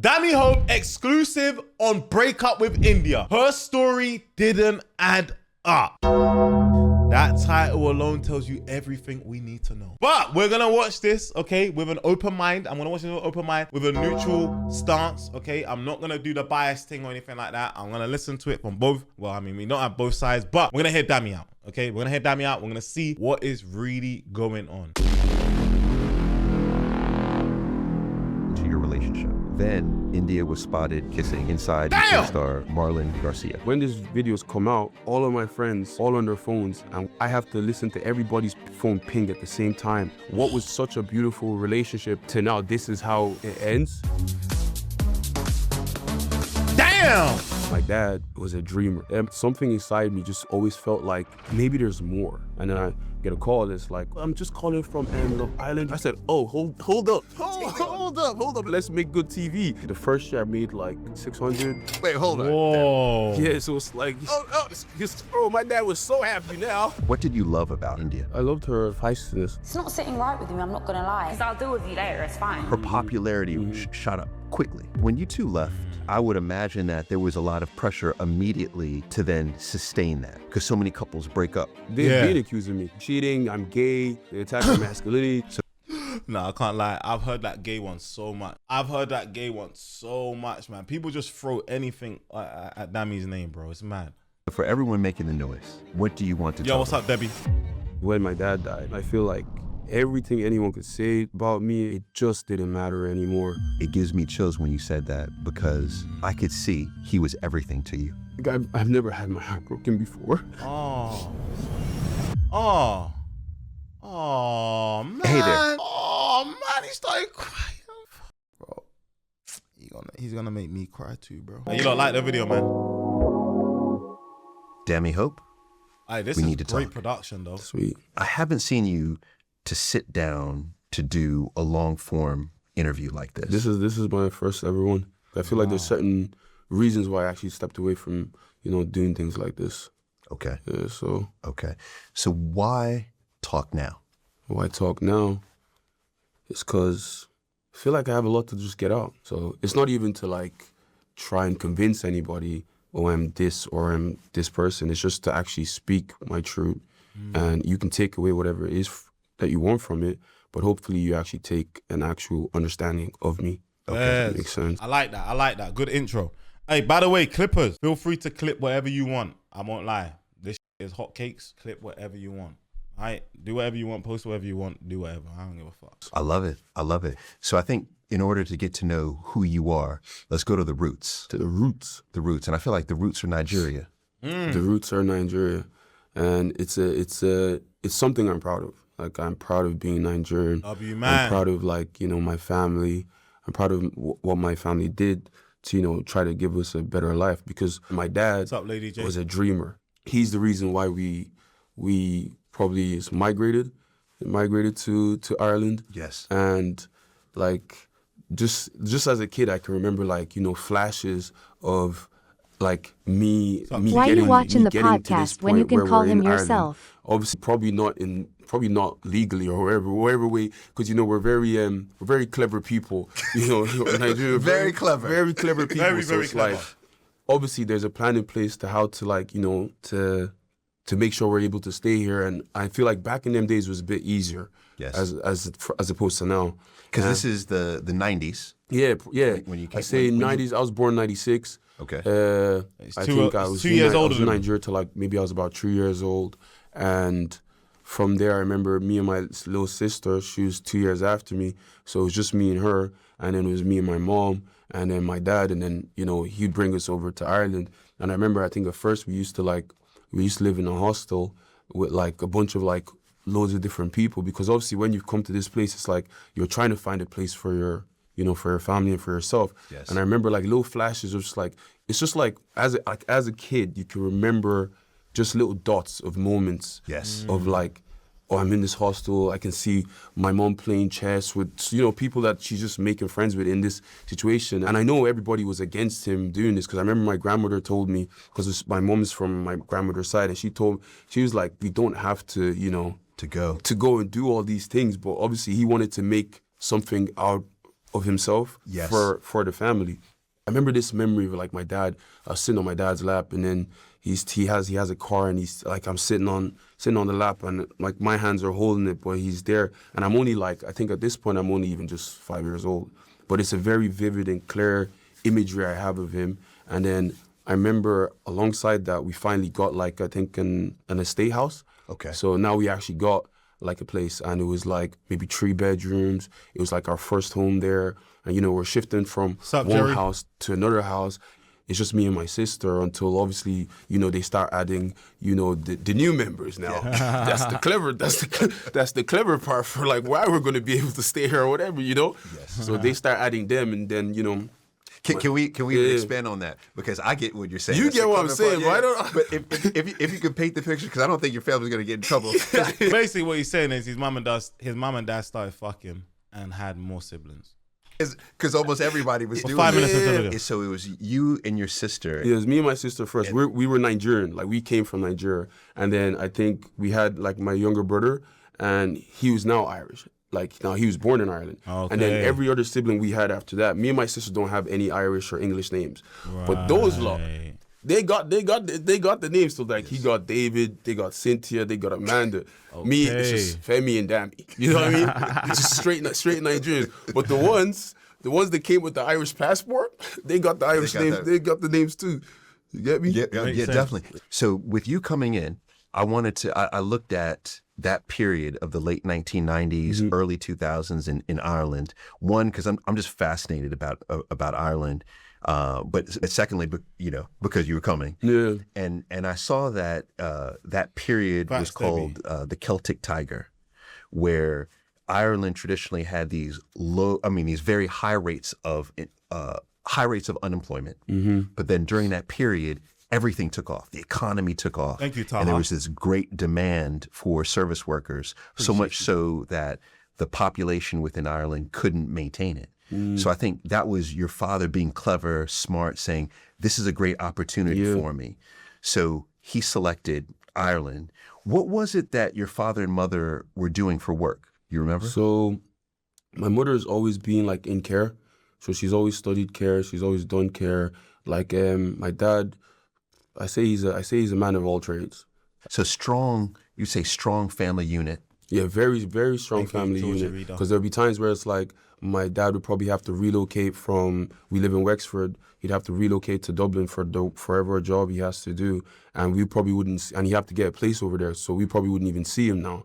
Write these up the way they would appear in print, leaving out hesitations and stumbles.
Dami Hope exclusive on breakup with Indiyah. Her story didn't add up. That title alone tells you everything we need to know. But we're gonna watch this, okay, with an open mind. I'm gonna watch it with an open mind, with a neutral stance, okay? I'm not gonna do the bias thing or anything like that. I'm gonna listen to it from both. Well, I mean, we don't have both sides, but we're gonna hear Dami out, okay? We're gonna hear Dami out. We're gonna see what is really going on. To your relationship. Then Indiyah was spotted kissing inside co-star Marlon Garcia. When these videos come out, all of my friends, all on their phones, and I have to listen to everybody's phone ping at the same time. What was such a beautiful relationship to now this is how it ends. Damn! My dad was a dreamer. And something inside me just always felt like maybe there's more. And then I get a call that's like, I'm just calling from Love Island. I said, oh, hold up. Let's make good TV. The first year I made like 600. Wait, hold on. Whoa. Yeah, so it's like, my dad was so happy now. What did you love about Indiyah? I loved her feistiness. It's not sitting right with me, I'm not gonna lie. Because I'll deal with you later, it's fine. Her popularity shot up quickly. When you two left, I would imagine that there was a lot of pressure immediately to then sustain that, because so many couples break up. They've been accusing me. Cheating, I'm gay, they attack my masculinity. No, I can't lie. I've heard that gay one so much. Man. People just throw anything at Dami's name, bro. It's mad. For everyone making the noise, what do you want to tell Yo, what's up, Debbie? When my dad died, I feel like everything anyone could say about me, it just didn't matter anymore. It gives me chills when you said that, because I could see he was everything to you. I've never had my heart broken before. Oh, man. Hey there. Oh, man, he started crying. Bro, he's gonna make me cry too, bro. Hey, you don't like the video, man? Dami Hope, Hey, this we is need to great talk. production, though. Sweet. I haven't seen you to sit down to do a long form interview like this. This is my first ever one. I feel like there's certain reasons why I actually stepped away from, doing things like this. Okay. Yeah, so. Okay. So why talk now? Why talk now? It's because I feel like I have a lot to just get out. So it's not even to like try and convince anybody, oh, I'm this or I'm this person. It's just to actually speak my truth. And you can take away whatever it is that you want from it, but hopefully you actually take an actual understanding of me. Okay, that makes sense. I like that. Good intro. Hey, by the way, clippers, feel free to clip whatever you want. I won't lie. This is hot cakes. Clip whatever you want. All right? Do whatever you want, post whatever you want, do whatever. I don't give a fuck. I love it. So I think in order to get to know who you are, let's go to the roots. To the roots. The roots. And I feel like the roots are Nigeria. The roots are Nigeria. And it's something I'm proud of. Like, I'm proud of being Nigerian. Love you, man. I'm proud of, my family. I'm proud of what my family did to, try to give us a better life. Because my dad What's up, Lady J? was a dreamer. He's the reason why we probably migrated to Ireland. Yes. And, just as a kid, I can remember, flashes of, me Why are you watching the podcast when you can call him yourself? Obviously, probably not legally or wherever way, because we're very clever people. Nigeria, Very clever. very clever people. Very, so very it's clever. Obviously, there's a plan in place to how to to make sure we're able to stay here. And I feel like back in them days was a bit easier. Yes. As opposed to now. Because this is the 90s. Yeah. When you came, I say 90s. I was born 96. Okay. I think I was 2 years older in than me. Nigeria till maybe I was about 3 years old, and from there I remember me and my little sister. She was 2 years after me, so it was just me and her, and then it was me and my mom, and then my dad, and then he'd bring us over to Ireland. And I remember I think at first we used to live in a hostel with a bunch of loads of different people, because obviously when you come to this place, it's you're trying to find a place for your for your family and for yourself. Yes. And I remember little flashes of it's just as a kid, you can remember just little dots of moments. Yes. Of oh, I'm in this hostel, I can see my mom playing chess with, people that she's just making friends with in this situation. And I know everybody was against him doing this, because I remember my grandmother told me, because my mom is from my grandmother's side, and she was like, we don't have to, to go and do all these things, but obviously he wanted to make something out of himself Yes. for the family. I remember this memory of like my dad. I was sitting on my dad's lap, and then he has a car, and he's like, I'm sitting on the lap, and like my hands are holding it, but he's there, and I'm only like, I think at this point I'm only even just 5 years old, but it's a very vivid and clear imagery I have of him. And then I remember alongside that we finally got like, I think an estate house. Okay. So now we actually got like a place, and it was like maybe 3 bedrooms. It was like our first home there, and we're shifting from one Jerry? house to another house. It's just me and my sister until obviously, they start adding, the new members now. That's the clever part for like why we're going to be able to stay here or whatever, Yes. So they start adding them, and then, Can we expand on that? Because I get what you're saying. You That's get the what I'm clever saying, part, right? But if you could paint the picture, because I don't think your family's gonna get in trouble. Basically, what he's saying is his mum and dad started fucking and had more siblings. Because almost everybody was doing 5 minutes it. into the video. So it was you and your sister. It was me and my sister first. We were Nigerian. Like, we came from Nigeria. And then I think we had, like, my younger brother, and he was now Irish. Like, now he was born in Ireland. Okay. And then every other sibling we had after that, me and my sister don't have any Irish or English names. Right. But those lot, they got the names. So, like, he got David, they got Cynthia, they got Amanda. Okay. Me, it's just Femi and Dami. You know what I mean? It's just straight Nigerians. But the ones that came with the Irish passport, they got the Irish names. They got the names too. You get me? Yeah, definitely. So with you coming in, I looked at that period of the late 1990s, early 2000s in Ireland. One, because I'm just fascinated about Ireland. But secondly, because you were coming. Yeah. And I saw that that period was called the Celtic Tiger, where Ireland traditionally had these very high rates of unemployment. But then during that period, everything took off. The economy took off. Thank you, Taha. And there was this great demand for service workers, so much so that the population within Ireland couldn't maintain it. So I think that was your father being clever, smart, saying, this is a great opportunity for me. So he selected Ireland. What was it that your father and mother were doing for work? You remember? So my mother's always been like in care. So she's always studied care. She's always done care. Like my dad, I say he's a man of all trades. So strong, you say strong family unit. Yeah, very, very strong family unit. Because there'll be times where it's like my dad would probably have to relocate we live in Wexford, he'd have to relocate to Dublin for forever a job he has to do. And we probably wouldn't, and he'd have to get a place over there. So we probably wouldn't even see him now.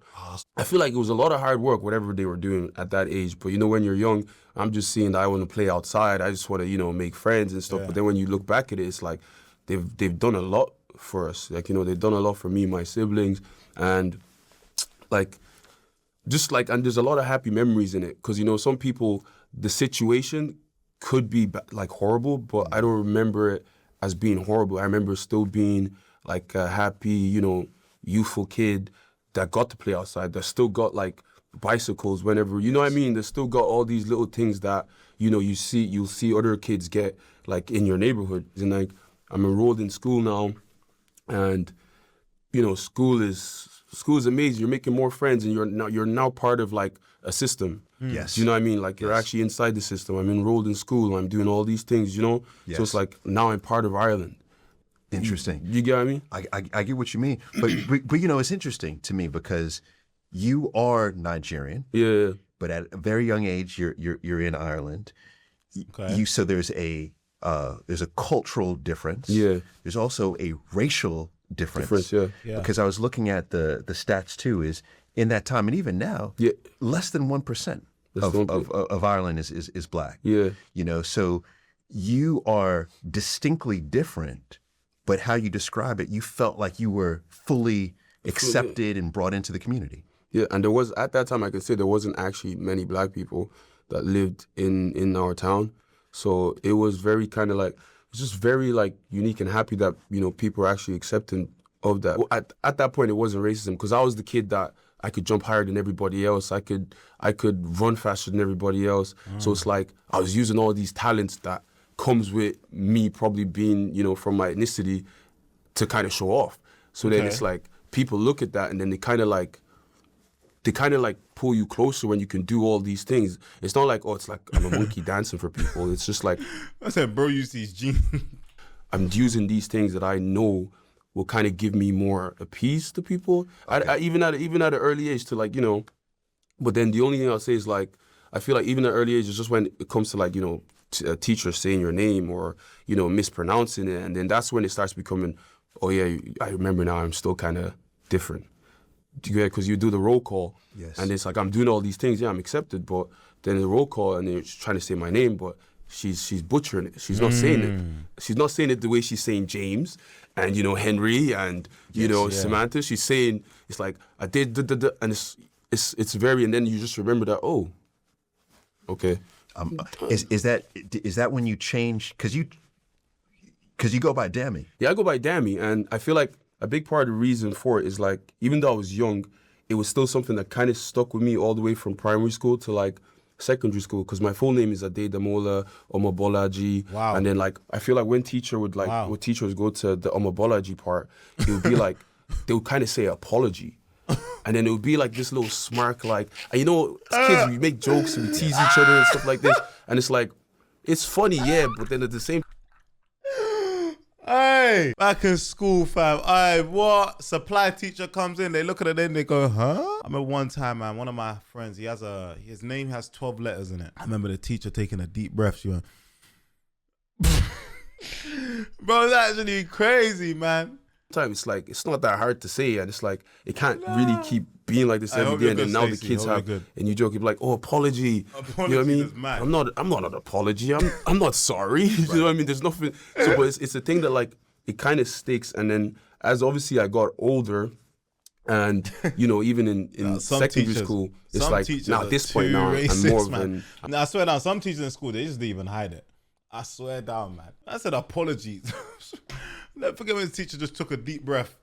I feel like it was a lot of hard work, whatever they were doing at that age. But when you're young, I'm just seeing that I want to play outside. I just want to, make friends and stuff. Yeah. But then when you look back at it, it's like they've done a lot for us. Like, they've done a lot for me, my siblings. And and there's a lot of happy memories in it. Because, some people, the situation could be like horrible, but I don't remember it as being horrible. I remember still being like a happy, youthful kid that got to play outside, that still got like bicycles whenever, you know what I mean? They still got all these little things that, you'll see other kids get like in your neighborhood. And like, I'm enrolled in school now, and, school is amazing. You're making more friends, and you're now part of like a system. Yes. You know what I mean? Like, you're actually inside the system. I'm enrolled in school. I'm doing all these things, Yes. So it's like, now I'm part of Ireland. Interesting. You get what I mean? I get what you mean. But it's interesting to me because you are Nigerian. Yeah. But at a very young age, you're in Ireland. Okay. So there's a cultural difference. Yeah. There's also a racial difference. Yeah. Because I was looking at the stats too, is in that time and even now, less than 1% of Ireland is black. Yeah. So you are distinctly different, but how you describe it, you felt like you were fully accepted and brought into the community. Yeah, and there was, at that time, I could say there wasn't actually many black people that lived in our town. So it was very kind of like, it's just very like unique and happy that, people are actually accepting of that. At that point, it wasn't racism because I was the kid that I could jump higher than everybody else. I could run faster than everybody else. So it's like I was using all these talents that comes with me probably being, from my ethnicity to kind of show off. So then it's like people look at that and then they kind of like, they kind of like pull you closer when you can do all these things. It's not like, oh, it's like I'm a monkey dancing for people. It's just like, I said, bro, use these jeans. I'm using these things that I know will kind of give me more appease to people. Okay. I even at an early age to like, you know, but then the only thing I'll say is like, I feel like even at an early age is just when it comes to like, you know, a teacher saying your name or, you know, mispronouncing it. And then that's when it starts becoming, oh yeah, I remember now I'm still kind of different. Because you do the roll call, yes. And it's like I'm doing all these things. Yeah, I'm accepted, but then the roll call, and they're trying to say my name, but she's butchering it. She's not saying it. She's not saying it the way she's saying James and you know Henry and you know Samantha. She's saying it's like I did, and it's very, and then you just remember that. Oh, okay. Is that when you change? Because you go by Dami. Yeah, I go by Dami, and I feel like a big part of the reason for it is like, even though I was young, it was still something that kind of stuck with me all the way from primary school to like secondary school, because my full name is Adedamola Omobolaji. Wow. And then like, I feel like when teachers go to the Omobolaji part, it would be like, they would kind of say apology. And then it would be like this little smirk, like, and you know, as kids, we make jokes and we tease each other and stuff like this. And it's like, it's funny, yeah, but then at the same Hey, back in school, fam. Hey, what? Supply teacher comes in, they look at it and they go, huh? I remember one time, man, one of my friends, his name has 12 letters in it. I remember the teacher taking a deep breath. She went, bro, it's actually crazy, man. Sometimes it's like, it's not that hard to say, and it's like, it can't really keep being like this every day. And then now the kids have, and you joke, you're like, oh, apology. You know what I mean? I'm not an apology. I'm not sorry. You know what I mean? There's nothing. So, but it's a thing that like, it kind of sticks. And then as obviously I got older, and you know, even in secondary school, it's like, now at this point now, I'm more of an... I swear down, some teachers in school, they just didn't even hide it. I swear down, man. I said apologies. Never forget when the teacher just took a deep breath.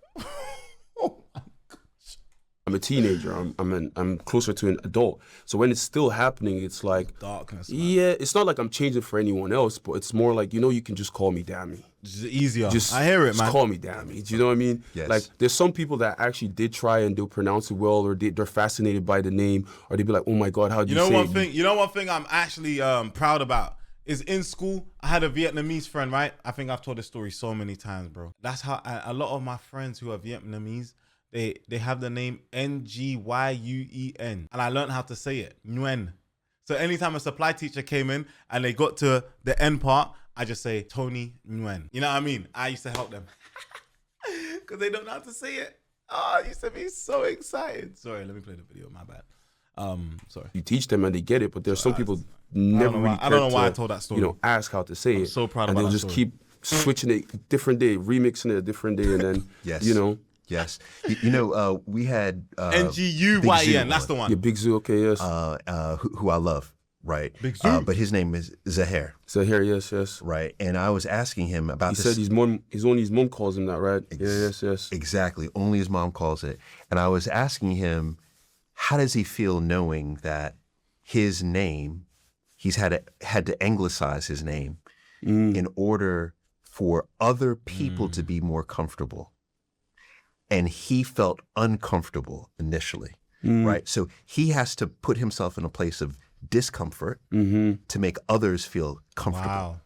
Oh my gosh. I'm a teenager. I'm closer to an adult. So when it's still happening, it's like darkness. Man. Yeah, it's not like I'm changing for anyone else, but it's more like, you know, you can just call me Dami. Just easier. I hear it, man. Just call me Dami. Do you know what I mean? Yes. Like there's some people that actually did try and they'll pronounce it well, or they're fascinated by the name, or they'd be like, oh my God, how do you say it? You know one thing I'm actually proud about is in school, I had a Vietnamese friend, right? I think I've told this story so many times, bro. That's how a lot of my friends who are Vietnamese, they have the name Nguyen. And I learned how to say it, Nguyen. So anytime a supply teacher came in and they got to the N part, I just say, Tony Nguyen. You know what I mean? I used to help them. Because they don't know how to say it. Oh, I used to be so excited. Sorry, let me play the video, my bad. Sorry. You teach them and they get it, but there's some people never really I don't know why I told that story. You know, ask how to say it. So proud of about that. And they'll just keep switching it different day, remixing it a different day, and then yes. You know. Yes. You know, we had Nguyen, that's the one. Yeah, Big Zoo, okay, yes. Who I love, right? Big Zoo. But his name is Zahir. Zahir, yes. Right. And I was asking him about He this. said his mom calls him that, right? Yes. Exactly. Only his mom calls it. And I was asking him, how does he feel knowing that his name, he's had to anglicize his name in order for other people to be more comfortable? And he felt uncomfortable initially, right? So he has to put himself in a place of discomfort to make others feel comfortable. Wow.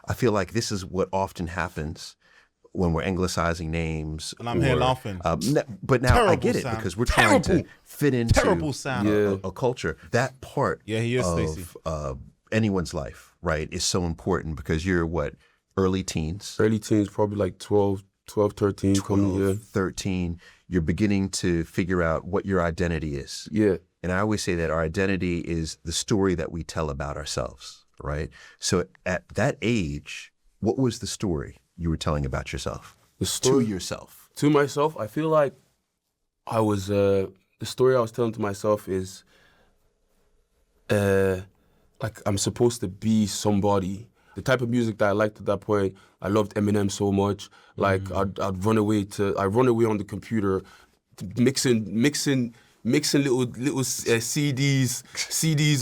I feel like this is what often happens when we're anglicizing names. And I'm here laughing. But now Terrible I get it sound. because we're trying to fit into a culture. That part of anyone's life, right, is so important because you're what, early teens? Early teens, probably like 12, 13. 13. You're beginning to figure out what your identity is. Yeah. And I always say that our identity is the story that we tell about ourselves, right? So at that age, what was the story you were telling about yourself? The story, to yourself. To myself, I feel like I was, the story I was telling to myself is, like I'm supposed to be somebody. The type of music that I liked at that point, I loved Eminem so much. Like I'd run away on the computer, mixing little CDs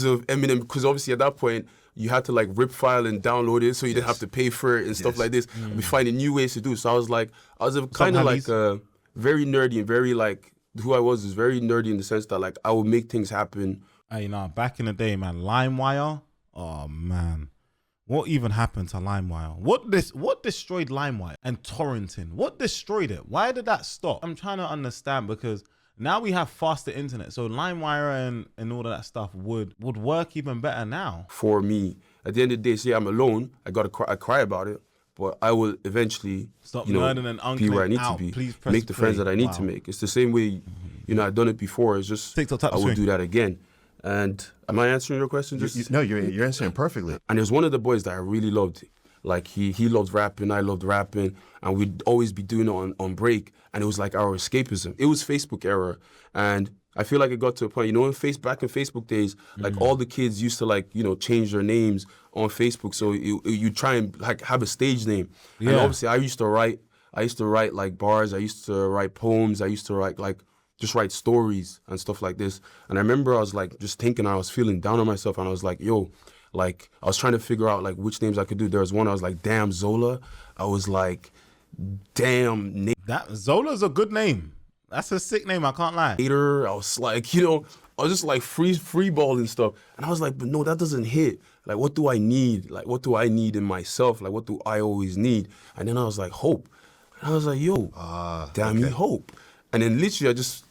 of Eminem, because obviously at that point you had to like rip file and download it, so you didn't have to pay for it and stuff like this. I'd be finding new ways to do. So I was a kind of like very nerdy and very like who I was is very nerdy in the sense that like I would make things happen. Hey, back in the day, man, LimeWire. Oh man, what even happened to LimeWire? What destroyed LimeWire and torrenting? What destroyed it? Why did that stop? I'm trying to understand, because now we have faster internet, so LimeWire and all of that stuff would work even better now. For me, at the end of the day, say I'm alone, I cry about it, but I will eventually Stop learning and be where I need out. to be. Please press Make the friends that I need to make. It's the same way, I've done it before. It's just I will do that again. And am I answering your question? No, you're answering perfectly. And there's one of the boys that I really loved. Like he loved rapping, I loved rapping, and we'd always be doing it on break. And it was like our escapism. It was Facebook era, and I feel like it got to a point, in back in Facebook days, like all the kids used to like, change their names on Facebook. So you try and like have a stage name. Yeah. And obviously I used to write like bars. I used to write poems. I used to write just write stories and stuff like this. And I remember I was like just thinking, I was feeling down on myself, and I was like, yo, like I was trying to figure out like which names I could do. There was one I was like, damn Zola. I was like, damn Nate. That Zola's a good name. That's a sick name, I can't lie. I was like, I was just like free balling stuff. And I was like, but no, that doesn't hit. Like, what do I need? Like, what do I need in myself? Like, what do I always need? And then I was like, hope. And I was like, yo, Dami, Hope. And then literally I just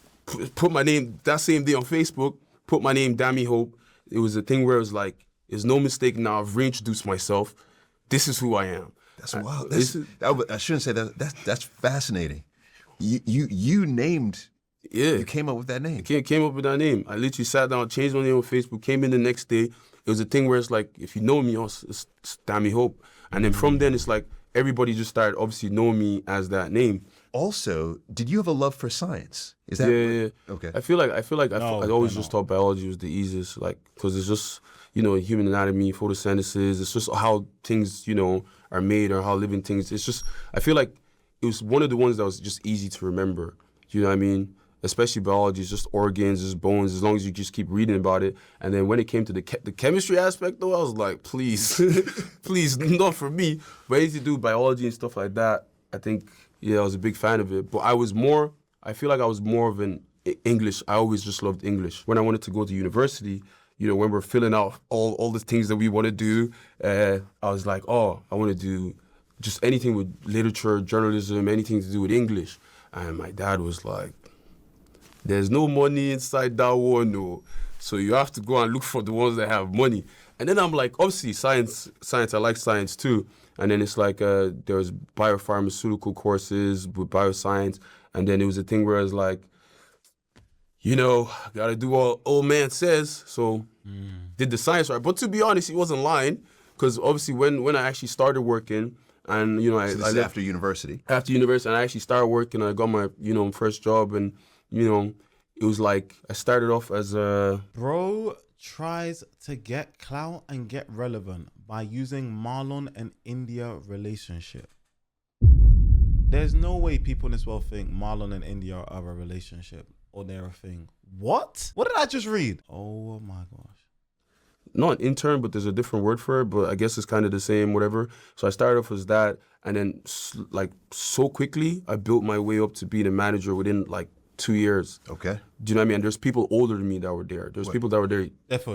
put my name that same day on Facebook, put my name Dami Hope. It was a thing where it was like, it's no mistake now, I've reintroduced myself. This is who I am. That's wild. I shouldn't say that. That's fascinating. You named. Yeah. You came up with that name. Came up with that name. I literally sat down, changed my name on Facebook, came in the next day. It was a thing where it's like, if you know me, it's Dami Hope. And then from then, it's like, everybody just started obviously knowing me as that name. Also, did you have a love for science? Is that yeah. Okay. I feel like I always just thought biology was the easiest, like, because it's just, human anatomy, photosynthesis. It's just how things, are made, or how living things. It's just, I feel like it was one of the ones that was just easy to remember. You know what I mean? Especially biology, it's just organs, it's bones, as long as you just keep reading about it. And then when it came to the chemistry aspect, though, I was like, please, please, not for me. But anything to do with biology and stuff like that, I think, I was a big fan of it. But I feel like I was more of an English. I always just loved English. When I wanted to go to university, when we're filling out all the things that we want to do, I was like, I want to do just anything with literature, journalism, anything to do with English. And my dad was like, there's no money inside that one, no. So you have to go and look for the ones that have money. And then I'm like, obviously, science, I like science too. And then it's like there's biopharmaceutical courses with bioscience. And then it was a thing where I was like, gotta do what old man says. So did the science right. But to be honest, he wasn't lying. Because obviously when I actually started working, and so this is after university. After university, and I actually started working. I got my first job, and it was like I started off as a bro tries to get clout and get relevant by using Marlon and Indiyah relationship. There's no way people in this world think Marlon and Indiyah are a relationship or they're a thing. What? What did I just read? Oh my gosh. Not an intern, but there's a different word for it, but I guess it's kind of the same, whatever. So I started off as that, and then like so quickly, I built my way up to being a manager within like 2 years. Okay. Do you know what I mean? And there's people older than me that were there. There's people that were there.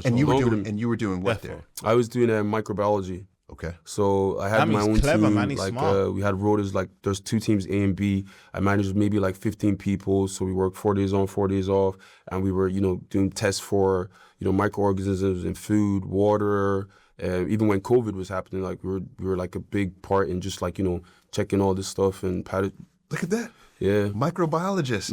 And you were doing what there? I was doing microbiology. Okay. So I had my own clever, team. Man. He's smart. We had rotas, like there's 2 teams, A and B. I managed maybe like 15 people. So we worked 4 days on, 4 days off. And we were, doing tests for, microorganisms in food, water. Even when COVID was happening, like we were like a big part in just like, checking all this stuff and Look at that. Yeah. Microbiologist.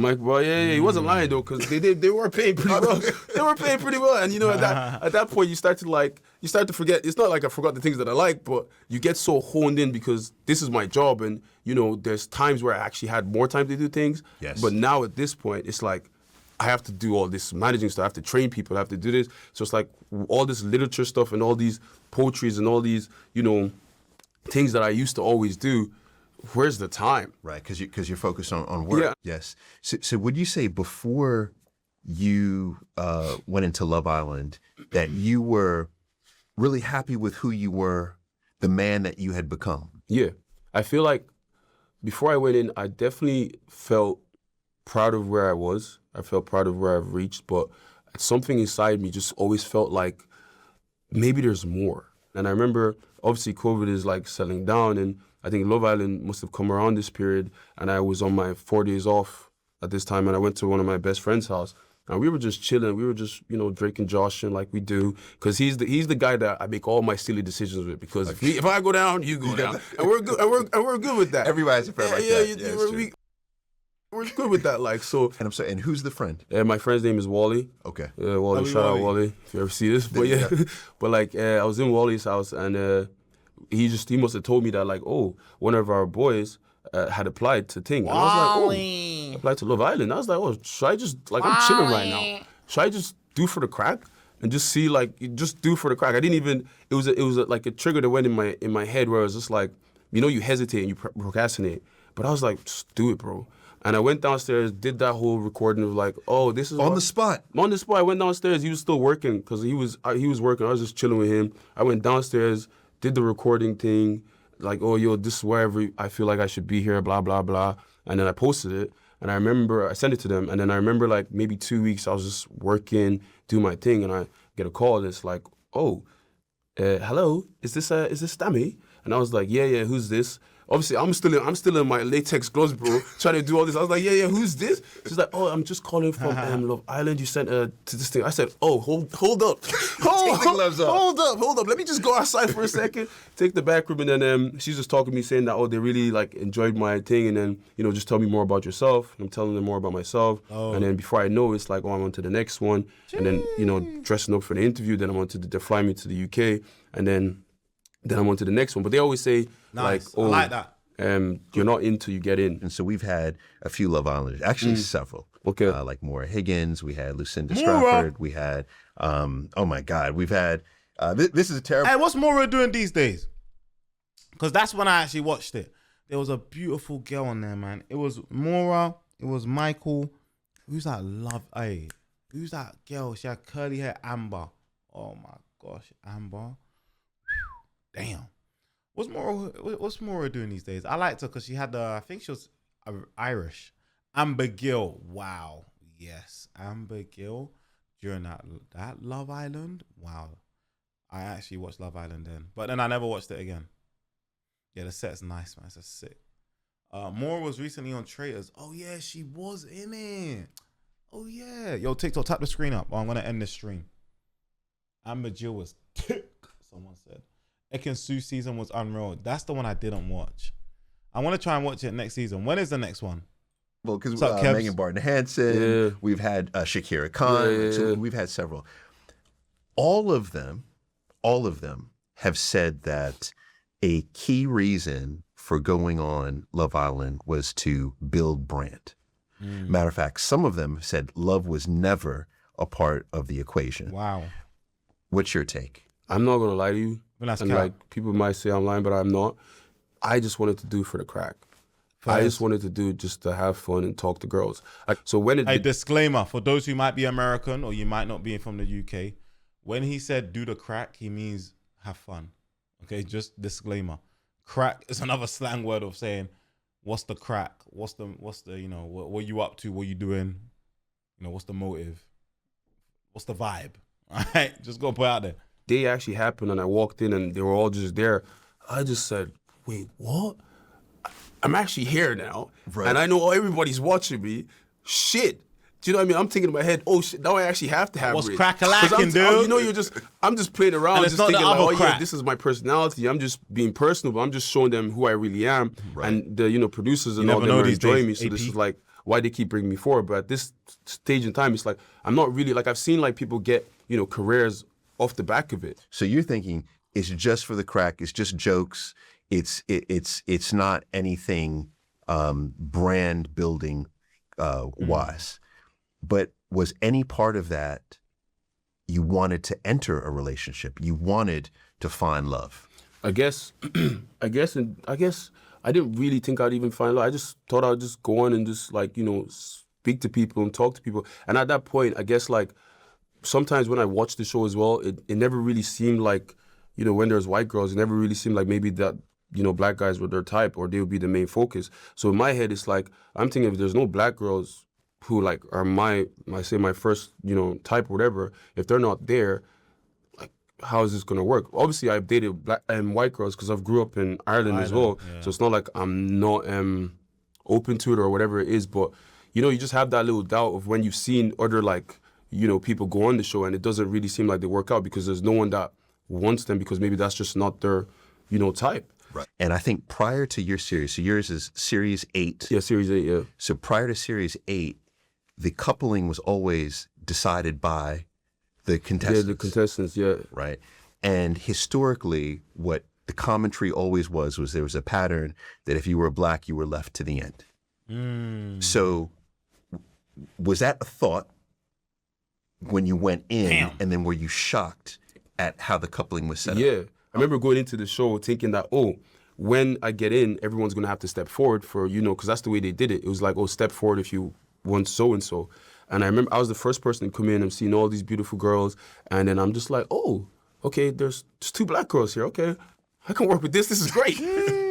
He wasn't lying though, because they were paying pretty well. They were paying pretty well. And at that point you start to forget. It's not like I forgot the things that I like, but you get so honed in because this is my job, and there's times where I actually had more time to do things. Yes. But now at this point, it's like I have to do all this managing stuff. I have to train people. I have to do this. So it's like all this literature stuff and all these poetries and all these, things that I used to always do. Where's the time? Right, because you're focused on work. Yeah. Yes. So would you say before you went into Love Island that you were really happy with who you were, the man that you had become? Yeah. I feel like before I went in, I definitely felt proud of where I was. I felt proud of where I've reached, but something inside me just always felt like maybe there's more. And I remember, obviously, COVID is like settling down, and I think Love Island must have come around this period, and I was on my 4 days off at this time, and I went to one of my best friend's house, and we were just chilling. We were just, drinking, joshing like we do, because he's the guy that I make all my silly decisions with. Because if I go down, you go down, and we're good. And we're good with that. Everybody's a friend like that. We're good with that. Like so. And I'm sorry. And who's the friend? My friend's name is Wally. Okay. Yeah, Wally. Shout out Wally if you ever see this. But yeah, but like I was in Wally's house, and he must have told me that, like, oh, one of our boys had applied to Ting. And I was like, oh, applied to Love Island. I was like, oh, should I just, like, I'm chilling right now. Should I just do for the crack and just see, like, just do for the crack? I didn't even, it was like a trigger that went in my head where I was just like, you hesitate and you procrastinate. But I was like, just do it, bro. And I went downstairs, did that whole recording of like, oh, this is on the spot. On the spot. I went downstairs. He was still working because he was working. I was just chilling with him. I went downstairs, did the recording thing, like, oh, yo, this is wherever I feel like I should be here, blah, blah, blah. And then I posted it. And I remember I sent it to them. And then I remember like maybe 2 weeks I was just working, doing my thing. And I get a call and it's like, oh, hello, is this Dami? And I was like, yeah, who's this? Obviously, I'm still in my latex gloves, bro, trying to do all this. I was like, yeah, who's this? She's like, oh, I'm just calling from Love Island. You sent to this thing. I said, oh, hold up. Hold up. Let me just go outside for a second, take the back room, and then she's just talking to me, saying that, oh, they really like enjoyed my thing, and then, just tell me more about yourself. And I'm telling them more about myself. Oh. And then before I know, it's like, oh, I'm on to the next one. Jeez. And then, dressing up for the interview, then I'm on to they're flying me to the UK, and then I'm on to the next one. But they always say, nice. like, oh, I like that. You're not in till you get in. And so we've had a few Love Islanders, actually several. Okay. Like Maura Higgins, we had Lucinda Stratford, we had, oh my God, we've had, this is a terrible. Hey, what's Maura doing these days? Because that's when I actually watched it. There was a beautiful girl on there, man. It was Maura, it was Michael. Who's that who's that girl? She had curly hair, Amber. Oh my gosh, Amber. Damn. What's Maura doing these days? I liked her because she had I think she was Irish. Amber Gill. Wow. Yes. Amber Gill during that Love Island. Wow. I actually watched Love Island then. But then I never watched it again. Yeah, the set's nice, man. It's sick. Maura was recently on Traitors. Oh yeah, she was in it. Oh yeah. Yo, TikTok, tap the screen up. Oh, I'm gonna end this stream. Amber Gill was tick, someone said. Ekin-Su season was unreal. That's the one I didn't watch. I want to try and watch it next season. When is the next one? Well, because Megan Barton Hansen, we've had Shakira Khan, so we've had several. All of them have said that a key reason for going on Love Island was to build brand. Matter of fact, some of them said love was never a part of the equation. Wow. What's your take? I'm not gonna lie to you. And like people might say I'm lying, but I'm not. I just wanted to do it for the crack. I just wanted to do it just to have fun and talk to girls. So when it disclaimer for those who might be American or you might not be from the UK, when he said do the crack, he means have fun. Okay, just disclaimer. Crack is another slang word of saying what's the crack? What's the what you up to? What you doing? What's the motive? What's the vibe? All right, just go put it out there. Day actually happened and I walked in and they were all just there. I just said, wait, what? I'm actually here now. Right. And I know everybody's watching me. Shit. Do you know what I mean? I'm thinking in my head, oh shit, now I actually have to have what's it. What's crack-a-lacking, dude? I'm just playing around, and just thinking like, oh yeah, this is my personality. I'm just being personal, but I'm just showing them who I really am. Right. And the producers and all them are enjoying me. So this is like why they keep bringing me forward. But at this stage in time, it's like, I'm not really, like I've seen like people get, careers off the back of it. So you're thinking it's just for the crack, it's just jokes, it's not anything brand building wise. But was any part of that you wanted to enter a relationship? You wanted to find love? I guess I didn't really think I'd even find love. I just thought I'd just go on and just like, speak to people and talk to people. And at that point, I guess like sometimes when I watched the show as well, it never really seemed like, when there's white girls, it never really seemed like maybe that, black guys were their type or they would be the main focus. So in my head, it's like, I'm thinking if there's no black girls, who like are my first, you know, type or whatever, if they're not there, like how is this gonna work? Obviously, I've dated black and white girls because I've grew up in Ireland as well, so it's not like I'm not open to it or whatever it is. But you know, you just have that little doubt of when you've seen other like, you know, people go on the show and it doesn't really seem like they work out because there's no one that wants them because maybe that's just not their, you know, type. Right. And I think prior to your series, so yours is Series 8. Yeah, Series 8, yeah. So prior to Series 8, the coupling was always decided by the contestants. Yeah, the contestants, yeah. Right. And historically, what the commentary always was there was a pattern that if you were black, you were left to the end. So was that a thought when you went in, and then were you shocked at how the coupling was set up? Yeah. I remember going into the show thinking that, oh, when I get in, everyone's going to have to step forward for, you know, because that's the way they did it. It was like, oh, step forward if you want so-and-so. And I remember I was the first person to come in and seeing all these beautiful girls. And then I'm just like, oh, okay, there's 2 black girls here. Okay, I can work with this. This is great.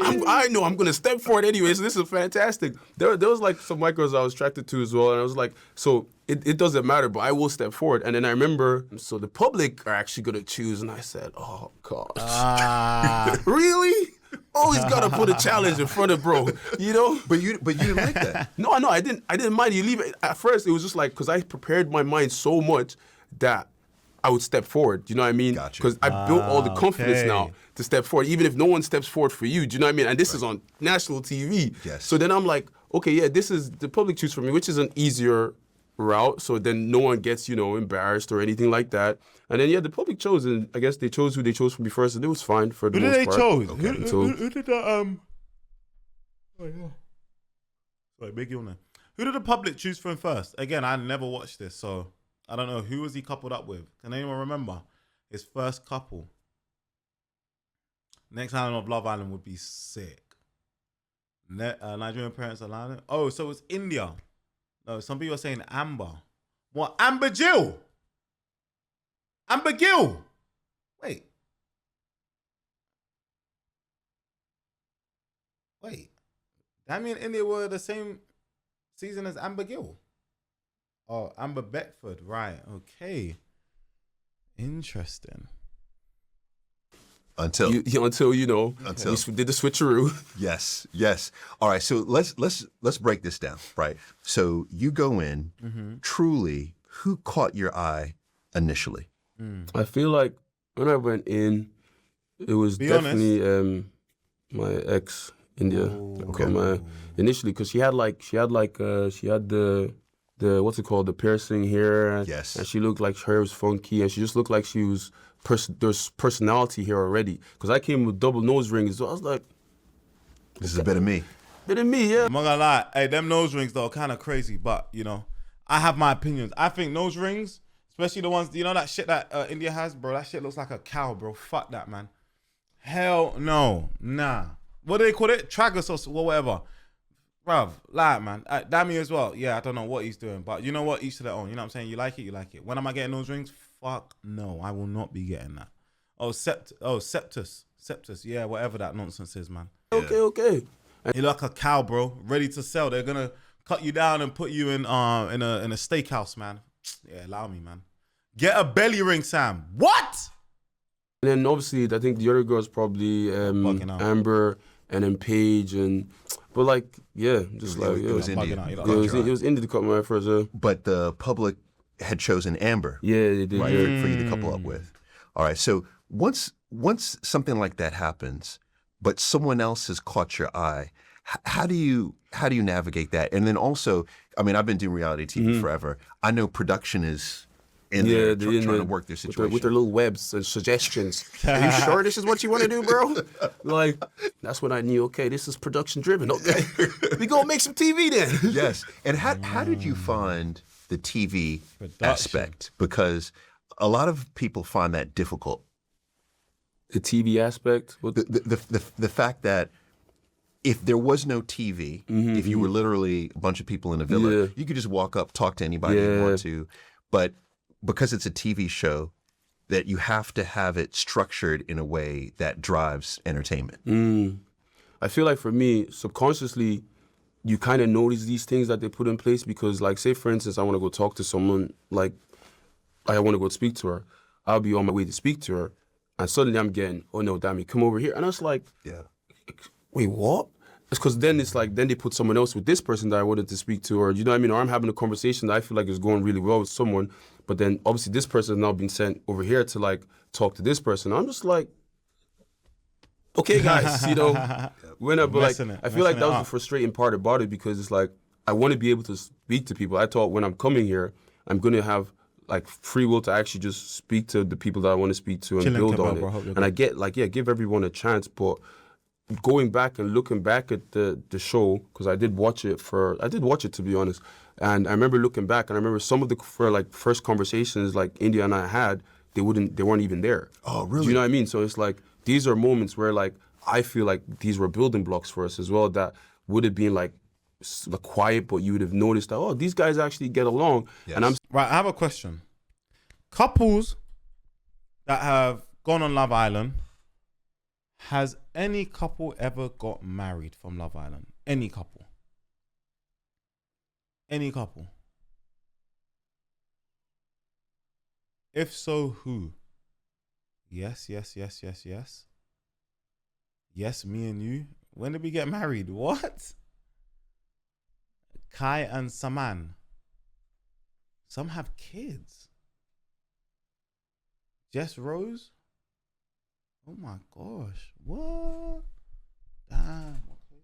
I know I'm going to step forward anyway, so this is fantastic. There was like some white girls I was attracted to as well. And I was like, so it doesn't matter, but I will step forward. And then I remember, so the public are actually going to choose. And I said, oh, gosh. Really? Always got to put a challenge in front of bro, you know? But you didn't like that. No, I didn't mind. You leave it. At first, it was just like, because I prepared my mind so much that I would step forward. Do you know what I mean? Gotcha. Because I built all the confidence now to step forward, even if no one steps forward for you. Do you know what I mean? And this is on national TV. Yes. So then I'm like, okay, yeah, this is the public choose for me, which is an easier route. So then no one gets, you know, embarrassed or anything like that. And then, yeah, the public chose, and I guess they chose who they chose for me first, and it was fine for the most part. Who did they Okay. chose? Who did that, oh, yeah. Sorry, big yawn. Who did the public choose for him first? Again, I never watched this, so I don't know. Who was he coupled up with? Can anyone remember his first couple? Next Island of Love Island would be sick. Nigerian Parents Island. Oh, so it's Indiyah. No, some people are saying Amber. What? Amber Jill? Amber Gill? Wait. Dami and Indiyah were the same season as Amber Gill. Oh, Amber Beckford. Right. Okay. Interesting. Until you know, Until. we did the switcheroo. Yes. All right, so let's break this down, right? So you go in, truly, who caught your eye initially? I feel like when I went in, it was definitely my ex, Indiyah. Okay. Initially, because she had the what's it called, the piercing here. Yes. And she looked like her hair was funky, and she just looked like she was there's personality here already. Because I came with double nose rings, so I was like, This is a bit of me. Yeah. I'm not gonna lie. Hey, them nose rings though are kind of crazy, but you know, I have my opinions. I think nose rings, especially the ones, you know, that shit that Indiyah has, bro. That shit looks like a cow, bro. Fuck that, man. Hell no, nah. What do they call it? Tragus or whatever. Bruv, lie, man. Dami as well. Yeah, I don't know what he's doing, but you know what? Each to their own. You know what I'm saying? You like it. When am I getting those rings? Fuck no, I will not be getting that. Septus. Yeah, whatever that nonsense is, man. Okay. You're like a cow, bro, ready to sell. They're gonna cut you down and put you in a steakhouse, man. Yeah, allow me, man. Get a belly ring, Sam. What? And then obviously, I think the other girls probably Amber and then Paige but like, yeah, just like It was Indiyah. It was Indiyah to cut my eye first. But the public had chosen Amber. Yeah, they did. Right, for you to couple up with. All right, so once something like that happens, but someone else has caught your eye, how do you navigate that? And then also, I mean, I've been doing reality TV forever. I know production is in there trying to work their situation with their little webs and suggestions. Are you sure this is what you want to do, bro? Like, that's when I knew, okay, this is production driven. Okay, we gonna make some TV then. Yes. And how did you find the TV aspect? Because a lot of people find that difficult. The TV aspect? The fact that if there was no TV, if you were literally a bunch of people in a villa, you could just walk up, talk to anybody you want to. But because it's a TV show, that you have to have it structured in a way that drives entertainment. I feel like for me, subconsciously, you kind of notice these things that they put in place because, like, say, for instance, I want to go talk to someone, like, I want to go speak to her. I'll be on my way to speak to her, and suddenly I'm getting, oh, no, Dami, come over here. And I was like, wait, what? It's because then it's like, then they put someone else with this person that I wanted to speak to, or, you know what I mean? Or I'm having a conversation that I feel like is going really well with someone, but then obviously this person has now been sent over here to, like, talk to this person. I'm just like, okay, guys, you know, but like, I feel like that was the frustrating part about it because it's like, I want to be able to speak to people. I thought when I'm coming here, I'm going to have like free will to actually just speak to the people that I want to speak to and build on it. And I get like, give everyone a chance. But going back and looking back at the show, because I did watch it to be honest. And I remember looking back and I remember some of the first conversations like Indiyah and I had, they weren't even there. Oh, really? Do you know what I mean? So it's like, these are moments where like, I feel like these were building blocks for us as well that would have been like quiet, but you would have noticed that, oh, these guys actually get along. Yes. And Right, I have a question. Couples that have gone on Love Island, has any couple ever got married from Love Island? Any couple? Any couple? If so, who? Yes. Yes, me and you. When did we get married? What? Kai and Samham. Some have kids. Jess Rose? Oh my gosh. What? Damn. Okay.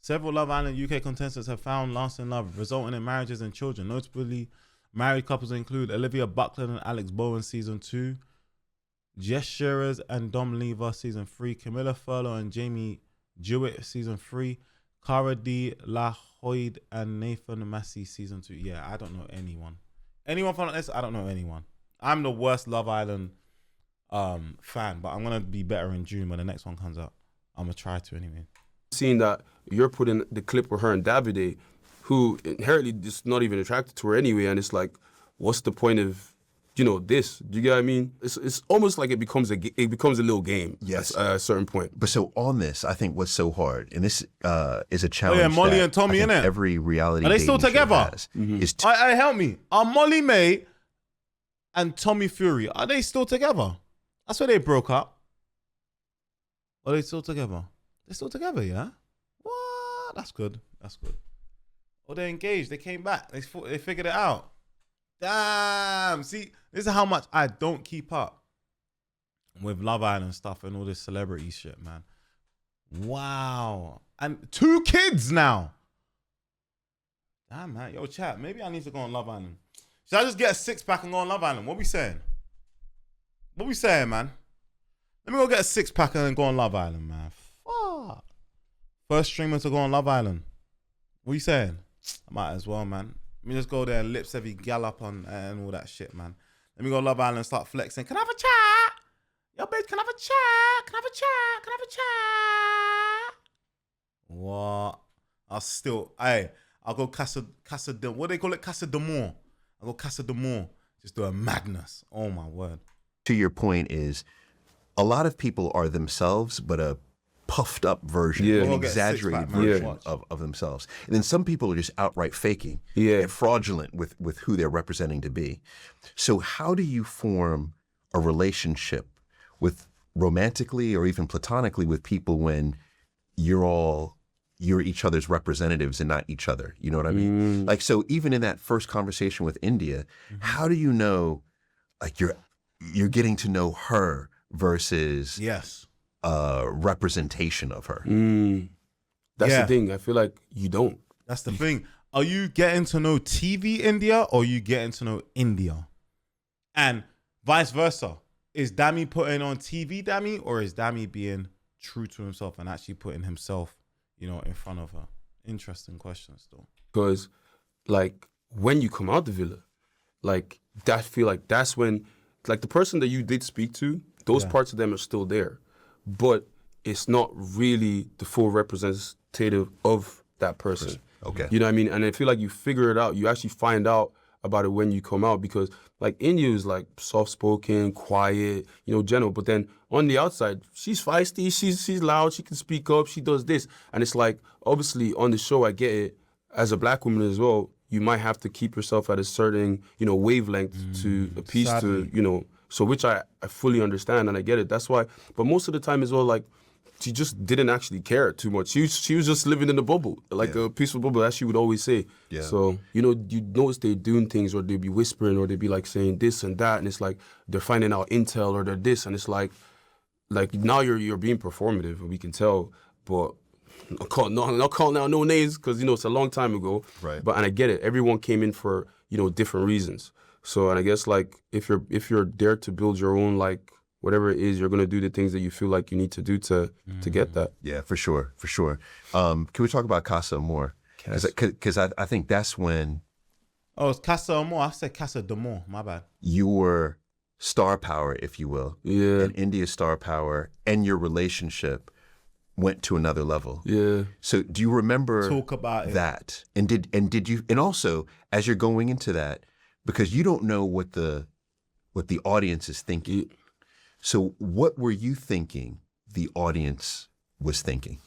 Several Love Island UK contestants have found lasting love, resulting in marriages and children. Notably, married couples include Olivia Buckland and Alex Bowen, season 2. Jess Shearers and Dom Lever, season 3. Camilla Furlow and Jamie Jewett, season 3. Cara D. La Hoyd and Nathan Massey, season 2. Yeah, I don't know anyone. Anyone from this? I don't know anyone. I'm the worst Love Island fan, but I'm going to be better in June when the next one comes out. I'm going to try to anyway. Seeing that you're putting the clip with her and Davide, who inherently is not even attracted to her anyway, and it's like, what's the point of, you know, this? Do you get what I mean? It's almost like it becomes a little game. Yes. At a certain point. But so on this, I think what's so hard, and this is a challenge. Oh yeah, Molly that and Tommy, I think innit? every reality Are they still dating show together? has, Mm-hmm. is I help me. Are Molly May and Tommy Fury, are they still together? That's where they broke up. Are they still together? They're still together, yeah? What? That's good. That's good. Oh, they're engaged. They came back. They figured it out. Damn. See, this is how much I don't keep up with Love Island stuff and all this celebrity shit, man. Wow. And 2 kids now. Damn, man. Yo, chat, maybe I need to go on Love Island. Should I just get a 6-pack and go on Love Island? What we saying? What we saying, man? Let me go get a 6-pack and then go on Love Island, man. Fuck. First streamer to go on Love Island. What you saying? I might as well, man. Let me just go there and lips every gal up on and all that shit, man. Let me go Love Island and start flexing. Can I have a chat? Yo, bitch, can I have a chat? Can I have a chat? Can I have a chat? What? I'll go Casa de, what do they call it? Casa de More. I'll go Casa de More. Just do a madness. Oh my word. to your point is a lot of people are themselves, but a puffed up version, an exaggerated version of themselves. And then some people are just outright faking and fraudulent with who they're representing to be. So how do you form a relationship with romantically or even platonically with people when you're each other's representatives and not each other? You know what I mean? Like, so even in that first conversation with Indiyah, how do you know, like, you're getting to know her versus representation of her? That's the thing. I feel like you don't. That's the thing. Are you getting to know TV Indiyah or are you getting to know Indiyah? And vice versa. Is Dami putting on TV Dami, or is Dami being true to himself and actually putting himself, in front of her? Interesting questions, though. Because, like, when you come out the villa, like, that feel like that's when, like, the person that you did speak to, those parts of them are still there. But it's not really the full representative of that person. Okay. You know what I mean? And I feel like you figure it out. You actually find out about it when you come out, because like India is like soft-spoken, quiet, gentle. But then on the outside, she's feisty, she's loud, she can speak up, she does this. And it's like, obviously on the show, I get it. As a black woman as well, you might have to keep yourself at a certain, wavelength to appease sadly. to, so which I fully understand and I get it. That's why, but most of the time as well, like, she just didn't actually care too much. She was just living in the bubble, like a peaceful bubble, as she would always say. Yeah. So, you notice they're doing things, or they'd be whispering, or they'd be like saying this and that, and it's like they're finding out intel, or they're this, and it's like now you're being performative, and we can tell, but not calling out no names, because it's a long time ago. Right. But and I get it. Everyone came in for different reasons. So, and I guess like if you're there to build your own, like, whatever it is, you're going to do the things that you feel like you need to do to get that. Yeah, for sure. Can we talk about Casa more? Because I think that's when... Oh, it's Casa Amor. I said Casa d'Amor. My bad. You were star power, if you will. Yeah. And India's star power and your relationship went to another level. Yeah. So do you remember Talk about it. that? And did you... And also, as you're going into that, because you don't know what the audience is thinking. So what were you thinking the audience was thinking?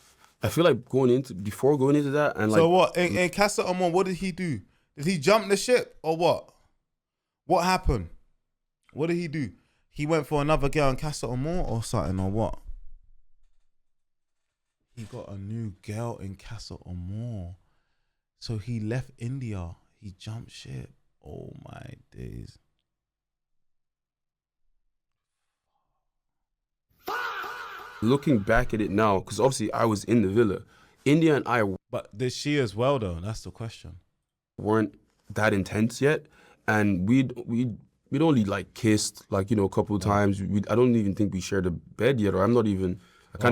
I feel like before going into that, and like... So what, in Casa Amor, what did he do? Did he jump the ship or what? What happened? What did he do? He went for another girl in Casa Amor or something, or what? He got a new girl in Casa Amor. So he left India. He jumped ship. Oh my days. Looking back at it now, because obviously I was in the villa, Indiyah and I But did she as well though? That's the question. weren't that intense yet, and we'd only like kissed like a couple of times. I don't even think we shared a bed yet, or I can't even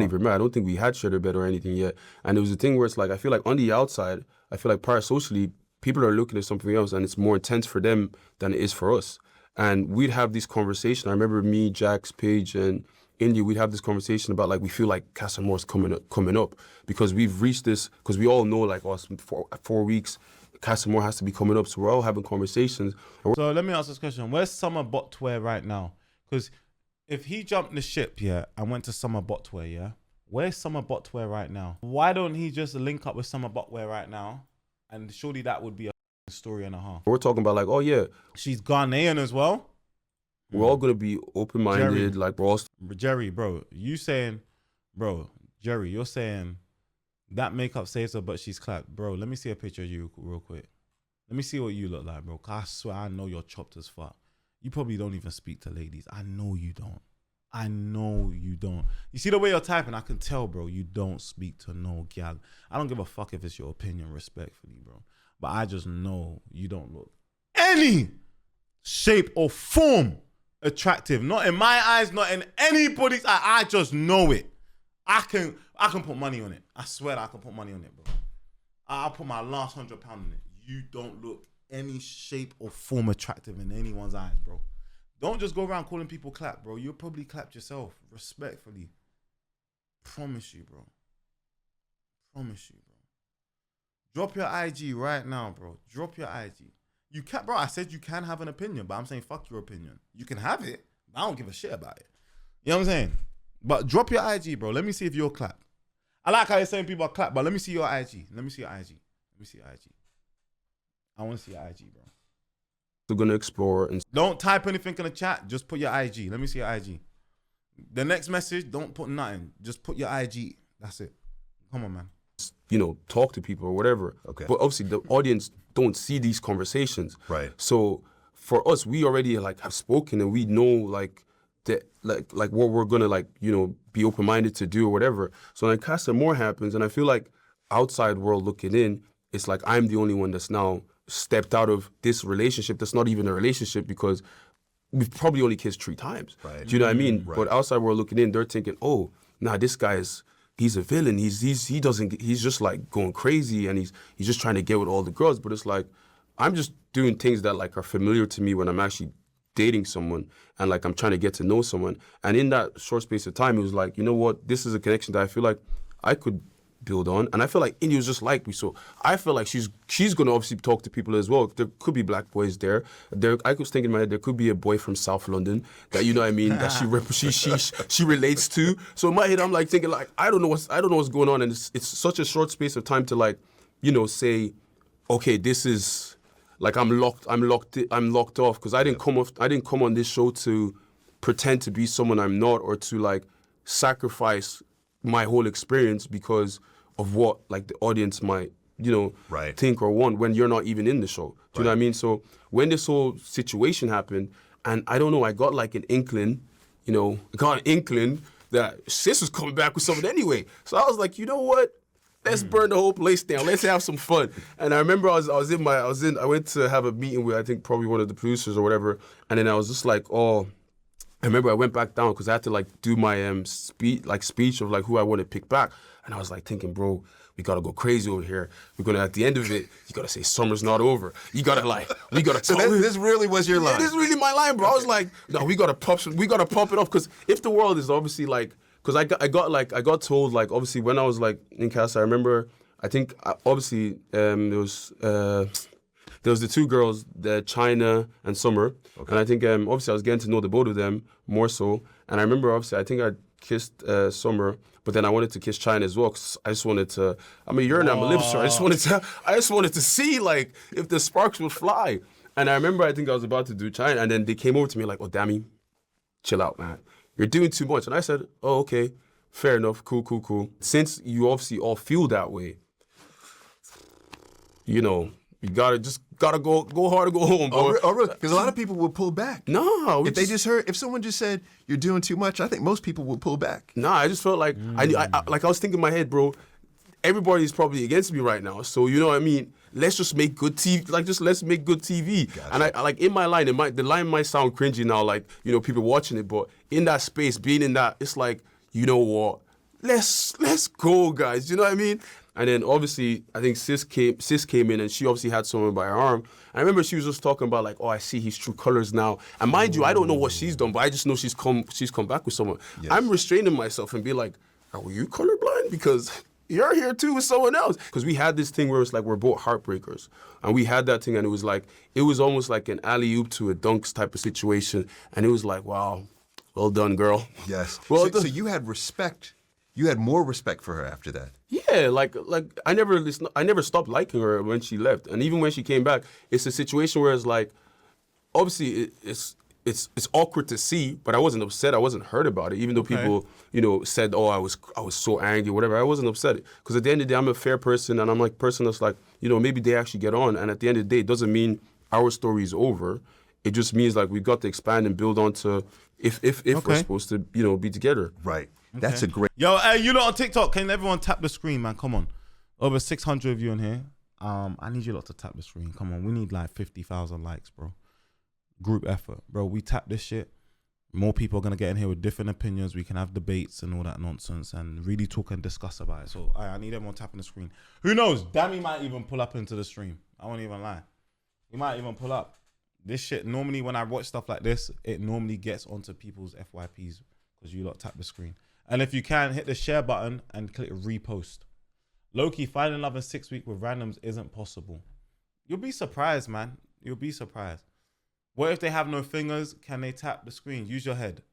remember. I don't think we had shared a bed or anything yet. And it was a thing where it's like, I feel like on the outside, I feel like parasocially, people are looking at something else, and it's more intense for them than it is for us. And we'd have this conversation. I remember me, Jax, Paige, and Indiyah, we'd have this conversation about like, we feel like Casa Amor's coming up because we've reached this, because we all know like, 4 weeks, Casa Amor has to be coming up. So we're all having conversations. So let me ask this question. Where's Summer Botware right now? Because if he jumped the ship, yeah, and went to Summer Botware, yeah, where's Summer Botware right now? Why don't he just link up with Summer Botware right now? And surely that would be a story and a half. We're talking about like, oh yeah, She's Ghanaian as well. we're all going to be open-minded. Jerry. Like we're all... Jerry, bro, Jerry, you're saying that makeup saves her, but she's clapped. Bro, let me see a picture of you real quick. Let me see what you look like, bro. 'Cause I swear I know you're chopped as fuck. You probably don't even speak to ladies. I know you don't. You see the way you're typing? I can tell, bro, you don't speak to no gal. I don't give a fuck if it's your opinion, respectfully, bro. But I just know you don't look any shape or form attractive. Not in my eyes, not in anybody's eye. I just know it. I can put money on it. I swear that I can put money on it, bro. I'll put my last £100 on it. You don't look any shape or form attractive in anyone's eyes, bro. Don't just go around calling people clap, bro. You'll probably clapped yourself, respectfully. Promise you, bro. Drop your IG right now, bro. Drop your IG. You can't, bro. I said you can have an opinion, but I'm saying fuck your opinion. You can have it. I don't give a shit about it. You know what I'm saying? But drop your IG, bro. Let me see if you're clapped. I like how you're saying people are clapped, but let me see your IG. I want to see your IG, bro. We're going to explore. And Don't type anything in the chat. Just put your IG. Let me see your IG. The next message, don't put nothing. Just put your IG. That's it. Come on, man. talk to people or whatever. Okay. But obviously the audience don't see these conversations. Right. So for us, we already have spoken and we know that what we're gonna be open-minded to do or whatever. So then Casa Amor happens, and I feel like outside world looking in, it's like I'm the only one that's now stepped out of this relationship that's not even a relationship because we've probably only kissed 3 times. Right. Do you know what I mean? Right. But outside world looking in, they're thinking, oh, nah, this guy he's a villain. He's just going crazy and he's just trying to get with all the girls. But it's like, I'm just doing things that are familiar to me when I'm actually dating someone and I'm trying to get to know someone. And in that short space of time, it was like, you know what? This is a connection that I feel like I could build on. And I feel like Indiyah was just like me. So I feel like she's going to obviously talk to people as well. There could be black boys there. I was thinking in my head, there could be a boy from South London that, you know what I mean, that she relates to. So in my head, I'm like thinking like, I don't know what's going on. And it's such a short space of time to like, you know, say, okay, this is like, I'm locked off. Because I didn't come on this show to pretend to be someone I'm not, or to like sacrifice my whole experience because of what like the audience might, you know, think or want when you're not even in the show. Do you know what I mean? So when this whole situation happened, and I don't know, I got like an inkling, that sis was coming back with something anyway. So I was like, you know what? Let's burn the whole place down. Let's have some fun. And I remember I went to have a meeting with, I think probably one of the producers or whatever. And then I was just like, I remember I went back down because I had to like do my speech of like who I want to pick back. And I was like thinking, bro, we gotta go crazy over here. We're gonna, at the end of it, you gotta say summer's not over. You gotta like, we gotta. So this really was your line. Yeah, this is really my line, bro. I was like, no, we gotta pump it up, because if the world is obviously like, because I got told like, obviously when I was like in Casa, I remember, I think obviously there was the two girls, China and Summer, and I think obviously I was getting to know the both of them more so. And I remember obviously I think I kissed Summer, but then I wanted to kiss China as well, because I just wanted to. I'm a yearn, I'm a lips. I just wanted to see like if the sparks would fly. And I remember I think I was about to do China, and then they came over to me like, "Oh, Dami, chill out, man. You're doing too much." And I said, "Oh, okay, fair enough, cool. Since you obviously all feel that way, you know, you gotta go hard or go home, bro." Because a lot of people will pull back. No, If someone just said you're doing too much, I think most people would pull back. Nah, I just felt like I was thinking in my head, bro, everybody's probably against me right now. So you know what I mean? Let's just make good TV. Like, let's make good TV. Gotcha. And I like in my line, the line might sound cringy now, like, you know, people watching it, but in that space, being in that, it's like, you know what? Let's go, guys. You know what I mean? And then obviously, I think Sis came in, and she obviously had someone by her arm. I remember she was just talking about like, "Oh, I see his true colors now." And mind you, I don't know what she's done, but I just know she's come back with someone. Yes. I'm restraining myself and be like, "Are you colorblind? Because you're here too with someone else." Because we had this thing where it's like we're both heartbreakers, and we had that thing, and it was almost like an alley-oop to a dunks type of situation, and it was like, wow, well done, girl. Yes. Well so you had respect. You had more respect for her after that. Yeah, like I never stopped liking her when she left, and even when she came back, it's a situation where it's like, obviously it's awkward to see, but I wasn't upset. I wasn't hurt about it, even though people, you know, said, "Oh, I was so angry," whatever. I wasn't upset, because at the end of the day, I'm a fair person, and I'm like a person that's like, you know, maybe they actually get on, and at the end of the day, it doesn't mean our story is over. It just means like we got to expand and build on to if we're supposed to, you know, be together. Right. Okay. That's a great. Yo, hey, you lot on TikTok, can everyone tap the screen, man? Come on. Over 600 of you in here. I need you lot to tap the screen. Come on, we need like 50,000 likes, bro. Group effort, bro. We tap this shit. More people are gonna get in here with different opinions. We can have debates and all that nonsense and really talk and discuss about it. So I need everyone tapping the screen. Who knows? Dami might even pull up into the stream. I won't even lie. He might even pull up. This shit, normally when I watch stuff like this, it normally gets onto people's FYPs because you lot tap the screen. And if you can, hit the share button and click repost. Low-key, finding love in 6 weeks with randoms isn't possible. You'll be surprised, man. You'll be surprised. What if they have no fingers? Can they tap the screen? Use your head.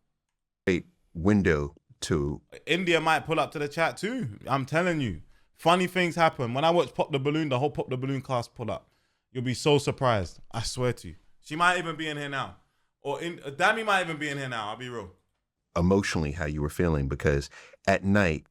Great window to... Indiyah might pull up to the chat too. I'm telling you. Funny things happen. When I watch Pop the Balloon, the whole Pop the Balloon cast pull up. You'll be so surprised. I swear to you. She might even be in here now. Or Dami might even be in here now. I'll be real. Emotionally, how you were feeling, because at night,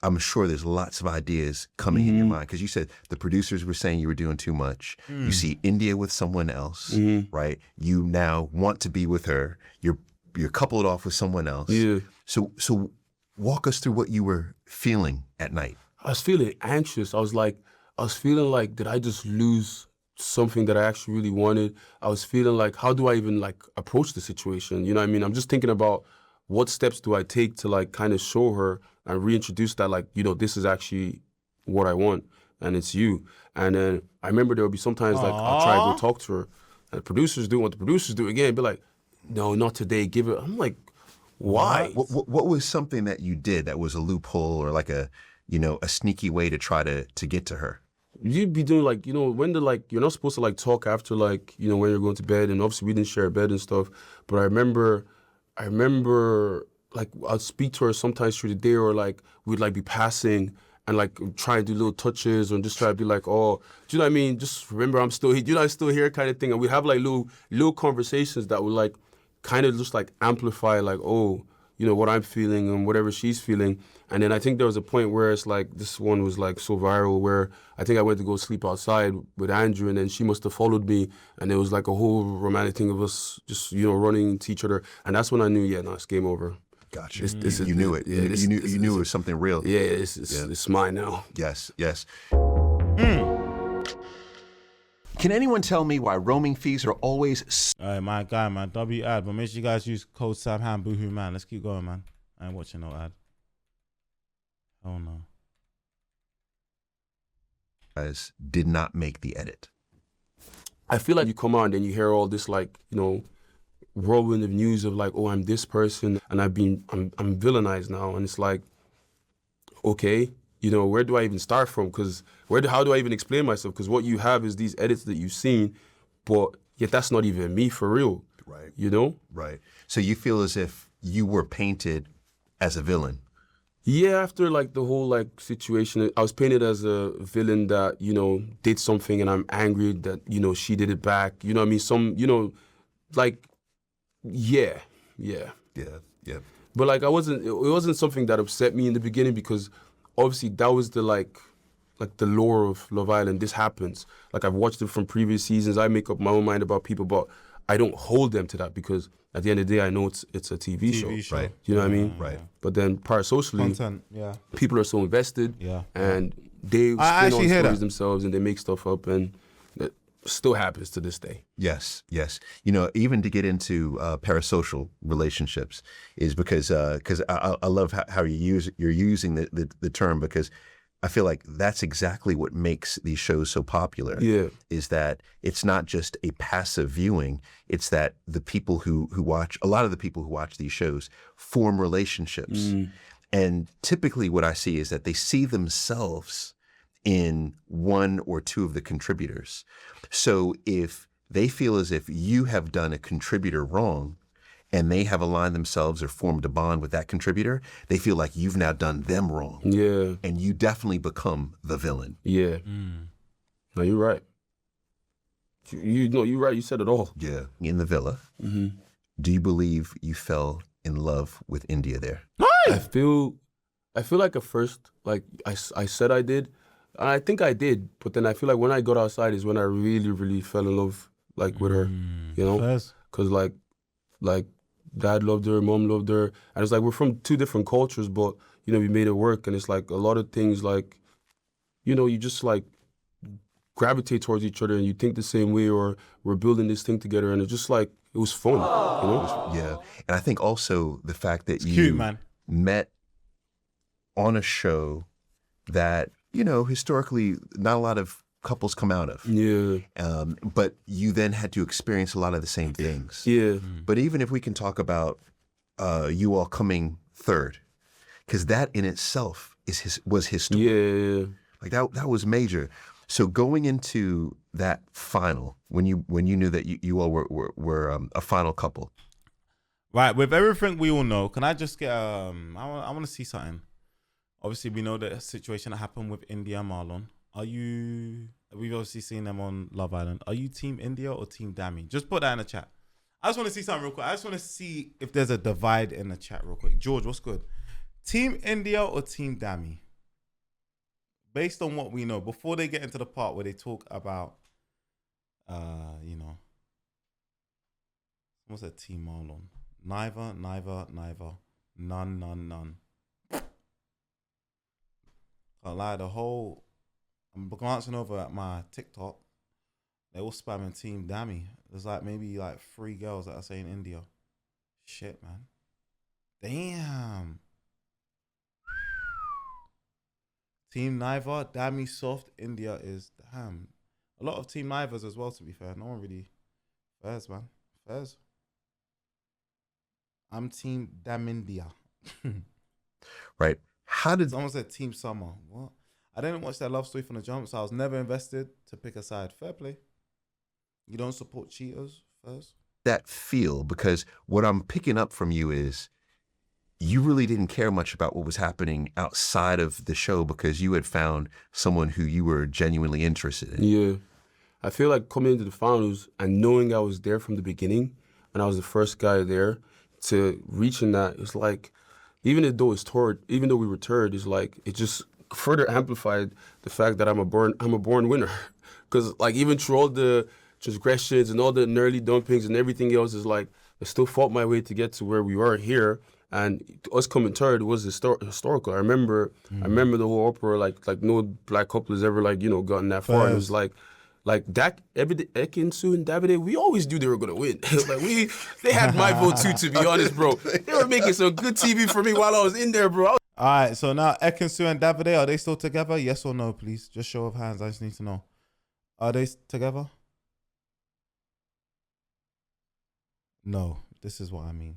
I'm sure there's lots of ideas coming in your mind, because you said the producers were saying you were doing too much. You see Indiyah with someone else, right? You now want to be with her. You're coupled off with someone else. Yeah. So walk us through what you were feeling at night. I was feeling anxious. I was feeling like, did I just lose something that I actually really wanted? I was feeling like, how do I even like approach the situation? You know what I mean? I'm just thinking about, what steps do I take to like kind of show her and reintroduce that, like, you know, this is actually what I want and it's you. And then I remember there would be sometimes like I'll try to go talk to her and the producers do what the producers do again, be like, no, not today, give it. I'm like, why? What was something that you did that was a loophole or like a, a sneaky way to try to get to her? You'd be doing like, when you're not supposed to like talk after when you're going to bed, and obviously we didn't share a bed and stuff. But I remember like I'd speak to her sometimes through the day, or like we'd like be passing and like try and do little touches, or just try to be like, oh, do you know what I mean? Just remember I'm still here, I'm still here kind of thing. And we have like little conversations that would like kind of just like amplify like, oh, what I'm feeling and whatever she's feeling. And then I think there was a point where it's like, this one was like so viral where I think I went to go sleep outside with Andrew, and then she must have followed me, and it was like a whole romantic thing of us just, running to each other. And that's when I knew, yeah, no, it's game over. Gotcha. You knew it. Yeah, you knew it was something real. Yeah, it's mine now. Yes. Can anyone tell me why roaming fees are always... All right, my guy, man. W ad, but make sure you guys use code Samham, boohoo, man. Let's keep going, man. I ain't watching no ad. Oh, no. Guys did not make the edit. I feel like you come out and you hear all this like, whirlwind of news of like, oh, I'm this person and I'm villainized now. And it's like, okay, where do I even start from? Because how do I even explain myself? Because what you have is these edits that you've seen, but yet that's not even me for real. Right. Right. So you feel as if you were painted as a villain. Yeah, after like the whole like situation, I was painted as a villain that, did something, and I'm angry that, she did it back. You know what I mean? Yeah. But like it wasn't something that upset me in the beginning, because obviously that was the like the lore of Love Island. This happens. Like I've watched it from previous seasons. I make up my own mind about people, but I don't hold them to that, because at the end of the day, I know it's a TV show. Right. You know what I mean? Right. But then parasocially, Content, yeah. people are so invested, Yeah. and they spin on stories themselves, and they make stuff up, and that still happens to this day. Yes. Even to get into parasocial relationships is because I love how you're using the term, because I feel like that's exactly what makes these shows so popular. Yeah. Is that it's not just a passive viewing, it's that the people who watch, a lot of the people who watch these shows form relationships. And typically what I see is that they see themselves in one or two of the contributors. So if they feel as if you have done a contributor wrong, and they have aligned themselves or formed a bond with that contributor, they feel like you've now done them wrong. Yeah. And you definitely become the villain. Yeah. No, you're right. You're right. You said it all. Yeah. In the villa, do you believe you fell in love with Indiyah there? I feel like at first, like I said I did, and I think I did, but then I feel like when I got outside is when I really, really fell in love, like with her, because like dad loved her, mom loved her, and it's like we're from two different cultures, but we made it work, and it's like a lot of things like, you just like gravitate towards each other, and you think the same way, or we're building this thing together, and it's just like it was fun, Yeah, and I think also the fact that you cute, man. met on a show that historically not a lot of couples come out of. Yeah. But you then had to experience a lot of the same things. Yeah. But even if we can talk about you all coming third, because that in itself was his story. Yeah. Like that was major. So going into that final, when you knew that you all were a final couple. Right, with everything we all know, can I just get I want to see something. Obviously, we know the situation that happened with Indiyah and Marlon. We've obviously seen them on Love Island. Are you team Indiyah or team Dami? Just put that in the chat. I just want to see something real quick. I just want to see if there's a divide in the chat real quick. George, what's good? Team Indiyah or team Dami? Based on what we know, before they get into the part where they talk about, what's that team Marlon? Neither, none. Can't lie, I'm glancing over at my TikTok. They all spamming Team Dami. There's like maybe like 3 girls that are saying Indiyah. Shit, man. Damn. Team Neither, Dami soft, Indiyah is damn. A lot of Team Neithers as well, to be fair. No one really fairs, man. Fairs. I'm Team Damindiyah. Right. How did Someone said Team Summer. What? I didn't watch that love story from the jump, so I was never invested to pick a side. Fair play. You don't support cheaters first? that feel? Because what I'm picking up from you is you really didn't care much about what was happening outside of the show because you had found someone who you were genuinely interested in. Yeah. I feel like coming into the finals and knowing I was there from the beginning and I was the first guy there to reaching that, it's like, even though we were third, it's like, it just further amplified the fact that I'm a born winner. Because like even through all the transgressions and all the early dumpings and everything else, is like, I still fought my way to get to where we are here. And us coming third was historical. I remember the whole uproar, like no black couple has ever gotten that far. And it was like Dak, Ekinsu and Davide, we always knew they were gonna win. They had my vote too, to be honest, bro. They were making some good TV for me while I was in there, bro. All right, so now Ekinsu and Davide, are they still together? Yes or no, please? Just show of hands. I just need to know. Are they together? No, this is what I mean.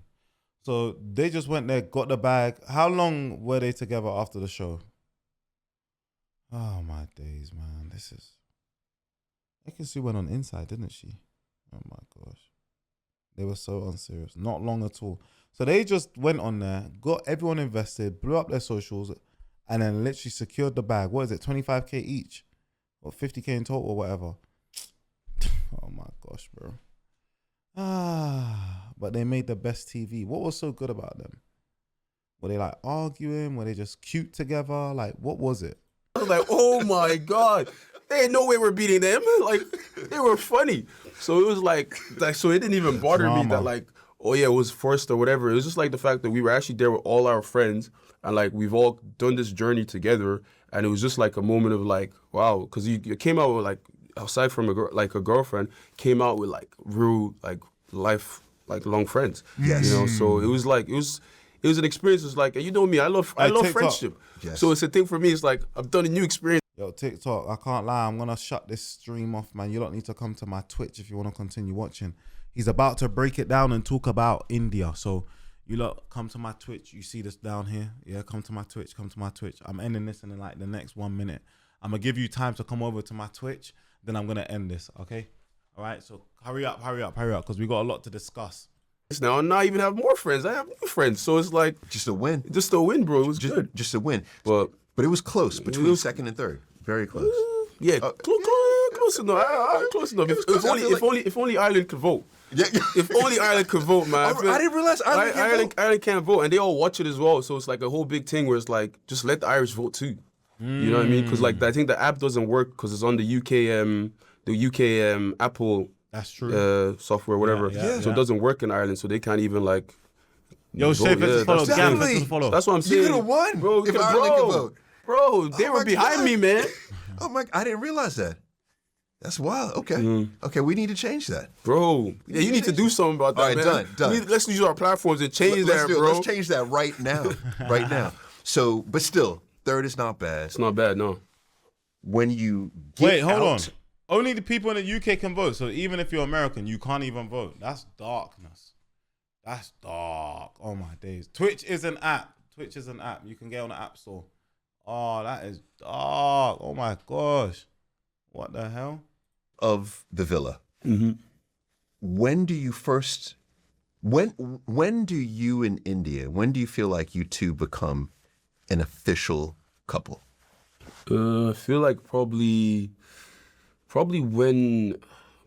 So they just went there, got the bag. How long were they together after the show? Oh my days, man. Ekinsu went on Inside, didn't she? Oh my gosh. They were so unserious. Not long at all. So they just went on there, got everyone invested, blew up their socials, and then literally secured the bag. What is it, 25K each? Or 50K in total or whatever? Oh my gosh, bro. But they made the best TV. What was so good about them? Were they like arguing? Were they just cute together? Like, what was it? I was like, oh my God. There ain't no way we're beating them. Like, they were funny. So it was like so it didn't even bother me that like, oh yeah, it was forced or whatever. It was just like the fact that we were actually there with all our friends and like we've all done this journey together. And it was just like a moment of like, wow, because you came out with like, aside from a girlfriend, came out with like real like life like long friends. Yes. So it was like it was an experience. It's like, you know me, I love TikTok. friendship. Yes. So it's a thing for me. It's like I've done a new experience. Yo, TikTok, I can't lie. I'm going to shut this stream off, man. You don't need to come to my Twitch if you want to continue watching. He's about to break it down and talk about Indiyah. So you lot come to my Twitch. You see this down here? Yeah, come to my Twitch. I'm ending this in like the next 1 minute. I'm going to give you time to come over to my Twitch. Then I'm going to end this, okay? All right, so hurry up, because we got a lot to discuss. Now I even have more friends. I have new friends. So it's like Just a win. Bro. It was good. Just a win. But it was close between second and third. Very close. Yeah, close enough. Close enough. If only Ireland could vote. Yeah. If only Ireland could vote, man. I didn't realize Ireland can't vote, and they all watch it as well. So it's like a whole big thing where it's like, just let the Irish vote too. You know what I mean? Because like I think the app doesn't work because it's on the UK Apple. That's true. Software, whatever. So it doesn't work in Ireland, so they can't even like. Yo, Shay, let's follow. Exactly. Gang, let's follow. That's what I'm saying. You could have won, bro. if Ireland could vote. Bro, they were behind God. me, man. Oh my! I didn't realize that. That's wild. Okay. Okay, we need to change that. Bro, yeah, you need to do something about that, All right, man. done. Let's use our platforms and change that, bro. Let's change that right now. Right now. So, but still, third is not bad. It's not bad, no. When you get Wait, hold out, on. Only the people in the UK can vote. So even if you're American, you can't even vote. That's darkness. That's dark. Oh my days. Twitch is an app. You can get on the App Store. Oh, that is dark. Oh my gosh. What the hell? of the villa. Mm-hmm. When do you first? When do you and Indiyah? When do you feel like you two become an official couple? I feel like probably when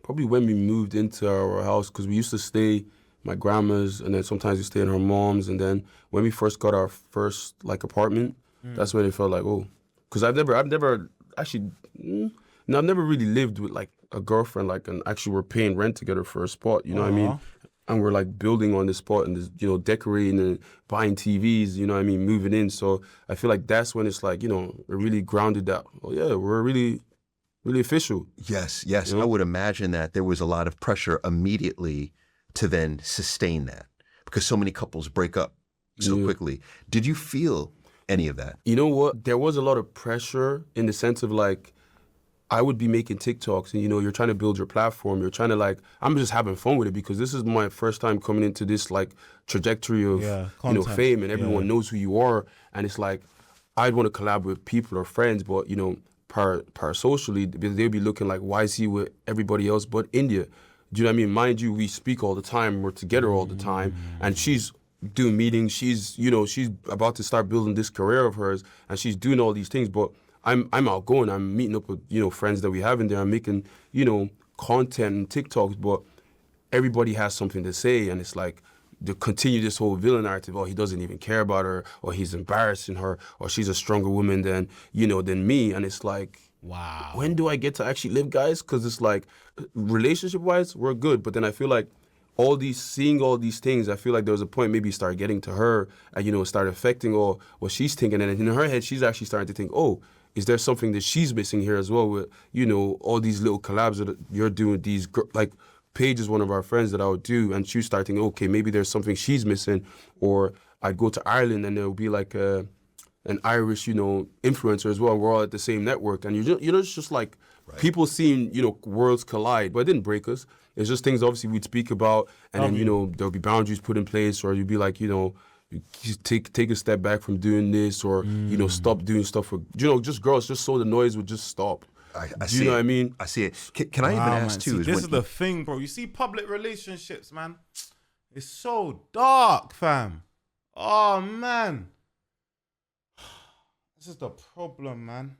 we moved into our house, because we used to stay my grandma's, and then sometimes we stay in her mom's, and then when we first got our first like apartment, that's when it felt like, oh, because I've never actually, I've never really lived with like a girlfriend, like, and actually we're paying rent together for a spot, you know what I mean? And we're like building on this spot and this, decorating and buying TVs, you know what I mean, moving in. So I feel like that's when it's like, we're really grounded out. Oh yeah, we're really, really official. Yes. I would imagine that there was a lot of pressure immediately to then sustain that because so many couples break up so quickly. Did you feel any of that? You know what? There was a lot of pressure in the sense of like, I would be making TikToks and, you're trying to build your platform. You're trying to like, I'm just having fun with it because this is my first time coming into this like trajectory of, fame and everyone knows who you are. And it's like, I'd want to collab with people or friends, but parasocially, they'd be looking like, why is he with everybody else but Indiyah? Do you know what I mean? Mind you, we speak all the time, we're together all the time, and she's doing meetings, she's about to start building this career of hers, and she's doing all these things, but I'm outgoing, I'm meeting up with, friends that we have in there, I'm making, content and TikToks, but everybody has something to say, and it's like, to continue this whole villain narrative, he doesn't even care about her, or he's embarrassing her, or she's a stronger woman than me, and it's like, wow. When do I get to actually live, guys? Because it's like, relationship-wise, we're good, but then I feel like seeing all these things, I feel like there was a point maybe start getting to her, and start affecting all what she's thinking, and in her head, she's actually starting to think, is there something that she's missing here as well with, all these little collabs that you're doing, these, like, Paige is one of our friends that I would do, and she was starting, okay, maybe there's something she's missing, or I'd go to Ireland and there would be like an Irish, influencer as well. We're all at the same network, and it's just like people seeing, worlds collide, but it didn't break us. It's just things obviously we'd speak about, and then there'll be boundaries put in place, or you'd be like, you take a step back from doing this, or stop doing stuff for just girls, just so the noise would just stop. I Do you know what I mean? I see it. Can I even ask too? This is the thing, bro. You see, public relationships, man. It's so dark, fam. Oh man, this is the problem, man.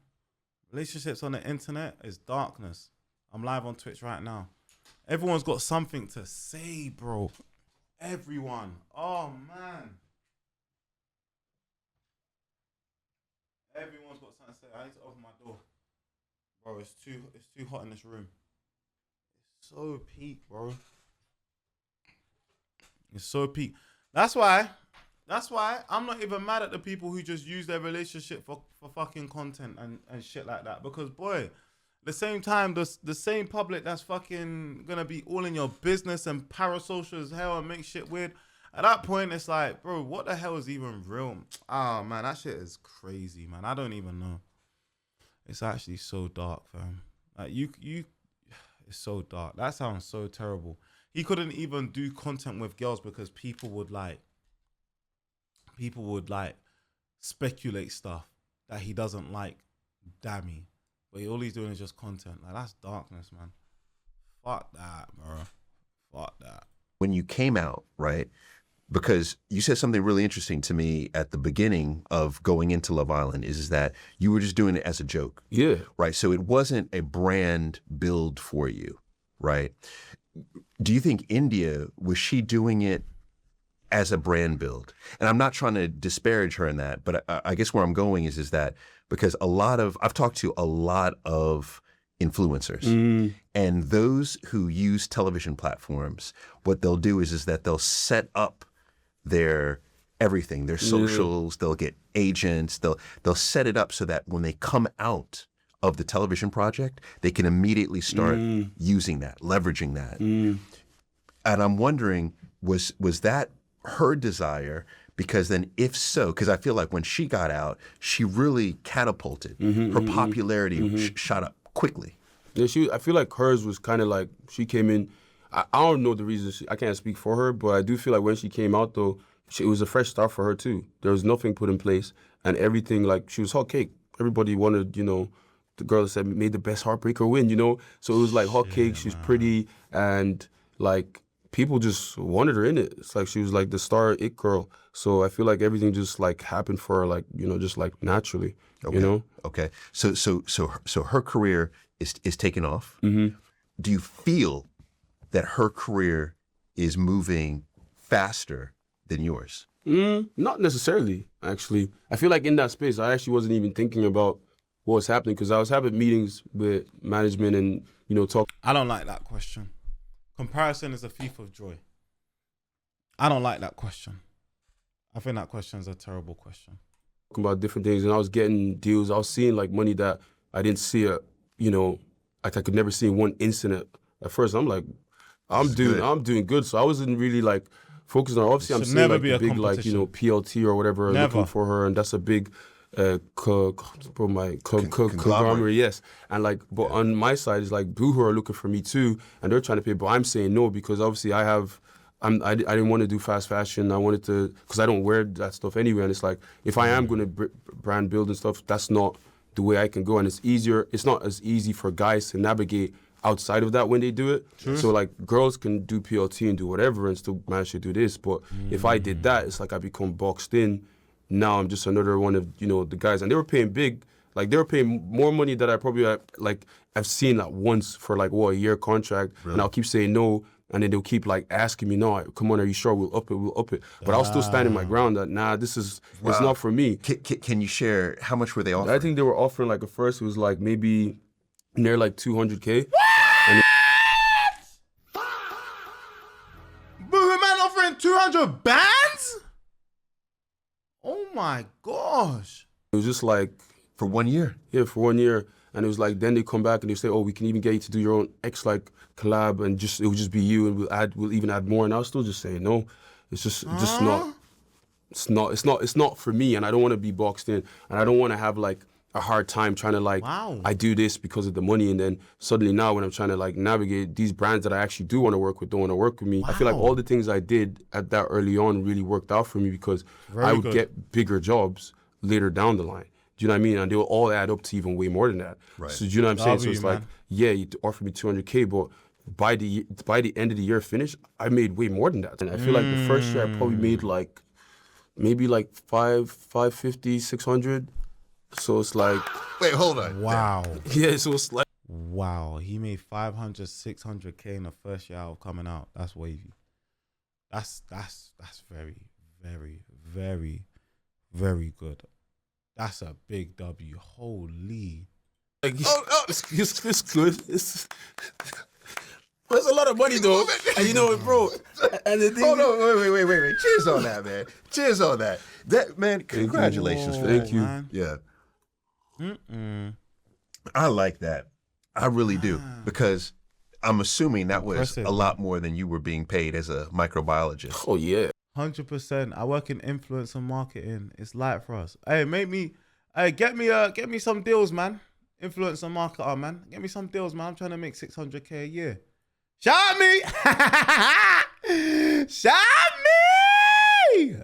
Relationships on the internet is darkness. I'm live on Twitch right now. Everyone's got something to say, bro. Everyone. Oh man. Everyone's got something to say. I need to open my door. Bro, it's too hot in this room. It's so peak, bro. It's so peak. That's why I'm not even mad at the people who just use their relationship for fucking content and shit like that. Because boy, the same time, the same public that's fucking gonna be all in your business and parasocial as hell and make shit weird. At that point, it's like, bro, what the hell is even real? Oh man, that shit is crazy, man. I don't even know. It's actually so dark, fam. Like it's so dark. That sounds so terrible. He couldn't even do content with girls because people would speculate stuff that he doesn't like Dami. But all he's doing is just content. Like, that's darkness, man. Fuck that, bro. Fuck that. When you came out, right? Because you said something really interesting to me at the beginning of going into Love Island is that you were just doing it as a joke. Yeah. Right. So it wasn't a brand build for you, right? Do you think Indiyah, was she doing it as a brand build? And I'm not trying to disparage her in that, but I guess where I'm going is that because I've talked to a lot of influencers and those who use television platforms, what they'll do is that they'll set up their everything, their socials, they'll get agents, they'll set it up so that when they come out of the television project, they can immediately start using that, leveraging that. And I'm wondering, was that her desire? Because then if so, because I feel like when she got out, she really catapulted. Her popularity shot up quickly. Yeah, I feel like hers was kind of like, she came in, I don't know the reason, I can't speak for her, but I do feel like when she came out though, it was a fresh start for her too. There was nothing put in place and everything, like she was hot cake. Everybody wanted, the girl that said made the best heartbreaker win, So it was like hot cake, she's pretty, and like people just wanted her in it. It's like she was like the star it girl. So I feel like everything just like happened for her, like, just like naturally, Okay. So her career is taking off. Do you feel that her career is moving faster than yours? Not necessarily, actually. I feel like in that space, I actually wasn't even thinking about what was happening because I was having meetings with management and, talk. I don't like that question. Comparison is a thief of joy. I don't like that question. I think that question is a terrible question. Talking about different things, and I was getting deals. I was seeing like money that I didn't see, like I could never see in one instant. At first, I'm like, I'm doing good. So I wasn't really like focusing on. Obviously, I'm seeing like the big like PLT or whatever looking for her, and that's a big conglomerate, yes. And like, but on my side, it's like Boohoo are looking for me too, and they're trying to pay, but I'm saying no because obviously I have I didn't want to do fast fashion. I wanted to, because I don't wear that stuff anyway. And it's like, if I am going to brand build and stuff, that's not the way I can go. And it's easier. It's not as easy for guys to navigate outside of that when they do it. True. So like girls can do PLT and do whatever and still manage to do this. But if I did that, it's like I become boxed in. Now I'm just another one of, you know, the guys. And they were paying big. Like they were paying more money that I probably I've seen like once for like a year contract. Really? And I'll keep saying no. And then they'll keep like asking me, no, come on, are you sure we'll up it? But I was still standing my ground that, nah, it's not for me. Can you share, how much were they offering? I think they were offering like, at first it was like maybe near like 200K. Boohoo man offering 200 bands? Oh my gosh. It was just like. For 1 year? Yeah, for 1 year. And it was like, then they come back and they say, oh, we can even get you to do your own like collab and just, it would just be you and we'll even add more. And I was still just saying, no, it's just not, it's not for me. And I don't want to be boxed in. And I don't want to have like a hard time trying to like, I do this because of the money. And then suddenly now when I'm trying to like navigate these brands that I actually do want to work with, don't want to work with me. I feel like all the things I did at that early on really worked out for me because I would get bigger jobs later down the line. Do you know what I mean? And they will all add up to even way more than that. Right. So do you know what I'm saying? So it's like, yeah, you offer me 200K, but by the end of the year finish, I made way more than that. And I feel like the first year I probably made like, maybe like 550, 600. So it's like. Wait, hold on. Wow. Yeah, so it's like. Wow, he made 500, 600K in the first year of coming out. That's wavy. That's very, very, very, very good. That's a big W. Holy. Like, it's good. There's a lot of money though. And you know what, bro? And the thing Hold on, wait. Cheers on that, man. Cheers on that. That, man, congratulations. Thank you. Man. Yeah. I like that. I really do. Because I'm assuming that was a lot more than you were being paid as a microbiologist. Oh, yeah. 100%. I work in influence and marketing. It's light for us. Hey, get me some deals, man. Influence and marketer, man. Get me some deals, man. I'm trying to make 600K a year. Shout me! Shout me!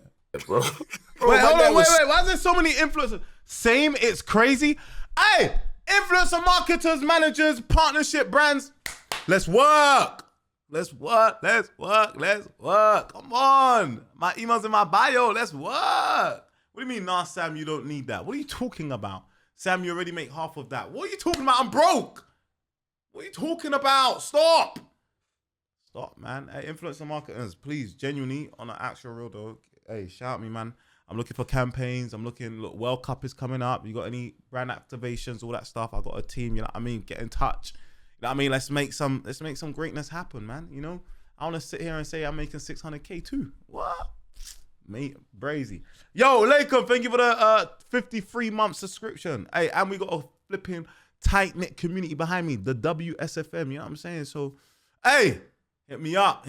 Bro. Wait, hold on, wait. Why is there so many influencers? Same, it's crazy. Hey, influencer marketers, managers, partnership brands. Let's work. Let's work. Come on. My email's in my bio. Let's work. What do you mean, nah, Sam, you don't need that? What are you talking about? Sam, you already make half of that. What are you talking about? I'm broke. What are you talking about? Stop, man. Hey, influencer marketers, please, genuinely, on an actual real though, hey, shout me, man. I'm looking for campaigns. Look, World Cup is coming up. You got any brand activations, all that stuff? I got a team, you know what I mean? Get in touch. You know what I mean? Let's make some greatness happen, man. You know, I want to sit here and say I'm making 600K too. What? Mate, brazy. Yo, Lakem, thank you for the 53-month subscription. Hey, and we got a flipping tight-knit community behind me, the WSFM, you know what I'm saying? So, hey, hit me up.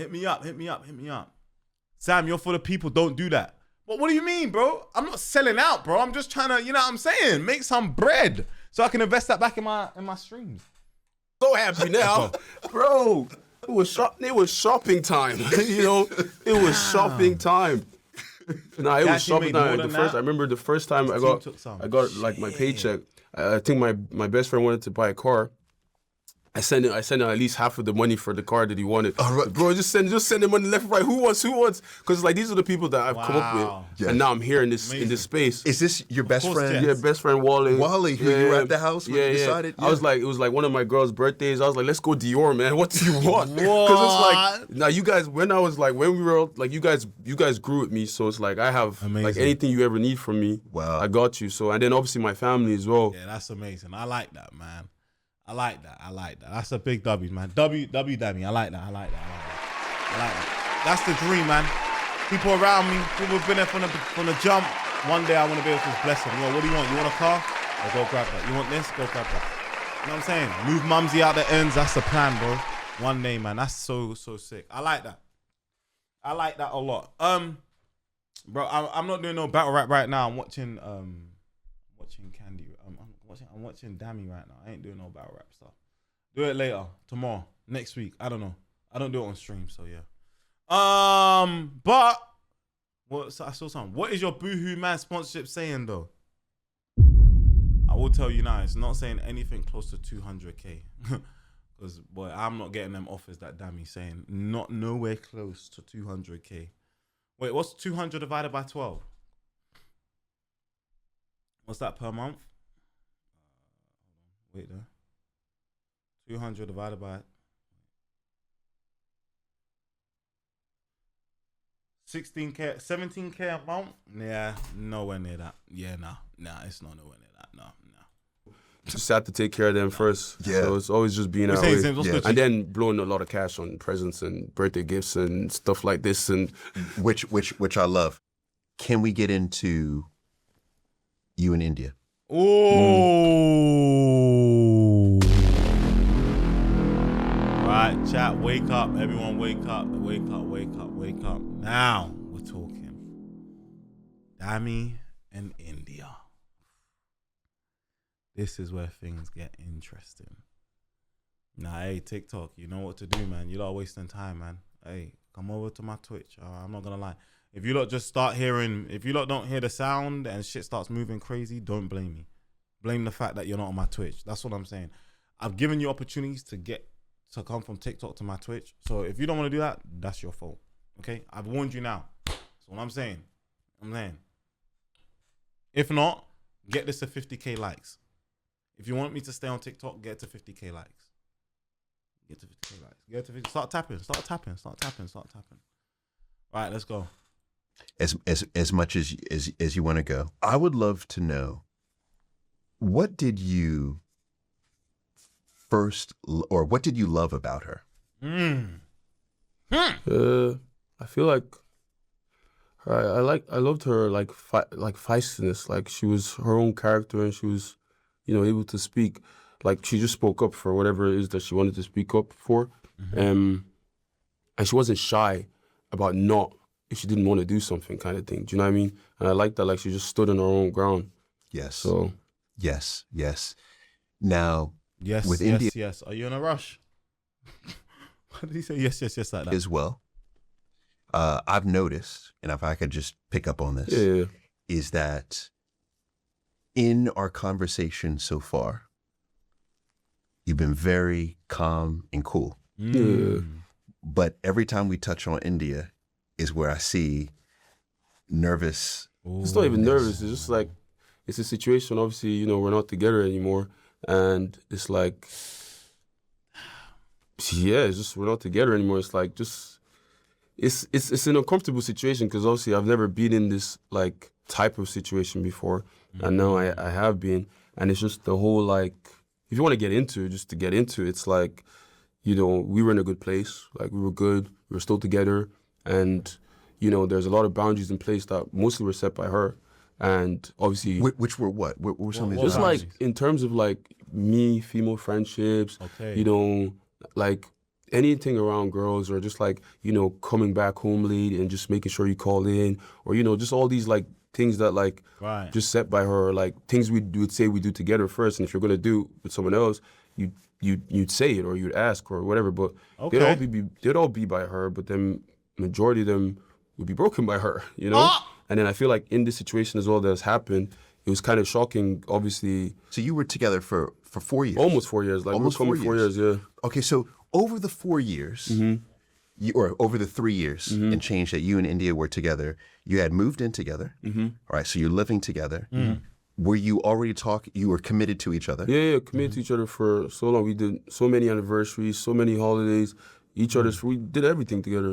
Sam, you're for the people, don't do that. But what do you mean, bro? I'm not selling out, bro. I'm just trying to, you know what I'm saying? Make some bread so I can invest that back in my streams. So happy now, bro. It was shopping time. You know, it was shopping time. Nah, it was shopping time. I remember the first time I got like my paycheck. I think my best friend wanted to buy a car. I sent him at least half of the money for the car that he wanted. Right. Bro, just send him money left and right. Who wants? Because like these are the people that I've come up with, and now I'm here in this space. Is this your best friend? Yeah, best friend Wally. Wally, who you were at the house when you decided? Yeah. I was like, it was like one of my girls' birthdays. I was like, let's go Dior, man. What do you want? Because it's like now you guys. When we were like you guys grew with me, so it's like I have like anything you ever need from me. Wow, I got you. So and then obviously my family as well. Yeah, that's amazing. I like that, man. I like that. That's a big W, man. W Dami. I like that. That's the dream, man. People around me, people have been there from the jump. One day I want to be able to just bless them. Yo, what do you want? You want a car? Or go grab that. You want this? Go grab that. You know what I'm saying? Move mumsy out the ends. That's the plan, bro. One day, man. That's so sick. I like that. I like that a lot. Bro, I'm not doing no battle rap right now. I'm watching Candy. I'm watching Dami right now. I ain't doing no battle rap stuff. Do it later, tomorrow, next week. I don't know. I don't do it on stream, so yeah. But I saw something. What is your Boohoo Man sponsorship saying though? I will tell you now, it's not saying anything close to 200k. Because boy, I'm not getting them offers that Dami's saying. Not nowhere close to 200k. Wait, what's 200 divided by 12? What's that per month? Wait there. 200 divided by 16k, 17k a month? Yeah, nowhere near that. Yeah, nah, it's not nowhere near that. No. Just have to take care of them first. Yeah. So it's always just being We're that saying way. Sims, what's good, And then blowing a lot of cash on presents and birthday gifts and stuff like this. And which I love. Can we get into you and Indiyah? Oh. Right, chat, wake up. Everyone wake up. Wake up. Now we're talking. Dami and Indiyah. This is where things get interesting. Nah, hey, TikTok, you know what to do, man. You lot are wasting time, man. Hey, come over to my Twitch. I'm not gonna lie. If you lot just start hearing, if you lot don't hear the sound and shit starts moving crazy, don't blame me. Blame the fact that you're not on my Twitch. That's what I'm saying. I've given you opportunities to come from TikTok to my Twitch. So if you don't want to do that, that's your fault. Okay? I've warned you now. That's what I'm saying. If not, get this to 50k likes. If you want me to stay on TikTok, get to 50k likes. Get to 50k likes. Get to 50. Start tapping. All right, let's go. As much as you want to go, I would love to know, what did you what did you love about her? I feel like I loved her like feistiness. Like she was her own character and she was, able to speak. Like she just spoke up for whatever it is that she wanted to speak up for. And she wasn't shy about if she didn't want to do something kind of thing. Do you know what I mean? And I like that, like she just stood on her own ground. Yes. So yes. Now, yes, with Indiyah, yes. Are you in a rush? Why did he say yes like that? as well, I've noticed, and if I could just pick up on this, is that in our conversation so far, you've been very calm and cool. But every time we touch on Indiyah is where I see nervous. It's not even nervous. It's just like, it's a situation. Obviously, we're not together anymore. And it's like, it's just, we're not together anymore. It's like, it's an uncomfortable situation because obviously I've never been in this like type of situation before. And now I have been. And it's just the whole like, if you want to get into it, it's like, we were in a good place. Like we were good. We were still together. And, there's a lot of boundaries in place that mostly were set by her. And obviously, which were what? What were some of these? Just like in terms of like me, female friendships, like anything around girls, or just like, coming back home late and just making sure you call in, or, just all these like things that like just set by her, like things we would say we do together first. And if you're going to do with someone else, you'd say it or you'd ask or whatever. But they'd all be by her, but then majority of them would be broken by her, And then I feel like in this situation as well that has happened, it was kind of shocking, obviously. So you were together for 4 years? Almost 4 years. Like almost 4 years, yeah. Okay, so over the 4 years, or over the 3 years and change that you and Indiyah were together, you had moved in together. All right, so you're living together. Were you already you were committed to each other? Yeah, committed to each other for so long. We did so many anniversaries, so many holidays, we did everything together,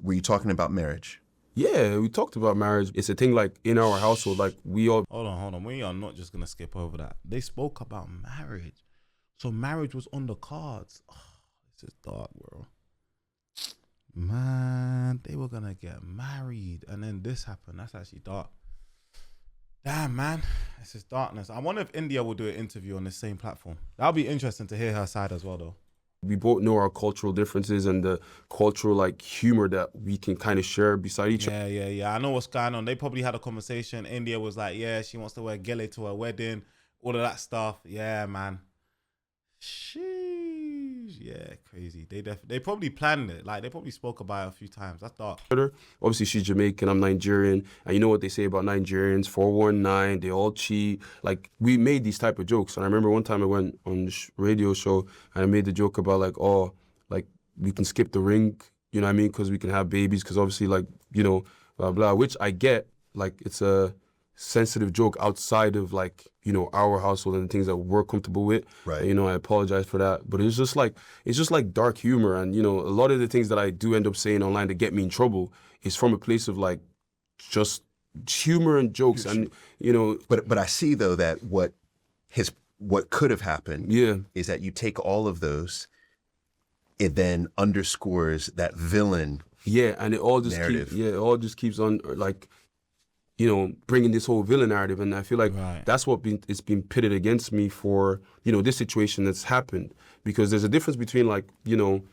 Were you talking about marriage? Yeah, we talked about marriage. It's a thing like in our household, like we all... Hold on. We are not just going to skip over that. They spoke about marriage. So marriage was on the cards. Oh, this is dark, bro. Man, they were going to get married. And then this happened. That's actually dark. Damn, man. This is darkness. I wonder if Indiyah will do an interview on the same platform. That'll be interesting to hear her side as well, though. We both know our cultural differences and the cultural like humor that we can kind of share beside each other. Yeah. I know what's going on. They probably had a conversation. Indiyah was like, yeah, she wants to wear gele to her wedding, all of that stuff. Yeah, man. Sheesh. Yeah, crazy. They probably planned it. Like, they probably spoke about it a few times. That's dark. Obviously, she's Jamaican, I'm Nigerian, and you know what they say about Nigerians, 419, they all cheat. Like, we made these type of jokes, and I remember one time I went on the radio show, and I made the joke about, like, oh, like, we can skip the ring, you know what I mean, because we can have babies, because obviously, like, you know, blah, blah, which I get, like, it's a sensitive joke outside of, like, you know, our household and the things that we're comfortable with. Right. And, you know, I apologize for that. But it's just like dark humor. And, you know, a lot of the things that I do end up saying online that get me in trouble is from a place of, like, just humor and jokes. And, you know. But I see, though, that what could have happened is that you take all of those, it then underscores that villain and it all just narrative. it all just keeps on, like, you know, bringing this whole villain narrative, and I feel like that's what it's been pitted against me for, you know, this situation that's happened. Because there's a difference between, like, you know,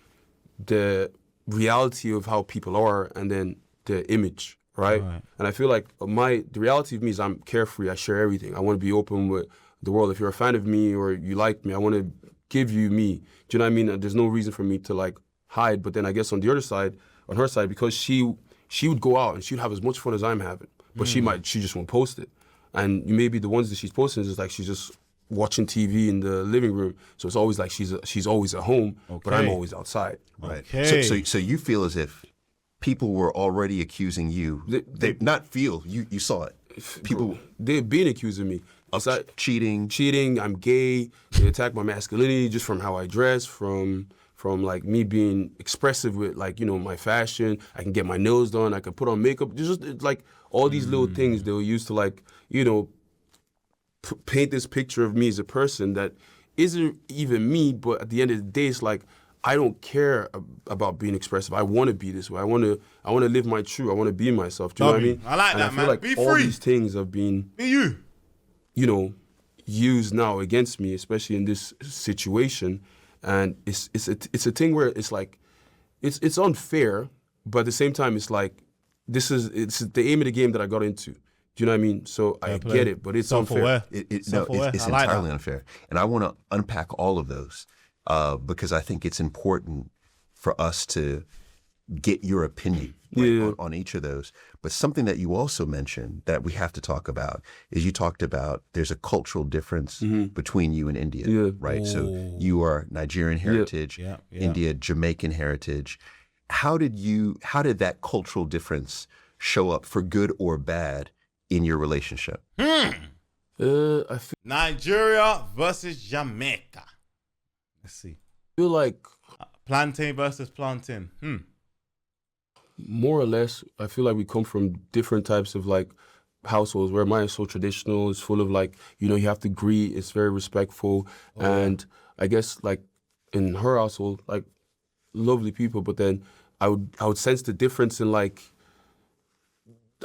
the reality of how people are and then the image, right? And I feel like the reality of me is I'm carefree. I share everything. I want to be open with the world. If you're a fan of me or you like me, I want to give you me. Do you know what I mean? There's no reason for me to, like, hide. But then I guess on the other side, on her side, because she would go out and she'd have as much fun as I'm having. But she just won't post it. And maybe the ones that she's posting is like she's just watching TV in the living room. So it's always like she's always at home, but I'm always outside. Right. Okay. So you feel as if people were already accusing you. They not feel, you saw it. People, they've been accusing me of cheating. I'm gay. They attack my masculinity just from how I dress, from like me being expressive with, like, you know, my fashion. I can get my nails done. I can put on makeup. Just like all these little things they were used to, like, you know, paint this picture of me as a person that isn't even me. But at the end of the day, it's like, I don't care about being expressive. I want to be this way. I want to live my truth. I want to be myself. Do you know what I mean? I like and that, I feel man. like Be all free. these things have been, Be you. you know, used now against me, especially in this situation. And it's a thing where it's like, it's unfair, but at the same time, it's like, it's the aim of the game that I got into. Do you know what I mean? So I get it, but it's unfair. It's I like entirely that. unfair. And I want to unpack all of those because I think it's important for us to get your opinion on each of those. But something that you also mentioned that we have to talk about is you talked about there's a cultural difference between you and India, right? So you are Nigerian heritage, India, Jamaican heritage. How did that cultural difference show up for good or bad in your relationship? I Nigeria versus Jamaica. Let's see. feel like Plantain versus plantain. more or less, I feel like we come from different types of, like, households, where mine is so traditional. It's full of, like, you know, you have to greet. It's very respectful. And I guess, like, in her household, like, lovely people, but then I would sense the difference in, like,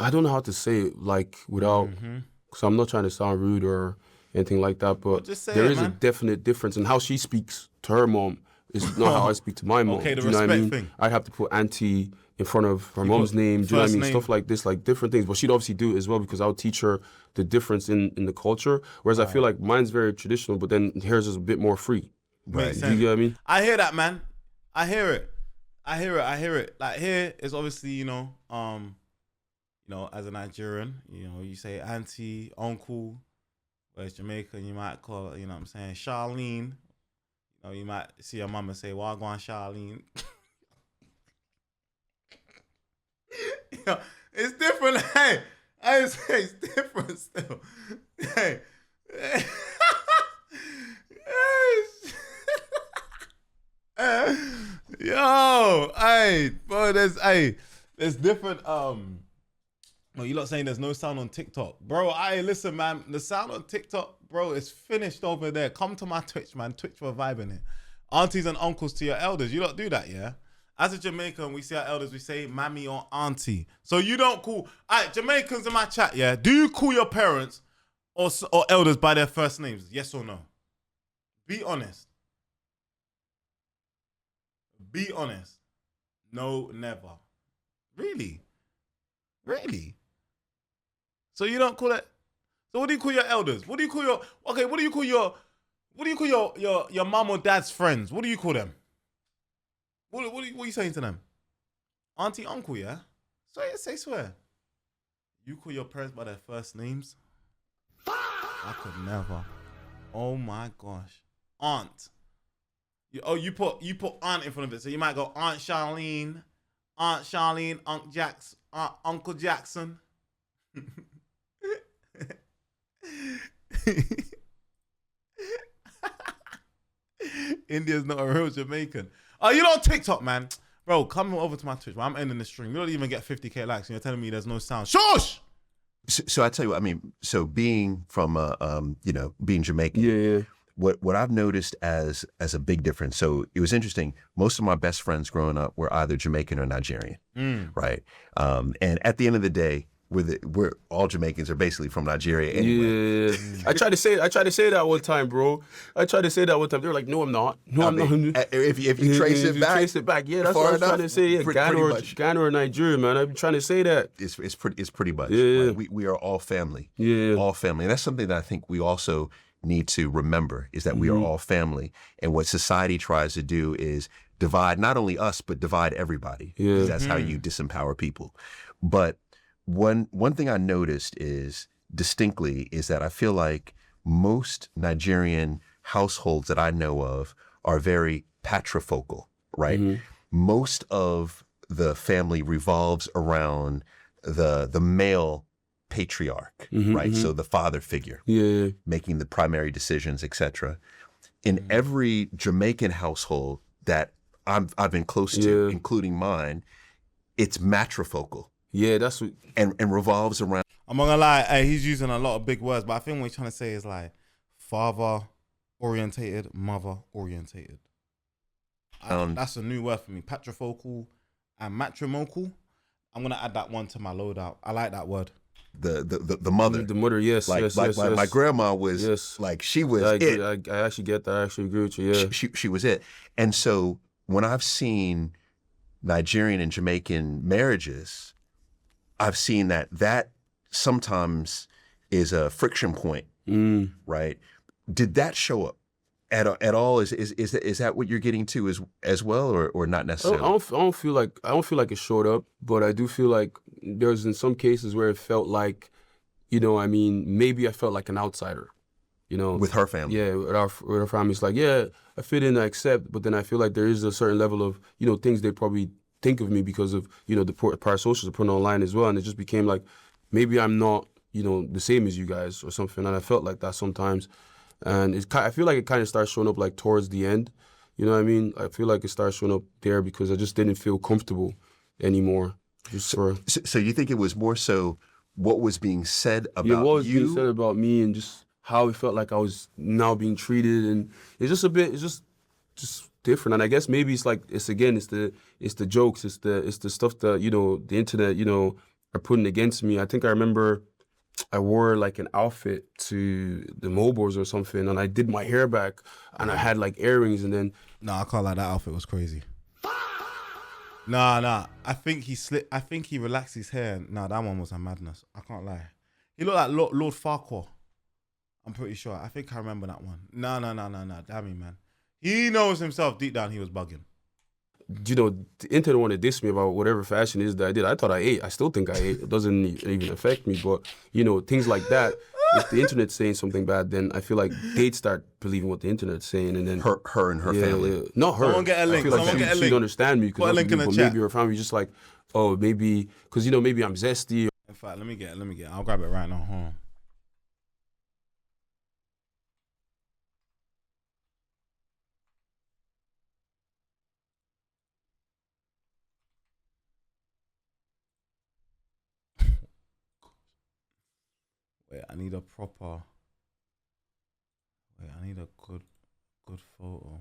I don't know how to say it, like, without, because I'm not trying to sound rude or anything like that, but just say there it, is a man. definite difference in how she speaks to her mom. It's not how I speak to my mom. Okay, the Do you know what I respect mean? thing. I'd have to put auntie in front of her mom's name. Do you know what I first mean? name. Stuff like this, like different things. But she'd obviously do it as well because I would teach her the difference in the culture. Whereas I feel like mine's very traditional, but then hers is a bit more free. Makes Do you sense. get what I mean? I hear that, man. I hear it. Like, here is obviously, you know, as a Nigerian, you know, you say auntie, uncle. Whereas Jamaican, you might call it, you know what I'm saying, Charlene. You know, you might see your mama say, Wagwan Charlene. You know, it's different. Hey, I would say it's different still. Hey. Yo, hey, bro, there's different, no, you're not saying there's no sound on TikTok. Bro, listen, man, the sound on TikTok, bro, is finished over there. Come to my Twitch, man. Twitch for vibing it. Aunties and uncles to your elders. You don't do that, yeah? As a Jamaican, we see our elders, we say mammy or auntie. So you don't call, Jamaicans in my chat, yeah? Do you call your parents or elders by their first names? Yes or no? Be honest. Be honest. No, never. Really? Really? So you don't call it? So what do you call your elders? What do you call your mom or dad's friends? What do you call them? What are you saying to them? Auntie, uncle, yeah? Say swear. You call your parents by their first names? I could never. Oh my gosh. Aunt. You put aunt in front of it. So you might go Aunt Charlene, Uncle Jackson. India's not a real Jamaican. Oh, you know TikTok, man. Bro, come over to my Twitch. I'm ending the stream. You don't even get 50k likes, and you're telling me there's no sound. Shush! So I tell you what, I mean, so being from, being Jamaican, Yeah. what I've noticed as a big difference. So it was interesting. Most of my best friends growing up were either Jamaican or Nigerian, right? And at the end of the day, we're all Jamaicans are basically from Nigeria anyway. Yeah. I tried to say that one time, bro. They were like, no, I'm not. No, I'm not. If you trace it back, yeah, that's what I'm trying to say. Yeah, Ghana or Nigeria, man. I'm trying to say that. It's pretty much. Yeah. Right? We are all family. Yeah. All family. And that's something that I think we also need to remember is that we are all family. And what society tries to do is divide not only us, but divide everybody. Yeah. Because that's how you disempower people. But one thing I noticed is distinctly is that I feel like most Nigerian households that I know of are very patrifocal, right? Most of the family revolves around the male patriarch, right? So the father figure, making the primary decisions, etc. In every Jamaican household that I've been close to, including mine, it's matrifocal. Yeah, that's what. And revolves around. I'm not gonna lie, he's using a lot of big words, but I think what he's trying to say is like father orientated, mother orientated. That's a new word for me. Patrifocal and matrifocal. I'm gonna add that one to my loadout. I like that word. The mother. The mother, yes. My grandma was like she was it. I actually get that. I actually agree with you. Yeah. She was it. And so when I've seen Nigerian and Jamaican marriages, I've seen that sometimes is a friction point, right? Did that show up at all? Is that what you're getting to as well, or not necessarily? I don't feel like it showed up, but I do feel like there's in some cases where it felt like, maybe I felt like an outsider, with her family. Yeah, with her family, it's like, yeah, I fit in, I accept, but then I feel like there is a certain level of things they probably think of me because of the parasocials are putting online as well, and it just became like maybe I'm not the same as you guys or something, and I felt like that sometimes, and I feel like it kind of starts showing up like towards the end, I feel like it starts showing up there because I just didn't feel comfortable anymore. So you think it was more so what was being said about what was being said about me and just how it felt like I was now being treated, and it's just different. And I guess maybe it's the jokes, it's the stuff that the internet are putting against me. I think I remember I wore like an outfit to the Mobos or something, and I did my hair back, and I had like earrings, and then I can't lie, that outfit was crazy. Nah. I think he relaxed his hair. Nah, that one was a madness. I can't lie. He looked like Lord Farquhar. I'm pretty sure. I think I remember that one. Nah. Dami, man. He knows himself deep down he was bugging. The internet wanted to diss me about whatever fashion is that I did. I thought I ate. I still think I ate. It doesn't even affect me. But, things like that, if the internet's saying something bad, then I feel like they'd start believing what the internet's saying. And then her and her family. Yeah. Not her. Someone get a link. I feel like she'd understand me. Put a link in the chat. Maybe her family just like, oh, maybe, because, maybe I'm zesty. In fact, let me get I'll grab it right now. Hold on. I need a good photo.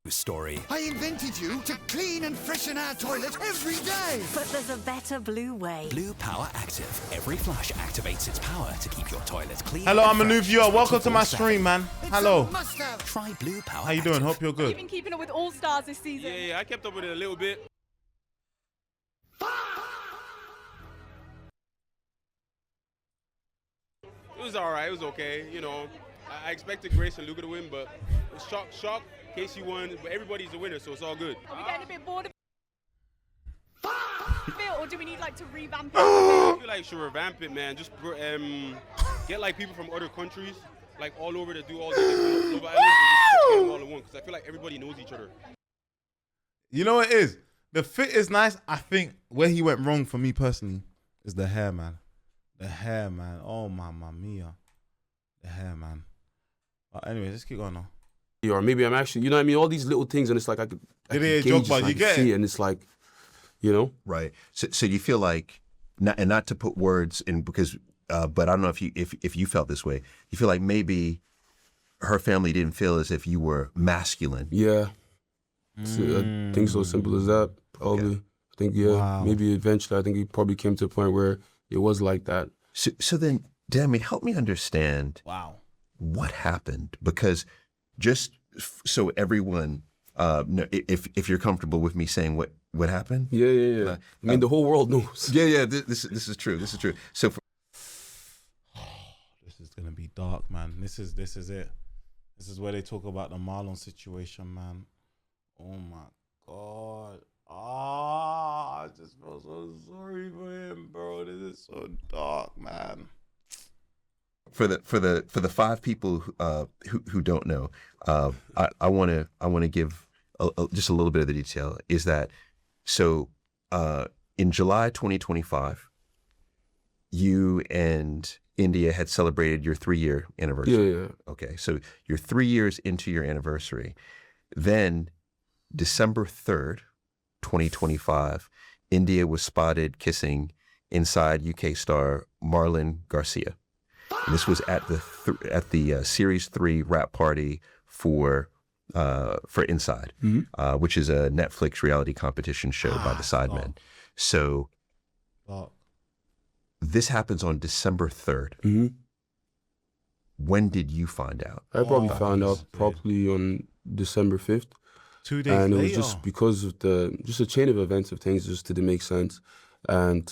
Story. I invented you to clean and freshen our toilet every day. But there's a better blue way. Blue Power Active. Every flush activates its power to keep your toilet clean. Hello, I'm a new viewer. Welcome to my stream, man. Hello. Try Blue Power. How you doing? Hope you're good. You've been keeping up with All Stars this season. Yeah, I kept up with it a little bit. was all right. It was okay. You know, I expected Grace and Luca to win, but it's shock. Casey won, but everybody's a winner, so it's all good. Are we getting a bit bored of it, or do we need like to revamp it? I feel like you should revamp it, man. Just get like people from other countries, like all over to do all the different Love Islands and just get them all in one. Because I feel like everybody knows each other. You know what it is? The fit is nice. I think where he went wrong for me personally is the hair, man. The hair, man. Oh, mamma mia. The hair, man. But anyways, let's keep going now. Or maybe I'm actually, you know what I mean? All these little things, and it's like I could It gauge joke, it, but so I you can get see it. and it's like, you know? Right. So you feel like, not to put words in, because, but I don't know if you felt this way. You feel like maybe her family didn't feel as if you were masculine. Yeah. So I think so simple as that. Probably. Yeah. I think, Wow. maybe eventually I think it probably came to a point where it was like that. So then, Dami, help me understand Wow. what happened, because just so everyone, if you're comfortable with me saying what happened. Yeah. I mean, the whole world knows. Yeah. This is true. This is true. So This is gonna be dark, man. This is it. This is where they talk about the Marlon situation, man. Oh my God. I just feel so sorry for him, bro. This is so dark, man. for the 5 people who don't know, I want to give just a little bit of the detail. Is that so? In July 2025, you and Indiyah had celebrated your 3-year anniversary. Yeah. Okay, so you're 3 years into your anniversary. Then December 3rd, 2025, Indiyah was spotted kissing inside UK star Marlon Garcia. And this was at the Series 3 wrap party for Inside, which is a Netflix reality competition show by the Sidemen. So this happens on December 3rd. Mm-hmm. When did you find out? I probably found out probably on December 5th. 2 days and it later. was just because of just a chain of events of things just didn't make sense. And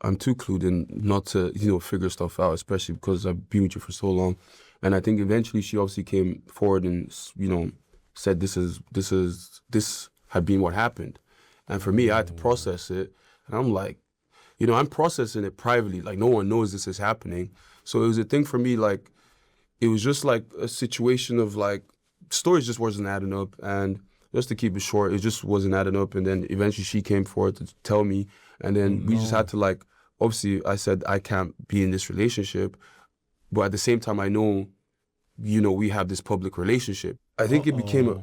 I'm too clued in not to, figure stuff out, especially because I've been with you for so long. And I think eventually she obviously came forward and, said this had been what happened. And for me, I had to process it. And I'm like, I'm processing it privately. Like, no one knows this is happening. So it was a thing for me, like, it was just like a situation of like, stories just wasn't adding up. And just to keep it short, it just wasn't adding up. And then eventually she came forward to tell me. And then we just had to like, obviously I said, I can't be in this relationship. But at the same time, I know, we have this public relationship. I think it became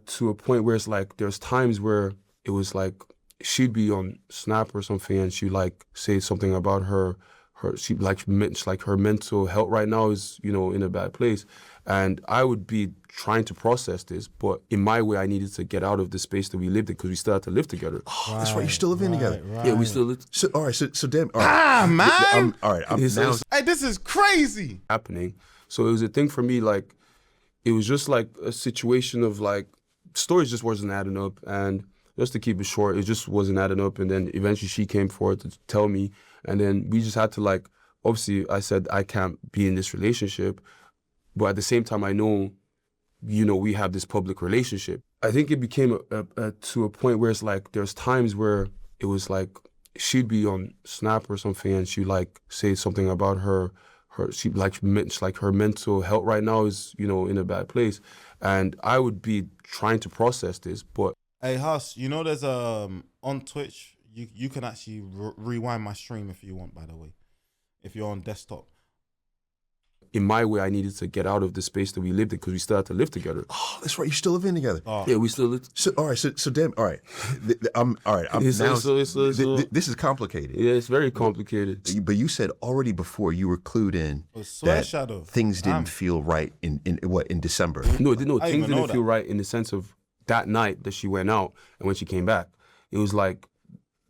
to a point where it's like, there's times where it was like, she'd be on Snap or something and she'd like say something about her her mental health right now is, in a bad place. And I would be trying to process this, but in my way, I needed to get out of the space that we lived in because we still had to live together. Oh, that's right. You're still living together. Right. Yeah, we still live. So all right. So damn. All right. Man. All right. Hey, this is crazy. Happening. So it was a thing for me, like, it was just like a situation of like, stories just wasn't adding up. And just to keep it short, it just wasn't adding up. And then eventually she came forward to tell me. And then we just had to like, obviously I said, I can't be in this relationship. But at the same time, I know, we have this public relationship. I think it became to a point where it's like, there's times where it was like, she'd be on Snap or something and she'd like say something about her mental health right now is, in a bad place. And I would be trying to process this, but. Hey, Huss, there's on Twitch, you can actually rewind my stream if you want, by the way, if you're on desktop. In my way, I needed to get out of the space that we lived in because we still had to live together. Oh, that's right. You're still living together. Oh. Yeah, we still live. So all right. So damn. All right. I'm all right. This is complicated. Yeah, it's very complicated. But you said already before you were clued in Swear Shadow. Things didn't feel right in December. No, things didn't that. feel right in the sense of that night that she went out and when she came back. It was like,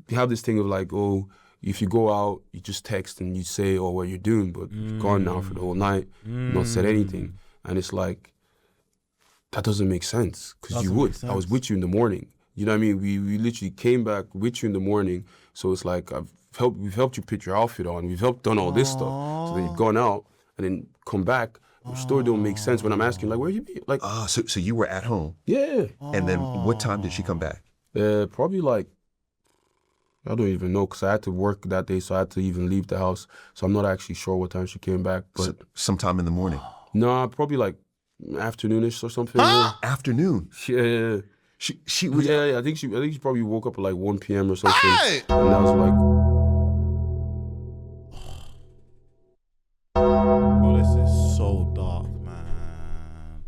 you have this thing of like, oh, if you go out, you just text and you say, oh, what you're doing, but you've gone now for the whole night, not said anything. And it's like, that doesn't make sense, because you would. I was with you in the morning. You know what I mean? We literally came back with you in the morning, so it's like, we've helped you put your outfit on, we've done all this stuff. So then you've gone out, and then come back. The story don't make sense when I'm asking, like, where you be? Like, so you were at home. yeah. And then what time did she come back? Probably like, I don't even know, because I had to work that day, so I had to even leave the house. So I'm not actually sure what time she came back. But Sometime in the morning. No, probably like afternoonish or something. Huh? Afternoon. Yeah. She was. Yeah. I think she probably woke up at like 1 p.m. or something. Hey! And I was like, Bro, this is so dark, man.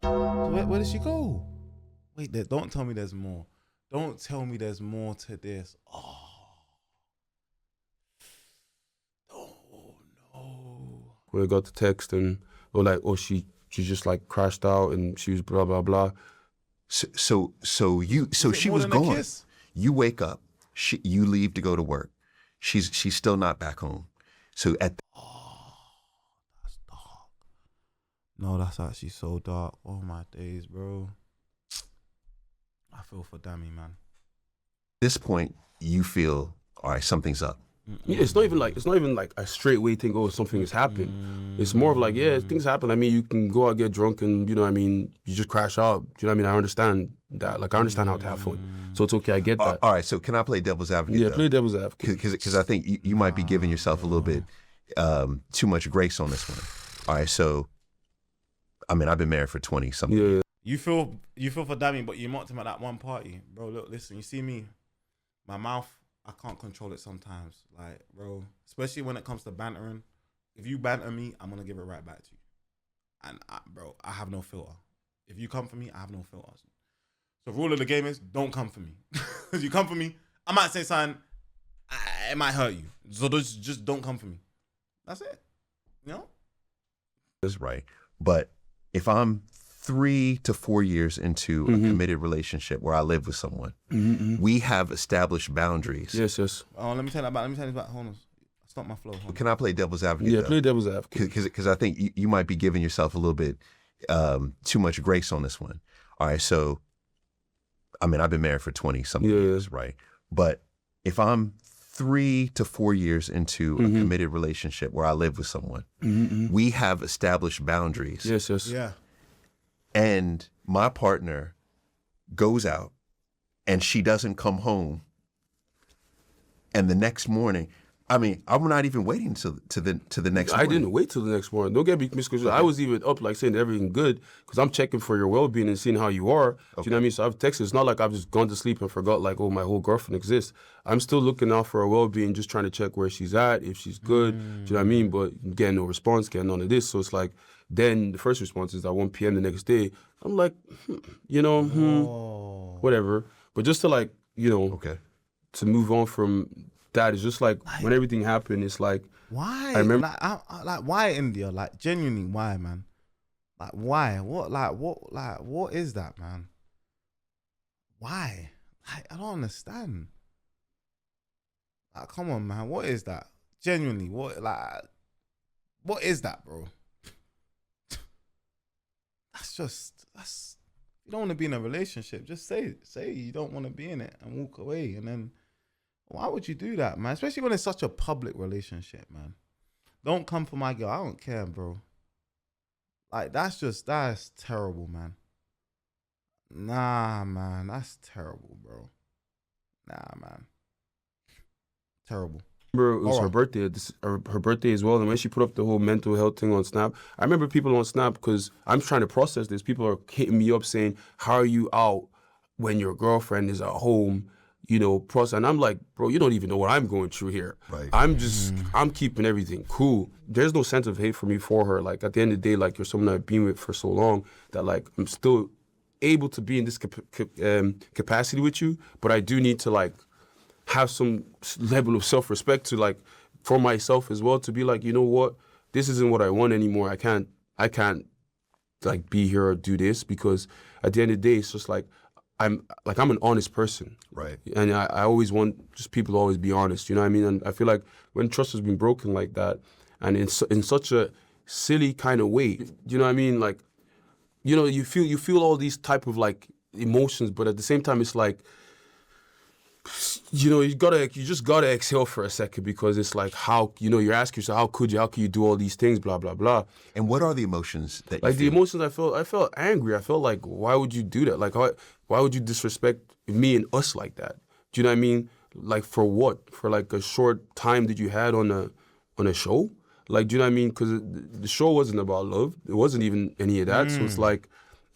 So where did she go? Wait, don't tell me there's more. Don't tell me there's more to this. Oh no. when I got the text and she just like crashed out and she was blah blah blah. So she more was than a gone. kiss? You wake up. You leave to go to work. She's still not back home. So at That's dark. No, that's actually so dark. Oh my days, bro. I feel for Dami, man. this point, you feel, all right, something's up. Yeah, it's not even like a straightway thing. Oh, something has happened. It's more of like, yeah, things happen. I mean, you can go out, get drunk, and you know what I mean, you just crash out. You know what I mean? I understand that. Like, I understand how to have fun, so it's okay. I get that. All right, so can I play devil's advocate? Yeah, though? play devil's advocate. Because I think you might be giving yourself a little bit too much grace on this one. All right, so I mean, I've been married for 20 something. Yeah. You feel for Dami, but you mocked him at that one party, bro. Look, listen, you see me, my mouth, I can't control it sometimes. Like, bro, especially when it comes to bantering. If you banter me, I'm gonna give it right back to you. And bro, I have no filter. If you come for me, I have no filters. So the rule of the game is don't come for me. If you come for me, I might say something, it might hurt you. So just don't come for me. That's it. You know? That's right. But if I'm 3 to 4 years into a committed relationship where I live with someone, we have established boundaries. Yes. Oh, let me tell you this about. Hold on. Stop my flow. Hold on. Can I play devil's advocate? Yeah, though? play devil's advocate. Because I think you might be giving yourself a little bit too much grace on this one. All right, so I mean, I've been married for 20 something years, right? But if I'm 3 to 4 years into a committed relationship where I live with someone, we have established boundaries. Yes. Yeah. And my partner goes out and she doesn't come home. And the next morning, I mean, I'm not even waiting to the next morning. I didn't wait till the next morning. Don't get me misconstrued. Okay. I was even up like saying everything good because I'm checking for your well-being and seeing how you are. Okay. Do you know what I mean? So I've texted. It's not like I've just gone to sleep and forgot like, oh, my whole girlfriend exists. I'm still looking out for her well-being, just trying to check where she's at, if she's good. Do you know what I mean? But getting no response, getting none of this. So it's like, then the first response is at 1 p.m. the next day. I'm like, whatever. But just to like, to move on from that, it's just like when everything happened, it's like, why? I remember, like why India? Like genuinely, why, man? Like why? What is that, man? Why? Like I don't understand. Like, come on, man. What is that? Genuinely, what is that, bro? That's you don't want to be in a relationship. Just say you don't want to be in it and walk away. And then why would you do that, man? Especially when it's such a public relationship, man. Don't come for my girl. I don't care, bro. Like that's terrible, man. Nah, man, that's terrible, bro. Nah, man. Terrible. It was her birthday. Her birthday as well, and when she put up the whole mental health thing on Snap, I remember people on Snap, because I'm trying to process this. People are hitting me up saying, "How are you out when your girlfriend is at home?" Process. And I'm like, bro, you don't even know what I'm going through here. Right. I'm keeping everything cool. There's no sense of hate for me for her. Like at the end of the day, like you're someone I've been with for so long that like I'm still able to be in this capacity with you, but I do need to like have some level of self-respect to like for myself as well, to be like, you know what, this isn't what I want anymore. I can't like be here or do this, because at the end of the day, it's just like I'm an honest person. Right. And I always want just people to always be honest, you know what I mean? And I feel like when trust has been broken like that, and in such a silly kind of way, you know what I mean? Like, you feel all these type of like emotions, but at the same time, it's like, you just gotta exhale for a second, because it's like, how, you're asking yourself, how could you do all these things, blah blah blah. And what are the emotions that you Like the feel? emotions I felt angry. I felt like, why would you do that? Like, why would you disrespect me and us like that? Do you know what I mean? Like, for what? For like a short time that you had on a show? Like, do you know what I mean? Because the show wasn't about love. It wasn't even any of that. So it's like,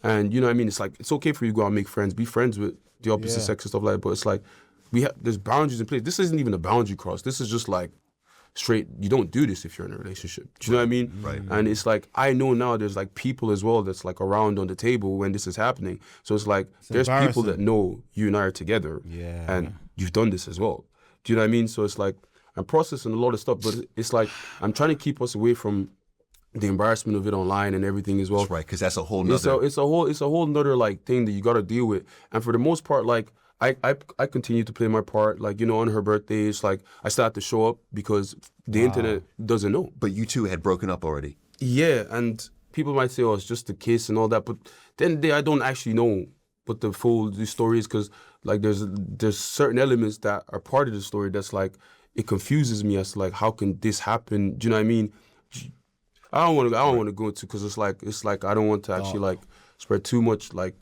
and you know what I mean? It's like, it's okay for you to go out and make friends, be friends with the opposite sex and stuff like that. But it's like, there's boundaries in place. This isn't even a boundary cross. This is just like straight, you don't do this if you're in a relationship. Do you know what I mean? Right. And it's like, I know now there's like people as well that's like around on the table when this is happening. So it's like, there's people that know you and I are together. Yeah. And you've done this as well. Do you know what I mean? So it's like, I'm processing a lot of stuff, but it's like, I'm trying to keep us away from the embarrassment of it online and everything as well. That's right, because that's a whole nother... It's a whole nother like thing that you got to deal with. And for the most part, like, I continue to play my part. Like, on her birthday, it's like I start to show up because the internet doesn't know. But you two had broken up already. Yeah, and people might say, oh, it's just a kiss and all that. But then I don't actually know what the story is, because like there's certain elements that are part of the story that's like, it confuses me as to like, how can this happen? Do you know what I mean? I don't want to go into, because it's like I don't want to actually like spread too much like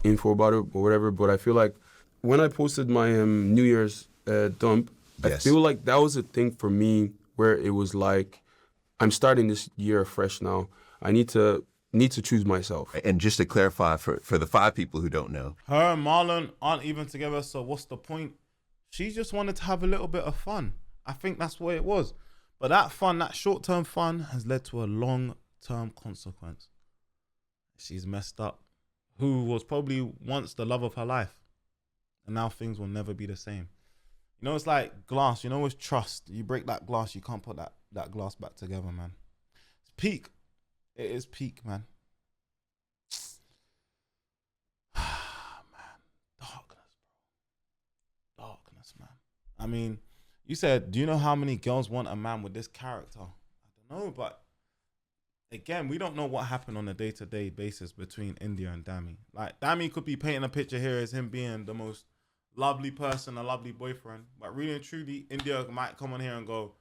info about it or whatever. But I feel like when I posted my New Year's dump, I feel like that was a thing for me where it was like, I'm starting this year fresh now. I need to choose myself. And just to clarify for the 5 people who don't know, her and Marlon aren't even together, so what's the point? She just wanted to have a little bit of fun. I think that's what it was. But that fun, that short-term fun, has led to a long-term consequence. She's messed up. Who was probably once the love of her life. And now things will never be the same. It's like glass. With trust. You break that glass, you can't put that glass back together, man. It's peak. It is peak, man. Man. Darkness, bro. Darkness, man. I mean, you said, do you know how many girls want a man with this character? I don't know, but again, we don't know what happened on a day-to-day basis between Indiyah and Dami. Like, Dami could be painting a picture here as him being the most lovely person, a lovely boyfriend, but really and truly, Indiyah might come on here and go,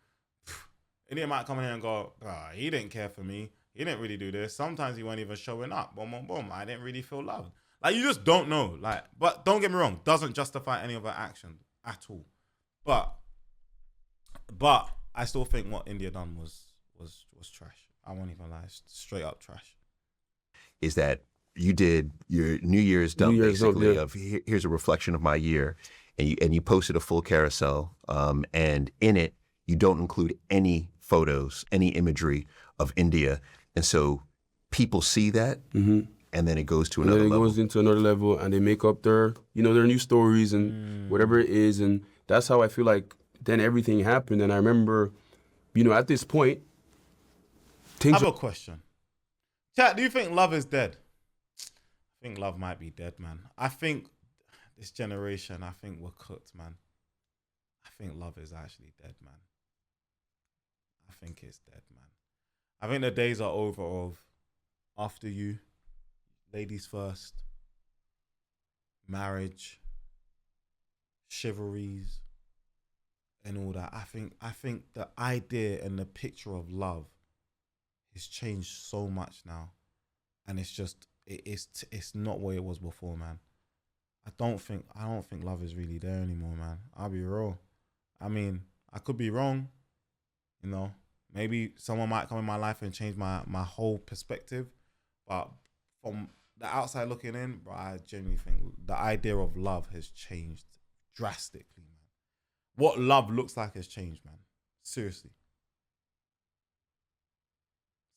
he didn't care for me. He didn't really do this. Sometimes he weren't even showing up. Boom, boom, boom. I didn't really feel loved. Like, you just don't know. Like, but don't get me wrong, doesn't justify any of her actions at all. But I still think what Indiyah done was trash. I won't even lie, straight up trash. Is that you did your New Year's dump, basically, of here's a reflection of my year, and you posted a full carousel, and in it you don't include any photos, any imagery of Indiyah, and so people see that, and then it goes to another level. It goes into another level, and they make up their new stories and whatever it is, and that's how I feel like then everything happened. And I remember, at this point, I have a question. Chat, do you think love is dead? I think love might be dead, man. I think this generation, I think we're cooked, man. I think love is actually dead, man. I think it's dead, man. I think the days are over of after you, ladies first, marriage, chivalries, and all that. I think the idea and the picture of love has changed so much now, and it's just it's not what it was before, man. I don't think love is really there anymore, man. I'll be real. I mean, I could be wrong, maybe someone might come in my life and change my whole perspective, but from the outside looking in, bro, I genuinely think the idea of love has changed drastically, man. What love looks like has changed, man. Seriously.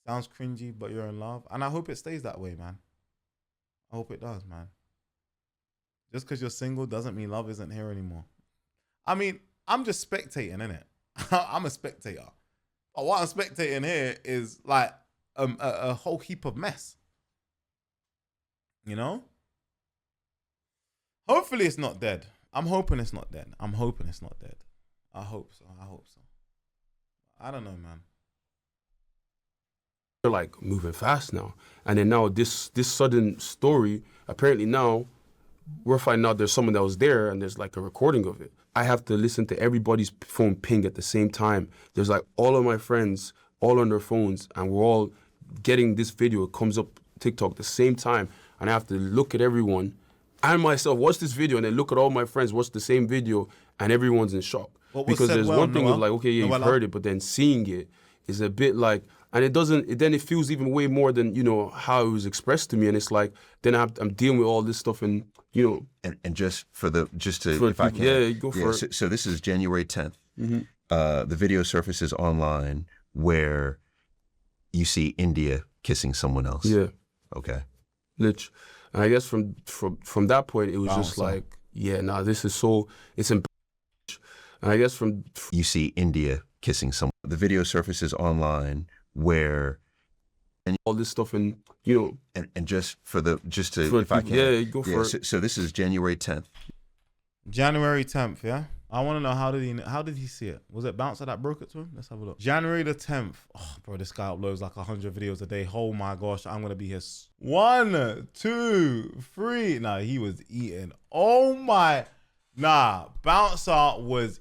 Sounds cringy, but you're in love. And I hope it stays that way, man. I hope it does, man. Just because you're single doesn't mean love isn't here anymore. I mean, I'm just spectating, innit? I'm a spectator. But what I'm spectating here is like a whole heap of mess. Hopefully it's not dead. I'm hoping it's not dead. I hope so. I don't know, man. They're like moving fast now, and then now this sudden story, apparently now we're finding out there's someone that was there and there's like a recording of it. I have to listen to everybody's phone ping at the same time. There's like all of my friends all on their phones and we're all getting this video. It comes up TikTok at the same time and I have to look at everyone and myself, watch this video and then look at all my friends, watch the same video and everyone's in shock. Because there's one thing of like, okay, yeah, you've heard it, but then seeing it is a bit like, and then it feels even way more than, how it was expressed to me. And it's like, then I'm dealing with all this stuff and, And just if I can. Yeah, go for it. So this is January 10th. The video surfaces online where you see Indiyah kissing someone else. Yeah. Okay. Literally. And I guess from that point, it was just like, yeah, nah, this is so, it's embarrassing. And I guess you see Indiyah kissing someone. The video surfaces online where all this stuff and, and if I can. Yeah, go for it. So this is January 10th. January 10th, yeah? I want to know how did he see it? Was it Bouncer that broke it to him? Let's have a look. January the 10th. Oh, bro, this guy uploads like 100 videos a day. Oh my gosh, I'm going to be his 1, 2, 3. Nah, he was eating. Oh my. Nah, Bouncer was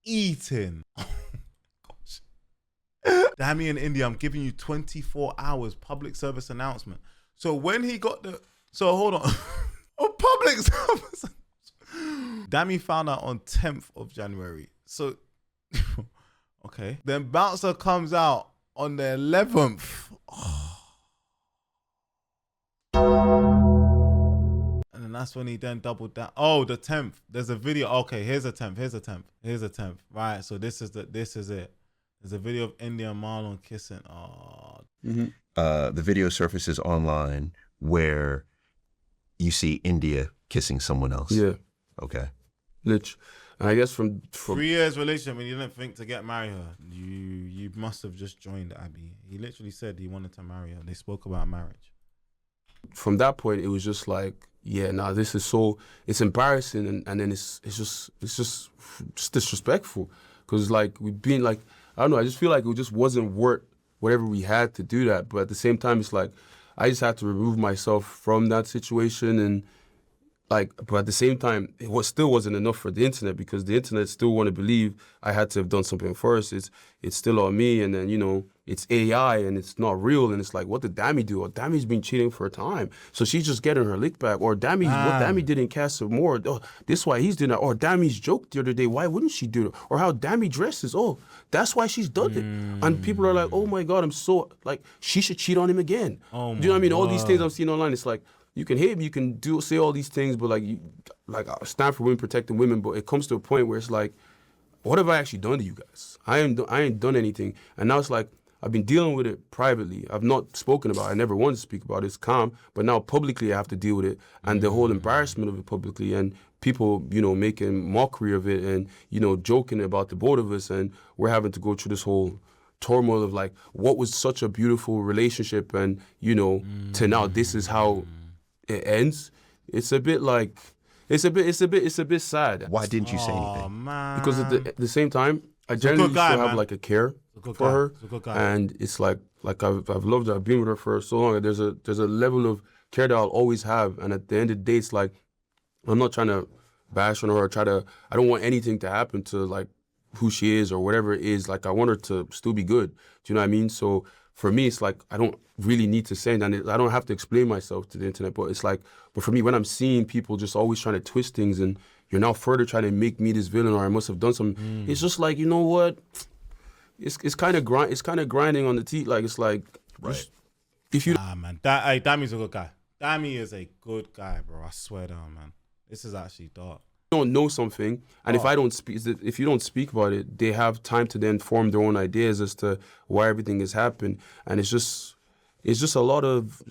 eating. Dami and Indiyah, I'm giving you 24 hours public service announcement. So when he got hold on. A public service. Dami found out on 10th of January. So, okay. Then Bouncer comes out on the 11th. And then that's when he then doubled down. Oh, the 10th. There's a video. Okay, here's a 10th. Right, so this is it. There's a video of Indiyah and Marlon kissing. Oh. The video surfaces online where you see Indiyah kissing someone else. Yeah. Okay. Literally. And I guess from 3 years relationship and you didn't think to get married her. You must have just joined Abby. He literally said he wanted to marry her. They spoke about marriage. From that point, it was just like, yeah, nah, this is so, it's embarrassing and then it's just disrespectful. Because like we've been like, I don't know, I just feel like it just wasn't worth whatever we had to do that. But at the same time, it's like, I just had to remove myself from that situation and like, but at the same time, it still wasn't enough for the internet because the internet still want to believe I had to have done something first. It's still on me, and then it's AI and it's not real, and it's like, what did Dami do? Or Dami's been cheating for a time, so she's just getting her lick back. Or what Dami did in Casa more. Oh, this is why he's doing that. Or Dami's joked the other day. Why wouldn't she do it? Or how Dami dresses. Oh, that's why she's done it. And people are like, oh my God, I'm so like she should cheat on him again. Oh, do you know what I mean? All these things I've seen online, it's like. You can hate me, you can say all these things, but I stand for women, protecting women, but it comes to a point where it's like, what have I actually done to you guys? I ain't done anything. And now it's like, I've been dealing with it privately. I've not spoken about it. I never wanted to speak about it. It's calm. But now publicly I have to deal with it. And the whole embarrassment of it publicly and people, making mockery of it and, joking about the both of us. And we're having to go through this whole turmoil of like, what was such a beautiful relationship and, to now this is how it ends. It's a bit like it's a bit sad. Why didn't you say anything? Oh man. Because at the same time, I generally still have like a care for her, and it's like I've loved her. I've been with her for so long. There's a level of care that I'll always have, and at the end of the day, it's like I'm not trying to bash on her or I don't want anything to happen to like who she is or whatever it is. Like I want her to still be good. Do you know what I mean? So for me, it's like I don't really need to say it, and I don't have to explain myself to the internet. But it's like, but for me, when I'm seeing people just always trying to twist things, and you're now further trying to make me this villain, or I must have done something. It's just like, you know what? It's kind of grinding on the teeth. Like it's like, right? If you man, Dami's a good guy. Dami is a good guy, bro. I swear down, man. This is actually dark. don't know something, and if you don't speak about it, they have time to then form their own ideas as to why everything has happened, and it's just a lot of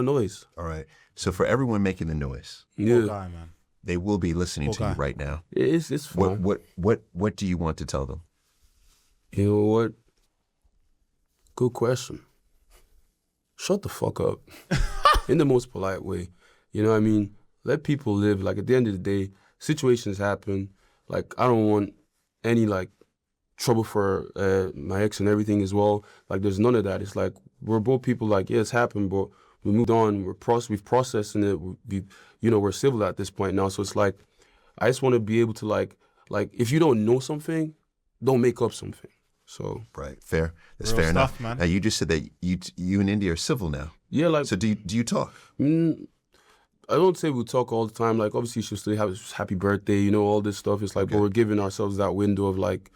noise. All right. So for everyone making the noise, Poor guy, man. they will be listening to you right now. It's fine. What do you want to tell them? You know what? Good question. Shut the fuck up. In the most polite way. You know what I mean? Let people live. Like, at the end of the day, situations happen. Like, I don't want any, like, trouble for my ex and everything as well. Like, there's none of that. It's like, we're both people like, yeah, it's happened, but we moved on. We've processing it. We're civil at this point now. So it's like, I just want to be able to like if you don't know something, don't make up something. So right, fair. That's Real fair stuff, enough. man. Now you just said that you and Indiyah are civil now. yeah, like So do you talk? I don't say we talk all the time. Like obviously she'll still have happy birthday, all this stuff. It's like, but we're giving ourselves that window of like,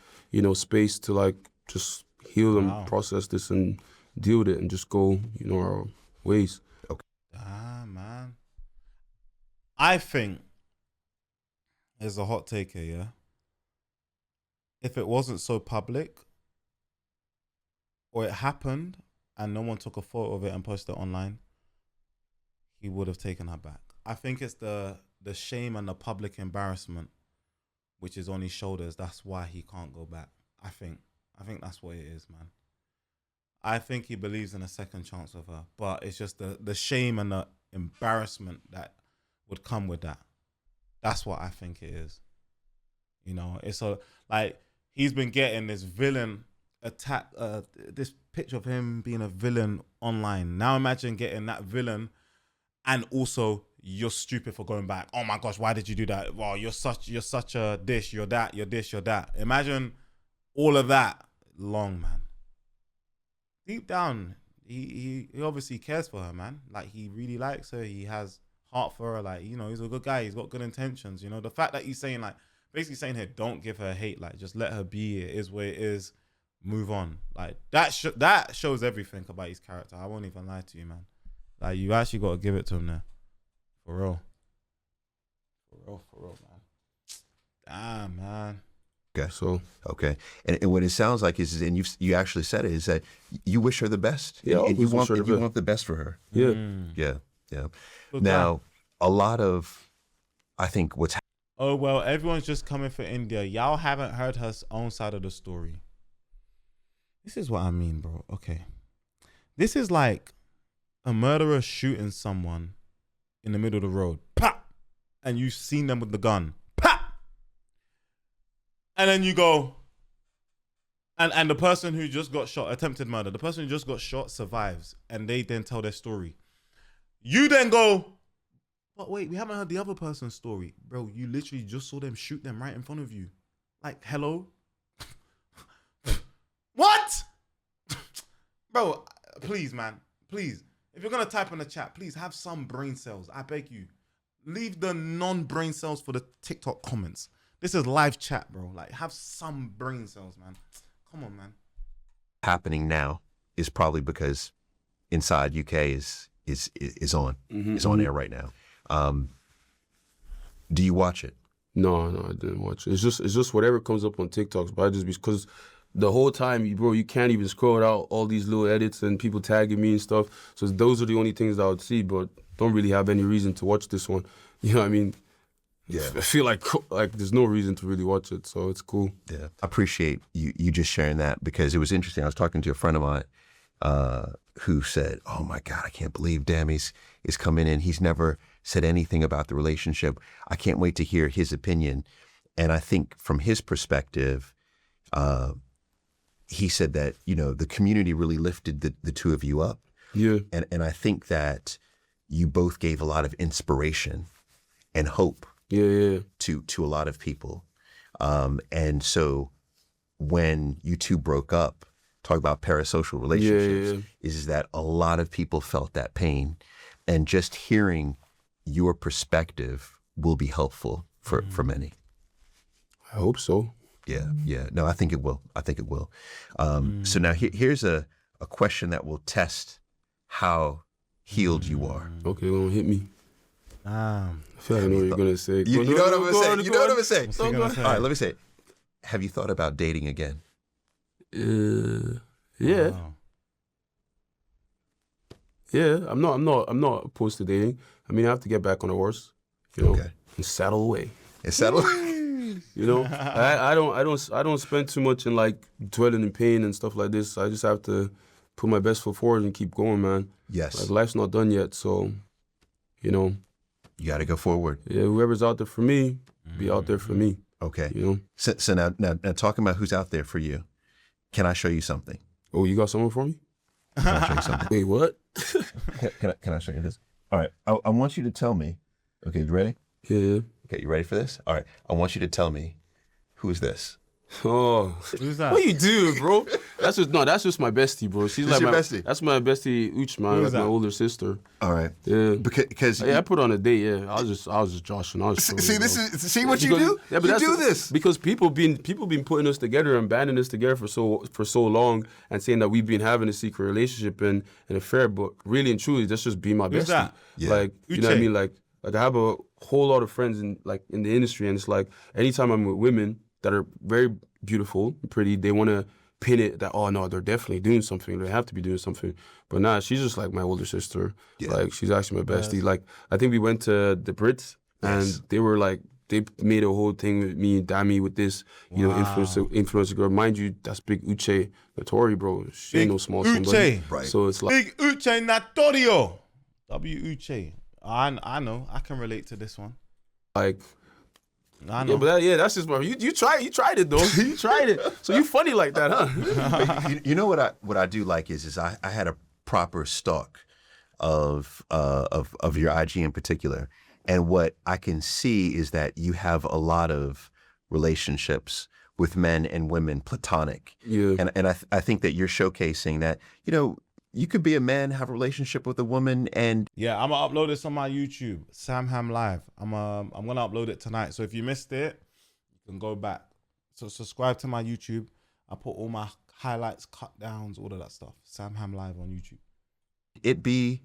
space to like just heal and process this and deal with it and just go, our ways. Ah, man. I think there's a hot take here, yeah? If it wasn't so public, or it happened and no one took a photo of it and posted it online, he would have taken her back. I think it's the shame and the public embarrassment which is on his shoulders. That's why he can't go back. I think that's what it is, man. I think he believes in a second chance with her, but it's just the shame and the embarrassment that would come with that. That's what I think it is. It's he's been getting this villain attack, this picture of him being a villain online. Now imagine getting that villain and also you're stupid for going back. Oh my gosh, why did you do that? Wow, you're such a dish, you're that, you're this, you're that. Imagine all of that long, man. Deep down, he obviously cares for her, man. Like, he really likes her. He has heart for her. Like, he's a good guy. He's got good intentions. The fact that he's saying, like, basically saying here, don't give her hate. Like, just let her be. It is what it is. Move on. Like, that shows everything about his character. I won't even lie to you, man. Like, you actually got to give it to him there. For real. For real, man. Damn, man. Okay. Okay. And what it sounds like is, and you actually said it, is that you wish her the best. Yeah, and you want the best for her. Yeah. Yeah. Good now, a lot of, I think what's oh, well, everyone's just coming for Indiyah. Y'all haven't heard her own side of the story. This is what I mean, bro. Okay. This is like a murderer shooting someone in the middle of the road. Pop! And you've seen them with the gun. Pop! And then you go, and the person who just got shot, attempted murder, the person who just got shot survives, and they then tell their story. You then go, but wait, we haven't heard the other person's story. Bro, you literally just saw them shoot them right in front of you. Like, hello? What? Bro, please, man. Please. If you're going to type in the chat, please have some brain cells. I beg you. Leave the non-brain cells for the TikTok comments. This is live chat, bro. Like, have some brain cells, man. Come on, man. happening now is probably because Inside UK is on. It's on air right now. Do you watch it? No, I didn't watch it. It's just whatever comes up on TikToks, but I just because the whole time, bro, you can't even scroll out all these little edits and people tagging me and stuff. So those are the only things that I would see, but don't really have any reason to watch this one. You know what I mean? Yeah. I feel like there's no reason to really watch it, so it's cool. Yeah, I appreciate you just sharing that because it was interesting. I was talking to a friend of mine who said, "Oh my God, I can't believe Dami is coming in. He's never said anything about the relationship. I can't wait to hear his opinion." And I think from his perspective, he said that, you know, the community really lifted the two of you up. Yeah. And I think that you both gave a lot of inspiration and hope to a lot of people. And so when you two broke up, talk about parasocial relationships, is that a lot of people felt that pain. And just hearing your perspective will be helpful for many. I hope so. Yeah. No, I think it will. So now here's a question that will test how healed you are. Okay, well, hit me. I feel like I know what you're going to say. You know what I'm going to say? You know what I'm going to say? What's he gonna say? All right, let me say it. Have you thought about dating again? Yeah. Wow. Yeah, I'm not opposed to dating. I mean, I have to get back on the horse, you know, and saddle away. And saddle? You know, I don't spend too much in like dwelling in pain and stuff like this. I just have to put my best foot forward and keep going, man. Yes. Like, life's not done yet, so, you know. You got to go forward. Yeah, whoever's out there for me, be out there for me. Okay. You know. So now talking about who's out there for you, can I show you something? Oh, you got someone for me? Can I show you something? Wait, what? Can I show you this? All right. I want you to tell me. Okay, you ready? Yeah. Okay, you ready for this? All right. I want you to tell me, who is this? Oh, Who's that? what you do, bro? That's just my bestie, bro. She's This like your my bestie? That's my bestie, Uch, man. Who's Like my that? older sister. All right. Yeah. Because Yeah, I put on a date. Yeah, I was just joshing. I was see, trolling, bro. see what you do? Yeah, but You that's do this. because people been putting us together and banding us together for so long and saying that we've been having a secret relationship and an affair, but really and truly, that's just being my Who's bestie. that? Yeah. Like, you know what I mean? Like I have a whole lot of friends in the industry, and it's like anytime I'm with women that are very beautiful, pretty, they want to pin it that, oh no, they're definitely doing something. They have to be doing something. But nah, she's just like my older sister. Yeah. Like, she's actually my bestie. Like, I think we went to the Brits and they were like, they made a whole thing with me and Dami with this, you know, influencer girl. Mind you, that's big Uche Notori, bro. She ain't no small somebody. Uche. Right. So it's like, Big Uche Natorio. Uche. I know. I can relate to this one. like, I know. yeah, but that's just my. You tried it though. You tried it. So you funny like that, huh? you know what I do like is I had a proper stalk of your IG in particular, and what I can see is that you have a lot of relationships with men and women, platonic. Yeah. And I think that you're showcasing that, you know, you could be a man, have a relationship with a woman, and Yeah, I'm gonna upload this on my YouTube, Samham Live. I'm gonna upload it tonight. So if you missed it, you can go back. So subscribe to my YouTube. I put all my highlights, cut downs, all of that stuff. Samham Live on YouTube. it be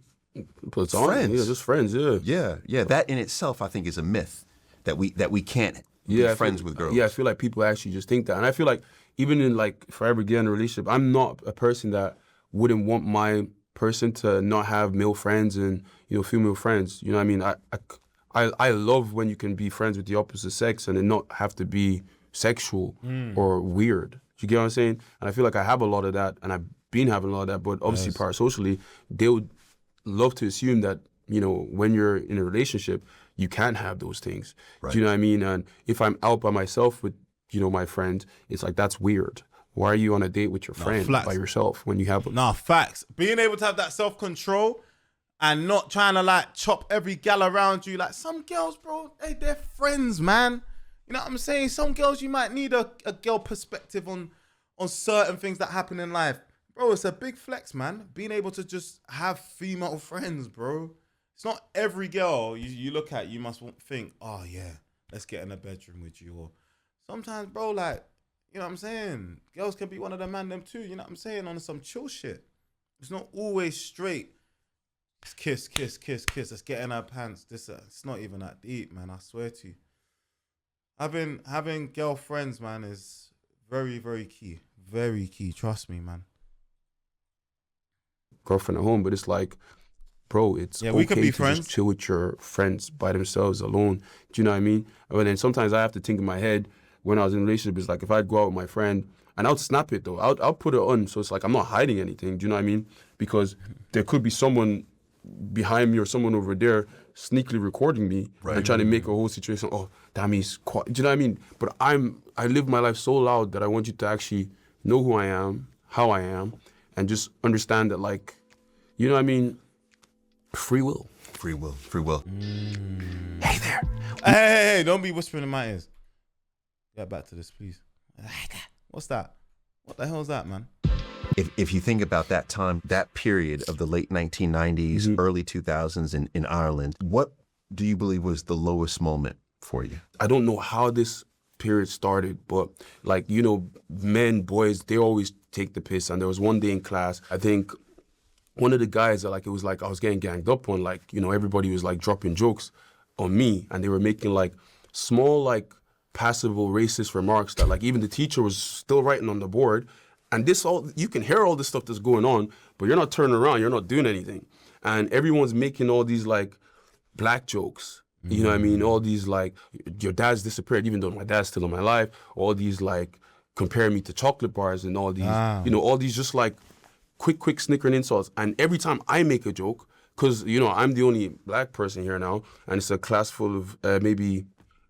Platonic, friends. yeah, just friends, yeah. yeah. That in itself, I think, is a myth that we can't be I friends feel, with girls. Yeah, I feel like people actually just think that. And I feel like even in like if I ever get in a relationship, I'm not a person that wouldn't want my person to not have male friends and, you know, female friends. You know what I mean? I love when you can be friends with the opposite sex and it not have to be sexual or weird. You get what I'm saying? And I feel like I have a lot of that and I've been having a lot of that, but obviously parasocially, they would love to assume that, you know, when you're in a relationship, you can't have those things. Right. Do you know what I mean? And if I'm out by myself with, you know, my friend, it's like, that's weird. Why are you on a date with your friend facts. by yourself when you have a... Nah, facts. Being able to have that self-control and not trying to like chop every gal around you. Like some girls, bro, they're friends, man. You know what I'm saying? Some girls, you might need a girl perspective on certain things that happen in life. Bro, it's a big flex, man. Being able to just have female friends, bro. It's not every girl you look at, you must think, oh yeah, let's get in a bedroom with you. Or sometimes, bro, like, you know what I'm saying? Girls can be one of them too, you know what I'm saying? On some chill shit. It's not always straight. It's kiss, kiss, kiss, kiss. Let's get in our pants. It's not even that deep, man. I swear to you. Having girlfriends, man, is very, very key. Very key. Trust me, man. girlfriend at home, but it's like, bro, it's Yeah, okay we could be to friends. just chill with your friends by themselves alone. Do you know what I mean? But then sometimes I have to think in my head when I was in a relationship, it's like if I'd go out with my friend, and I'll snap it though, I'll put it on, so it's like I'm not hiding anything. Do you know what I mean? Because there could be someone behind me or someone over there sneakily recording me and trying to make a whole situation. Oh, Dami's quiet. Do you know what I mean? But I live my life so loud that I want you to actually know who I am, how I am, and just understand that, like, you know what I mean? Free will. Free will. Free will. Hey there. Hey, don't be whispering in my ears. Get back to this, please. What's that? What the hell is that, man? If you think about that time, that period of the late 1990s, early 2000s in Ireland, what do you believe was the lowest moment for you? I don't know how this period started, but like, you know, men, boys, they always take the piss. And there was one day in class, I think one of the guys that, like, it was like I was getting ganged up on, like, you know, everybody was like dropping jokes on me and they were making like small, like passable racist remarks that, like, even the teacher was still writing on the board. And this all, you can hear all this stuff that's going on, but you're not turning around, you're not doing anything. And everyone's making all these like black jokes. You know what I mean? All these like, your dad's disappeared, even though my dad's still in my life. All these like, compare me to chocolate bars and all these, you know, all these just like quick snickering insults. And every time I make a joke, because, you know, I'm the only black person here now, and it's a class full of maybe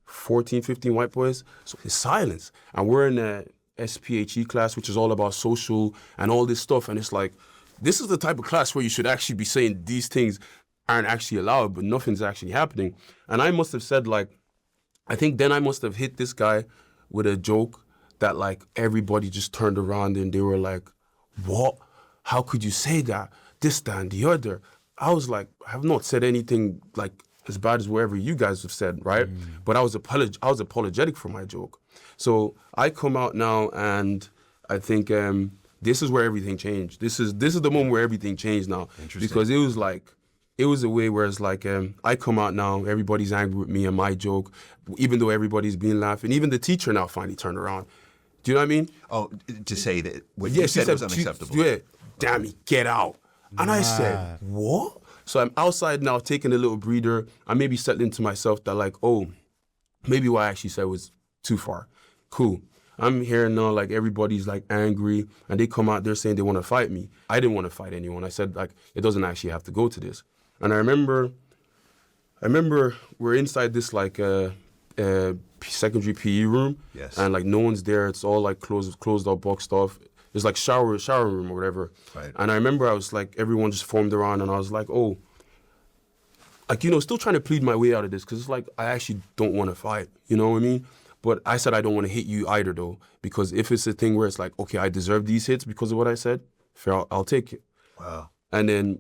14, 15 white boys. So it's silence. And we're in a SPHE class, which is all about social and all this stuff. And it's like, this is the type of class where you should actually be saying these things aren't actually allowed, but nothing's actually happening. And I must have said, like, I think then I must have hit this guy with a joke that, like, everybody just turned around and they were like, what? How could you say that? This, that, and the other. I was like, I have not said anything, like, as bad as whatever you guys have said, right? But I was apologetic for my joke. So I come out now, and I think this is where everything changed. This is the moment where everything changed now. Because it was like, it was a way where it's like, I come out now, everybody's angry with me and my joke, even though everybody's been laughing. Even the teacher now finally turned around. Do you know what I mean? Oh, to say that what you said was unacceptable. Yeah, Dami, get out. And I said, what? So I'm outside now taking a little breather. I maybe settling to myself that, like, oh, maybe what I actually said was too far. Cool. I'm hearing now, like, everybody's, like, angry, and they come out there saying they want to fight me. I didn't want to fight anyone. I said, like, it doesn't actually have to go to this. And I remember we're inside this, like, secondary PE room. Yes. And, like, no one's there. It's all, like, closed up, boxed off. It's like shower room or whatever. Right. And I remember I was like, everyone just formed around, and I was like, oh, like, you know, still trying to plead my way out of this, because it's like, I actually don't want to fight, you know what I mean? But I said I don't want to hit you either, though, because if it's a thing where it's like, okay, I deserve these hits because of what I said, fair, I'll take it. Wow. And then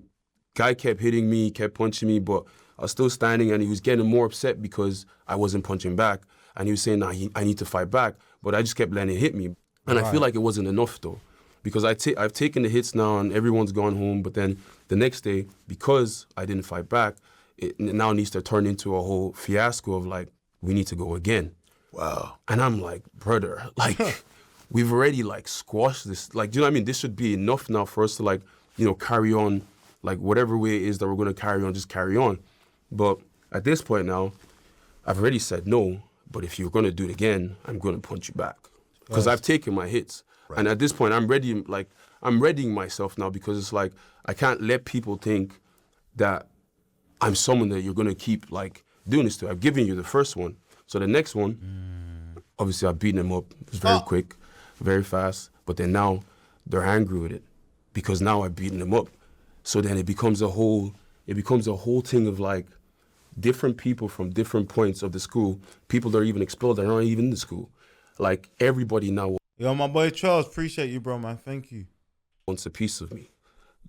guy kept hitting me, kept punching me, but I was still standing, and he was getting more upset because I wasn't punching back. And he was saying, nah, I need to fight back. But I just kept letting it hit me. And I feel like it wasn't enough, though, because I've taken the hits now and everyone's gone home. But then the next day, because I didn't fight back, it now needs to turn into a whole fiasco of, like, we need to go again. Wow. And I'm like, brother, like, we've already, like, squashed this. Like, do you know what I mean? This should be enough now for us to, like, you know, carry on, like, whatever way it is that we're going to carry on, just carry on. But at this point now, I've already said no, but if you're going to do it again, I'm going to punch you back. Because I've taken my hits. Right. And at this point, I'm readying myself now, because it's like, I can't let people think that I'm someone that you're going to keep, like, doing this to. I've given you the first one. So the next one, obviously I've beaten them up. It was very quick, very fast. But then now they're angry with it, because now I've beaten them up. So then it becomes a whole thing of, like, different people from different points of the school, people that are even expelled that aren't even in the school. Like, everybody now Yo, my boy Charles, appreciate you, bro, man. Thank you. wants a piece of me.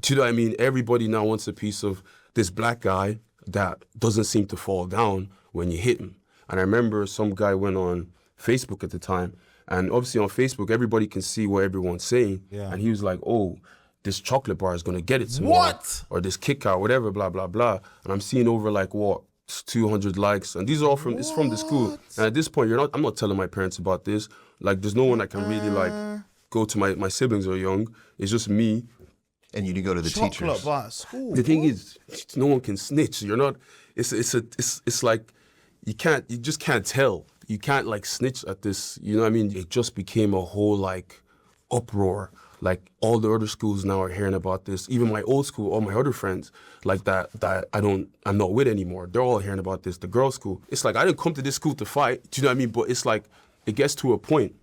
Do you know what I mean? Everybody now wants a piece of this black guy that doesn't seem to fall down when you hit him. And I remember some guy went on Facebook at the time, and obviously on Facebook, everybody can see what everyone's saying. Yeah. And he was like, oh, this chocolate bar is going to get it tomorrow. What? Or this Kit Kat, whatever, blah, blah, blah. And I'm seeing over, like, what, 200 likes. And these are all it's from the school. And at this point, I'm not telling my parents about this. Like, there's no one that can really, like, go to my siblings are young. It's just me. And you go to the teachers. Bar at school. The thing is, no one can snitch. You're not, it's like, you just can't tell. You can't, like, snitch at this, you know what I mean? It just became a whole, like, uproar. Like, all the other schools now are hearing about this. Even my old school, all my other friends, like, that I'm not with anymore. They're all hearing about this. The girls' school. It's like, I didn't come to this school to fight. Do you know what I mean? But it's like, it gets to a point.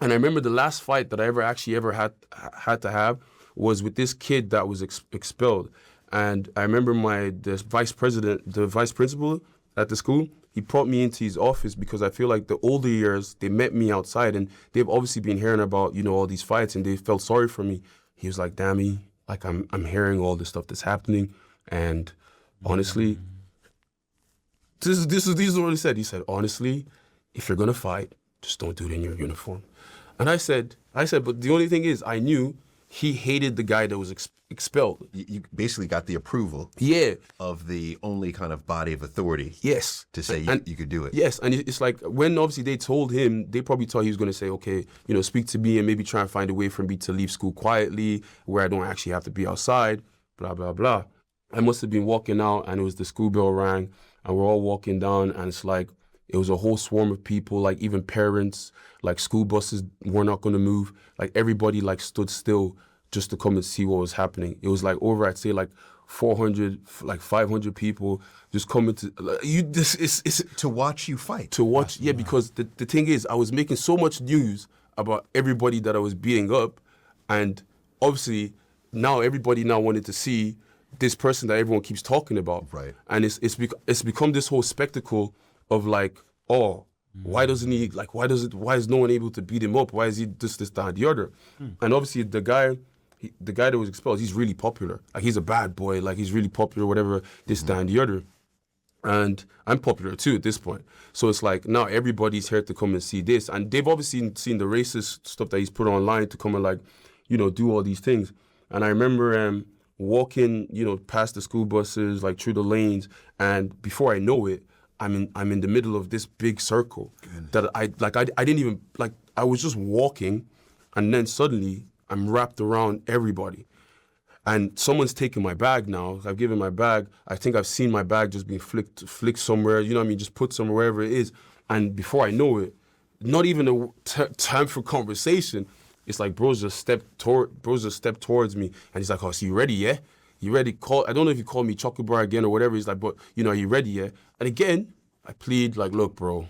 And I remember the last fight that I ever had to have was with this kid that was expelled. And I remember the vice principal at the school, he brought me into his office, because I feel like the older years, they met me outside, and they've obviously been hearing about, you know, all these fights, and they felt sorry for me. He was like, Dami, like, I'm hearing all this stuff that's happening, and honestly, this is what he said. He said, honestly, if you're gonna fight, just don't do it in your uniform. And I said, but the only thing is, I knew he hated the guy that was expelled. You basically got the approval of the only kind of body of authority to say you could do it. Yes, and it's like, when obviously they told him, they probably thought he was going to say, okay, you know, speak to me and maybe try and find a way for me to leave school quietly where I don't actually have to be outside, blah, blah, blah. I must have been walking out, and it was the school bell rang, and we're all walking down, and it's like, it was a whole swarm of people, like, even parents, like, school buses were not going to move. Like, everybody, like, stood still just to come and see what was happening. It was like over, I'd say, like 400, like 500 people just coming to to watch you fight. To watch, because the thing is, I was making so much news about everybody that I was beating up, and obviously now everybody now wanted to see this person that everyone keeps talking about. Right. And it's become this whole spectacle of like, oh, why doesn't he, like, why is no one able to beat him up? Why is he this, that, and the other? And obviously the guy that was expelled, he's really popular. Like, he's a bad boy, like, he's really popular, whatever, this, that, and the other. And I'm popular too at this point. So it's like, now everybody's here to come and see this. And they've obviously seen the racist stuff that he's put online to come and, like, you know, do all these things. And I remember walking, you know, past the school buses, like, through the lanes, and before I know it, I'm in the middle of this big circle. Goodness. That I didn't even, like, I was just walking, and then suddenly I'm wrapped around everybody. And someone's taken my bag now. I've given my bag. I think I've seen my bag just being flicked somewhere, you know what I mean, just put somewhere, wherever it is. And before I know it, not even a time for conversation, it's like bro's just stepped towards me, and he's like, oh, so you ready, yeah? You ready? I don't know if you call me chocolate bar again or whatever. He's like, but, you know, are you ready, yeah? And again, I plead, like, look, bro,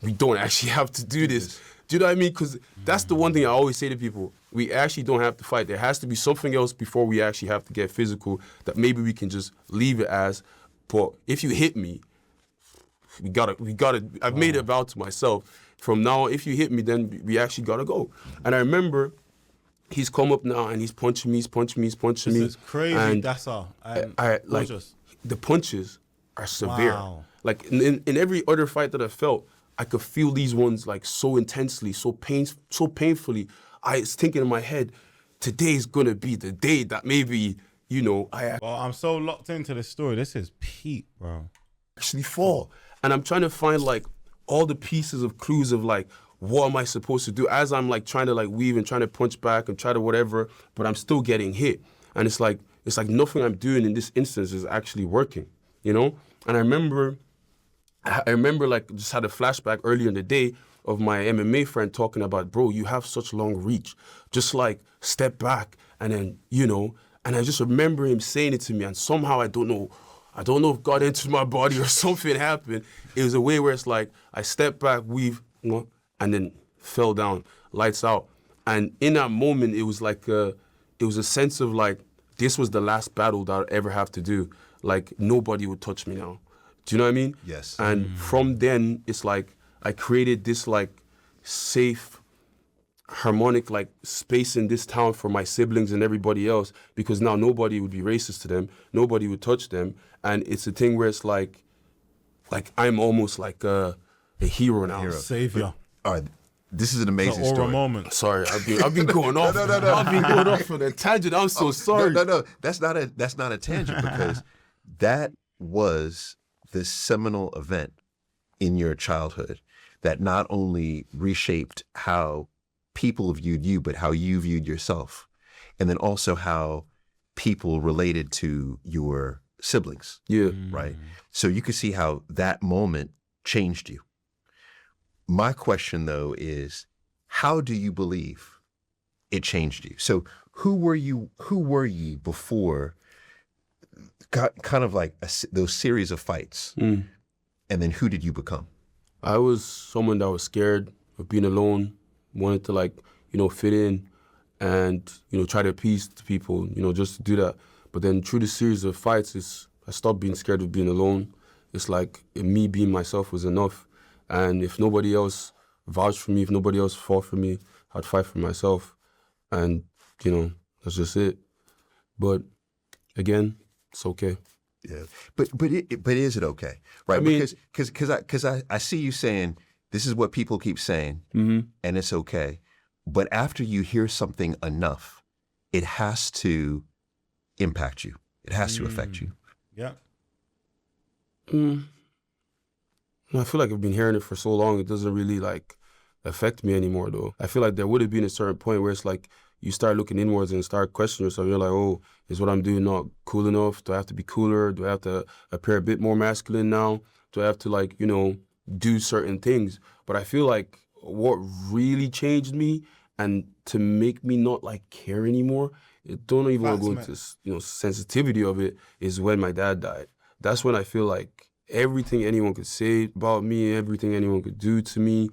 we don't actually have to do this. Do you know what I mean? Because that's the one thing I always say to people. We actually don't have to fight. There has to be something else before we actually have to get physical that maybe we can just leave it as. But if you hit me, we gotta. I've made a vow to myself. From now on, if you hit me, then we actually gotta go. And I remember he's come up now and he's punching me, This is crazy, and that's all. I like, the punches are severe. Wow. Like, in every other fight that I felt, I could feel these ones, like, so intensely, so painfully. I was thinking in my head, today's gonna be the day that maybe, you know, Well, I'm so locked into this story. This is peak, bro. actually fall. And I'm trying to find, like, all the pieces of clues of, like, what am I supposed to do as I'm, like, trying to, like, weave and trying to punch back and try to whatever, but I'm still getting hit. And it's like nothing I'm doing in this instance is actually working, you know? And I remember, like, just had a flashback earlier in the day of my MMA friend talking about, bro, you have such long reach. Just, like, step back and then, you know, and I just remember him saying it to me, and somehow I don't know if God entered my body or something happened. It was a way where it's like, I stepped back, weave, you know, and then fell down, lights out. And in that moment, it was like, it was a sense of, like, this was the last battle that I'd ever have to do. Like, nobody would touch me now. Do you know what I mean? Yes. And from then, it's like, I created this, like, safe, harmonic, like, space in this town for my siblings and everybody else, because now nobody would be racist to them, nobody would touch them. And it's a thing where it's like I'm almost like a hero now. Savior. All right, this is an amazing The aura story. moment. Sorry, I've been going off. No. I've been going off on a tangent. I'm so sorry. No. That's not a tangent, because that was the seminal event in your childhood that not only reshaped how people viewed you, but how you viewed yourself, and then also how people related to your siblings. Yeah. Right? So you could see how that moment changed you. My question, though, is how do you believe it changed you? So who were you before kind of like those series of fights? And then who did you become? I was someone that was scared of being alone, wanted to, like, you know, fit in and, you know, try to appease the people, you know, just to do that. But then through the series of fights, I stopped being scared of being alone. It's like me being myself was enough. And if nobody else vouched for me, if nobody else fought for me, I'd fight for myself. And, you know, that's just it. But again, it's okay. Yeah, but is it okay? Right? I mean, because I see you saying this is what people keep saying, and it's okay. But after you hear something enough, it has to impact you. It has to affect you. Yeah. I feel like I've been hearing it for so long, it doesn't really, like, affect me anymore, though. I feel like there would have been a certain point where it's like you start looking inwards and start questioning yourself. You're like, oh, is what I'm doing not cool enough? Do I have to be cooler? Do I have to appear a bit more masculine now? Do I have to, like, you know, do certain things? But I feel like what really changed me and to make me not, like, care anymore, don't even want to go into, you know, sensitivity of it, is when my dad died. That's when I feel like everything anyone could say about me, everything anyone could do to me,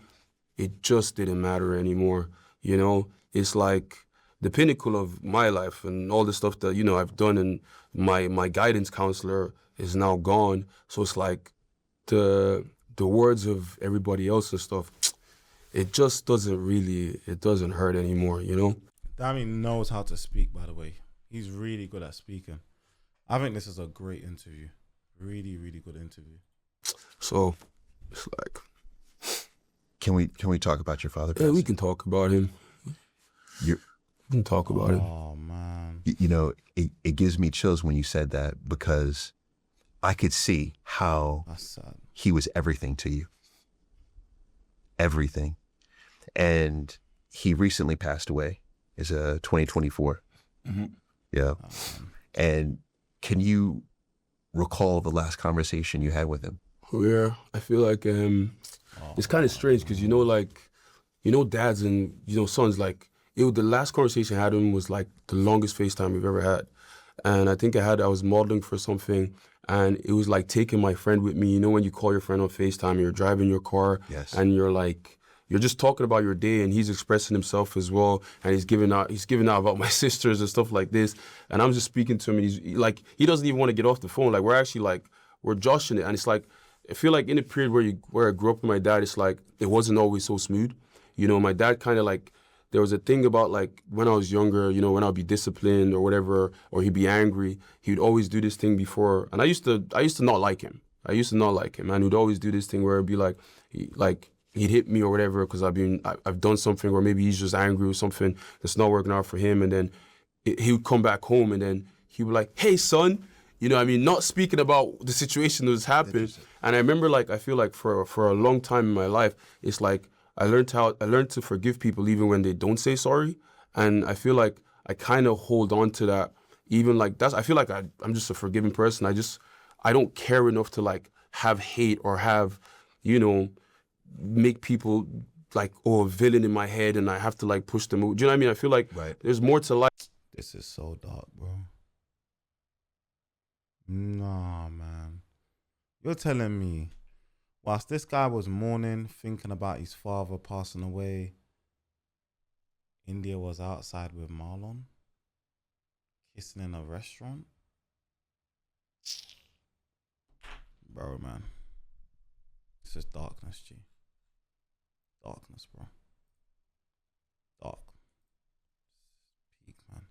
it just didn't matter anymore. You know, it's like the pinnacle of my life and all the stuff that, you know, I've done, and my guidance counselor is now gone. So it's like the words of everybody else and stuff, it just it doesn't hurt anymore, you know? Dami knows how to speak, by the way. He's really good at speaking. I think this is a great interview. Really, really good interview. So it's like, Can we talk about your father? yeah, we can talk about him. We can talk about him. Oh, man. You know, it gives me chills when you said that, because I could see how That's sad. he was everything to you. Everything. And he recently passed away. It's 2024. Mm-hmm. Yeah. And can you recall the last conversation you had with him? Yeah, I feel like it's kind of strange because, dads and, sons, like, the last conversation I had with him was like the longest FaceTime we've ever had. And I think I was modeling for something, and it was like taking my friend with me. You know, when you call your friend on FaceTime, you're driving your car, Yes. and you're just talking about your day, and he's expressing himself as well, and he's giving out about my sisters and stuff like this, and I'm just speaking to him, and he's like, he doesn't even want to get off the phone. Like, we're joshing it, and it's like, I feel like in the period where I grew up with my dad, it's like it wasn't always so smooth. You know, my dad kind of like, there was a thing about like when I was younger, when I'd be disciplined or whatever, or he'd be angry, he'd always do this thing before, and I used to not like him. And he'd always do this thing where it'd be like, he'd hit me or whatever because I've done something, or maybe he's just angry with something that's not working out for him, and then he would come back home and then he'd be like, "Hey son," not speaking about the situation that was happening. And I remember, like, I feel like for a long time in my life, it's like I learned to forgive people even when they don't say sorry, and I feel like I kind of hold on to that. Even like I feel like I'm just a forgiving person. I don't care enough to like have hate or have, make people like, a villain in my head, and I have to like push them. Do you know what I mean? I feel like there's more to life. This is so dark, bro. Nah, man. You're telling me, whilst this guy was mourning, thinking about his father passing away, Indiyah was outside with Marlon, kissing in a restaurant? Bro, man. This is darkness, G. Darkness, bro. Dark. Peak, man.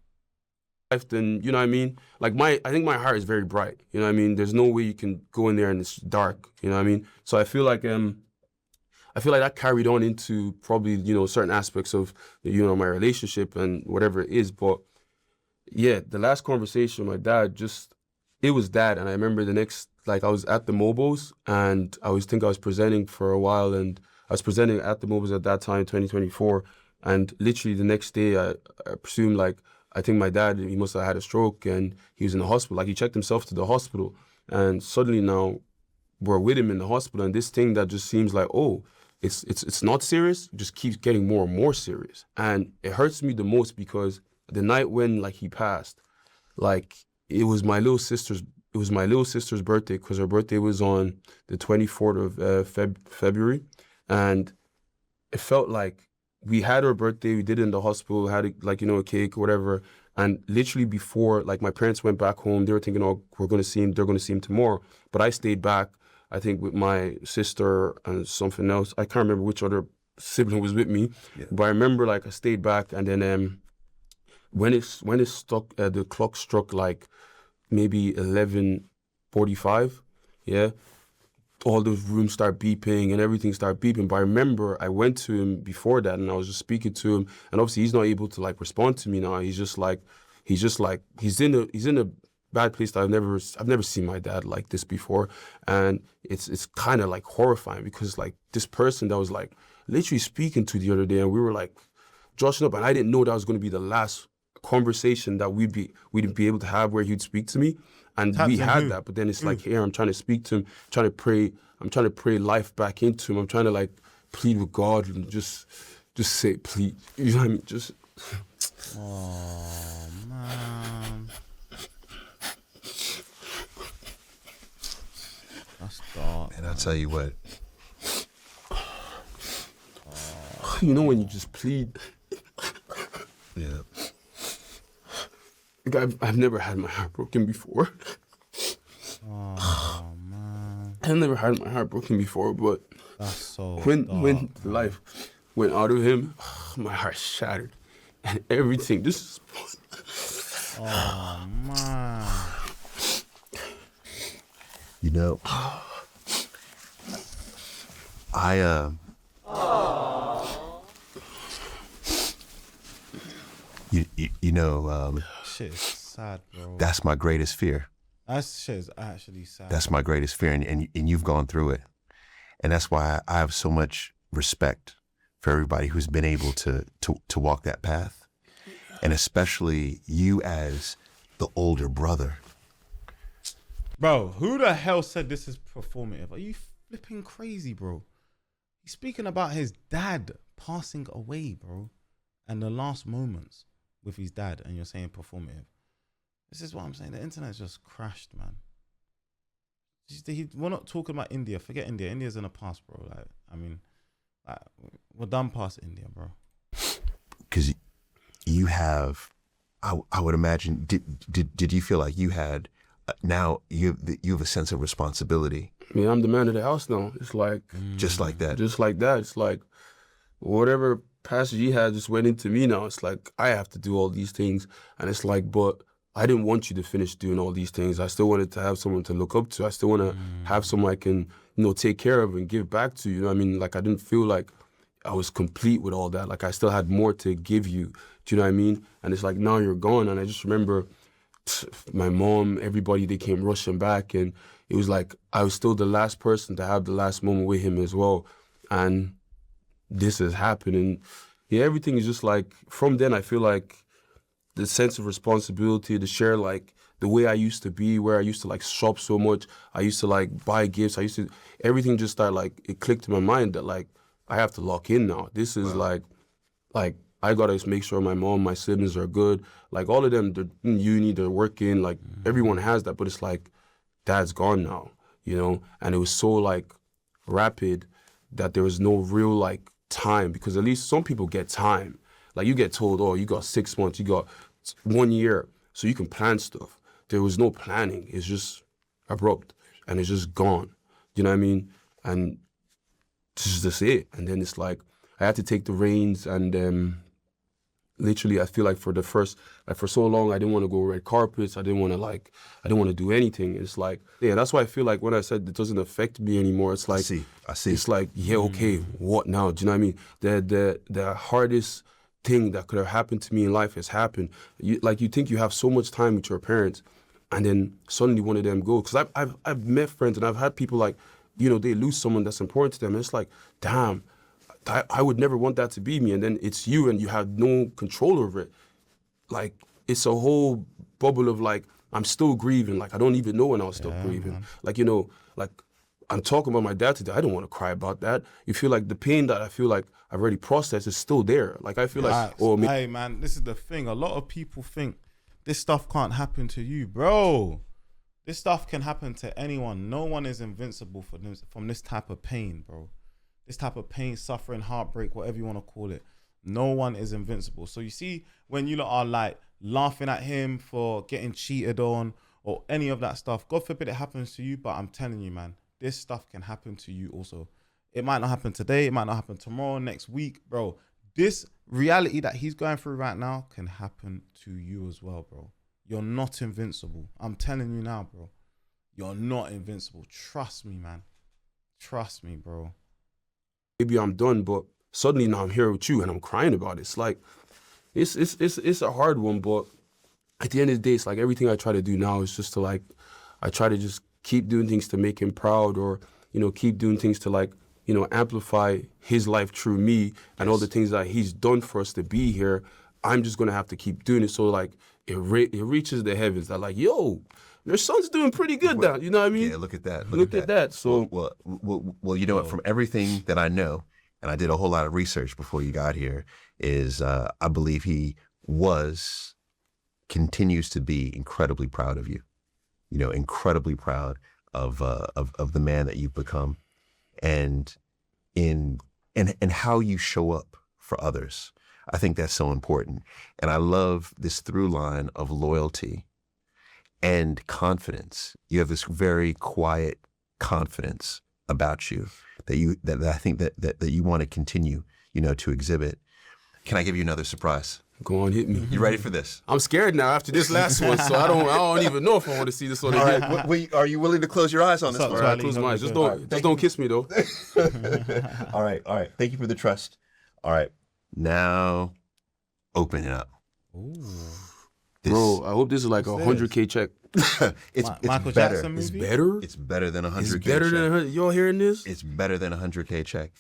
Then, you know what I mean? Like, I think my heart is very bright. You know what I mean? There's no way you can go in there and it's dark. You know what I mean? So I feel like that carried on into probably, certain aspects of, my relationship and whatever it is. But yeah, the last conversation with my dad, it was that. And I remember I was at the Mobos, and I was presenting for a while, and I was presenting at the Mobos at that time, 2024. And literally the next day, I presume, I think my dad, he must have had a stroke, and he was in the hospital. Like, he checked himself to the hospital, and suddenly now we're with him in the hospital, and this thing that just seems like, it's not serious, just keeps getting more and more serious. And it hurts me the most because the night when he passed, it was my little sister's birthday, because her birthday was on the 24th of February, and it felt like we had her birthday, we did it in the hospital, had a cake or whatever, and literally before, my parents went back home, they were thinking, they're going to see him tomorrow, but I stayed back, I think, with my sister and something else. I can't remember which other sibling was with me, but I remember, I stayed back, and then when the clock struck, maybe 11:45, yeah, all the rooms start beeping and everything start beeping. But I remember I went to him before that, and I was just speaking to him, and obviously he's not able to respond to me now. He's in a bad place that I've never seen my dad like this before, and it's kind of horrifying, because this person that was literally speaking to the other day, and we were joshing up, and I didn't know that was going to be the last conversation that we'd be able to have where he'd speak to me. And we had that, but then it's here, I'm trying to speak to him, I'm trying to pray life back into him. I'm trying to plead with God and just say, please. You know what I mean? Just. Oh, man. That's dark. And I'll tell you what. You know when you just plead. Yeah. Like, I've never had my heart broken before. Oh man, I've never had my heart broken before, but that's so when dark, life went out of him, my heart shattered, and everything. This is. Oh man. You know, you know, Shit is sad, bro. that's my greatest fear. That shit is actually sad. That's my greatest fear, and you've gone through it, and that's why I have so much respect for everybody who's been able to walk that path, and especially you as the older brother. Bro, who the hell said this is performative? Are you flipping crazy, bro? He's speaking about his dad passing away, bro, and the last moments with his dad, and you're saying performative. This is what I'm saying. The internet's just crashed, man. We're not talking about India. Forget India. India's in the past, bro. Like, I mean, like, we're done past India, bro. Because you have, I would imagine, did you feel like you had, now you have a sense of responsibility? I mean, I'm the man of the house now. It's like just like that. Just like that. It's like whatever passage he had just went into me now. It's like I have to do all these things, and it's like, but I didn't want you to finish doing all these things. I still wanted to have someone to look up to. I still want to have someone I can, take care of and give back to. You know what I mean? Like, I didn't feel like I was complete with all that. Like, I still had more to give you. Do you know what I mean? And it's like, now you're gone. And I just remember my mom, everybody, they came rushing back. And it was like, I was still the last person to have the last moment with him as well. And this is happening. Yeah, everything is just like, from then I feel like the sense of responsibility, the share, like the way I used to be, where I used to like shop so much, I used to like buy gifts, everything just started like, it clicked in my mind that like, I have to lock in now. This is like I gotta make sure my mom, my siblings are good. Like all of them, they're in uni, they're working, like everyone has that, but it's like, dad's gone now, And it was so like rapid that there was no real like time, because at least some people get time. Like you get told, oh, you got 6 months, you got 1 year, so you can plan stuff. There was no planning. It's just abrupt, and it's just gone. You know what I mean? And this is just it. And then it's like, I had to take the reins, and literally, I feel like for so long, I didn't want to go red carpets. I didn't want to do anything. It's like, yeah, that's why I feel like when I said it doesn't affect me anymore, it's like, I see. It's like, yeah, okay, what now? Do you know what I mean? The hardest thing that could have happened to me in life has happened. You think you have so much time with your parents, and then suddenly one of them goes. Because I've met friends, and I've had people like, they lose someone that's important to them, and it's like, damn, I would never want that to be me. And then it's you, and you have no control over it. Like, it's a whole bubble of like, I'm still grieving. Like, I don't even know when I was still grieving. Man. Like, like I'm talking about my dad today. I don't want to cry about that. You feel like the pain that I feel like I've already processed is still there. Like, I feel like, hey man, this is the thing. A lot of people think this stuff can't happen to you, bro. This stuff can happen to anyone. No one is invincible from this type of pain, bro. This type of pain, suffering, heartbreak, whatever you want to call it. No one is invincible. So you see, when you lot are like laughing at him for getting cheated on or any of that stuff, God forbid it happens to you, but I'm telling you, man, this stuff can happen to you also. It might not happen today, it might not happen tomorrow, next week, bro. This reality that he's going through right now can happen to you as well, bro. You're not invincible. I'm telling you now, bro. You're not invincible. Trust me, man. Trust me, bro. Maybe I'm done, but suddenly now I'm here with you and I'm crying about it. It's like, it's a hard one, but at the end of the day, it's like everything I try to do now is just to like, I try to just keep doing things to make him proud, or, keep doing things to like, amplify his life through me and all the things that he's done for us to be here. I'm just going to have to keep doing it. So like, it reaches the heavens that like, yo, your son's doing pretty good now. You know what I mean? Yeah, look at that. Look at that. So, well, you know what? From everything that I know, and I did a whole lot of research before you got here, is I believe he continues to be incredibly proud of you. Incredibly proud of the man that you've become, and how you show up for others. I think that's so important. And I love this through line of loyalty and confidence. You have this very quiet confidence about you that I think that you want to continue, to exhibit. Can I give you another surprise? Go on, hit me. You ready for this? I'm scared now after this last one, so I don't even know if I want to see this one again. All right, are you willing to close your eyes on this one? All right, close my eyes. Just don't kiss me though. All right. Thank you for the trust. All right, now open it up. Ooh. Bro, I hope this is like a 100K check. It's Michael better. Jackson movie? It's better? It's better than a 100K It's check. better than 100. Y'all hearing this? It's better than a 100K check.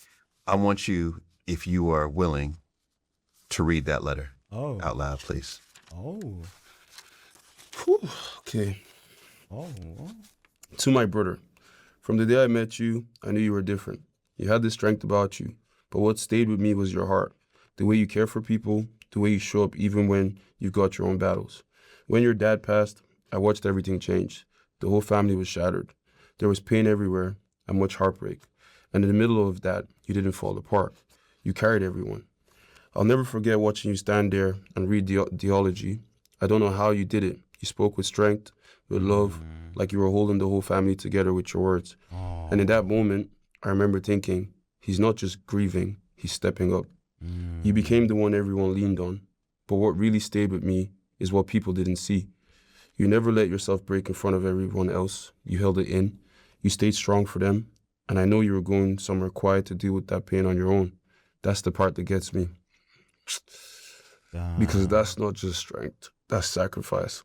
I want you, if you are willing, to read that letter out loud, please. Oh. Whew. Okay. Oh. To my brother, from the day I met you, I knew you were different. You had this strength about you, but what stayed with me was your heart, the way you care for people, the way you show up even when you've got your own battles. When your dad passed, I watched everything change. The whole family was shattered. There was pain everywhere and much heartbreak. And in the middle of that, you didn't fall apart. You carried everyone. I'll never forget watching you stand there and read theology. I don't know how you did it. You spoke with strength, with love, like you were holding the whole family together with your words. Oh. And in that moment, I remember thinking, he's not just grieving, he's stepping up. You became the one everyone leaned on. But what really stayed with me is what people didn't see. You never let yourself break in front of everyone else. You held it in. You stayed strong for them. And I know you were going somewhere quiet to deal with that pain on your own. That's the part that gets me. Because that's not just strength, that's sacrifice.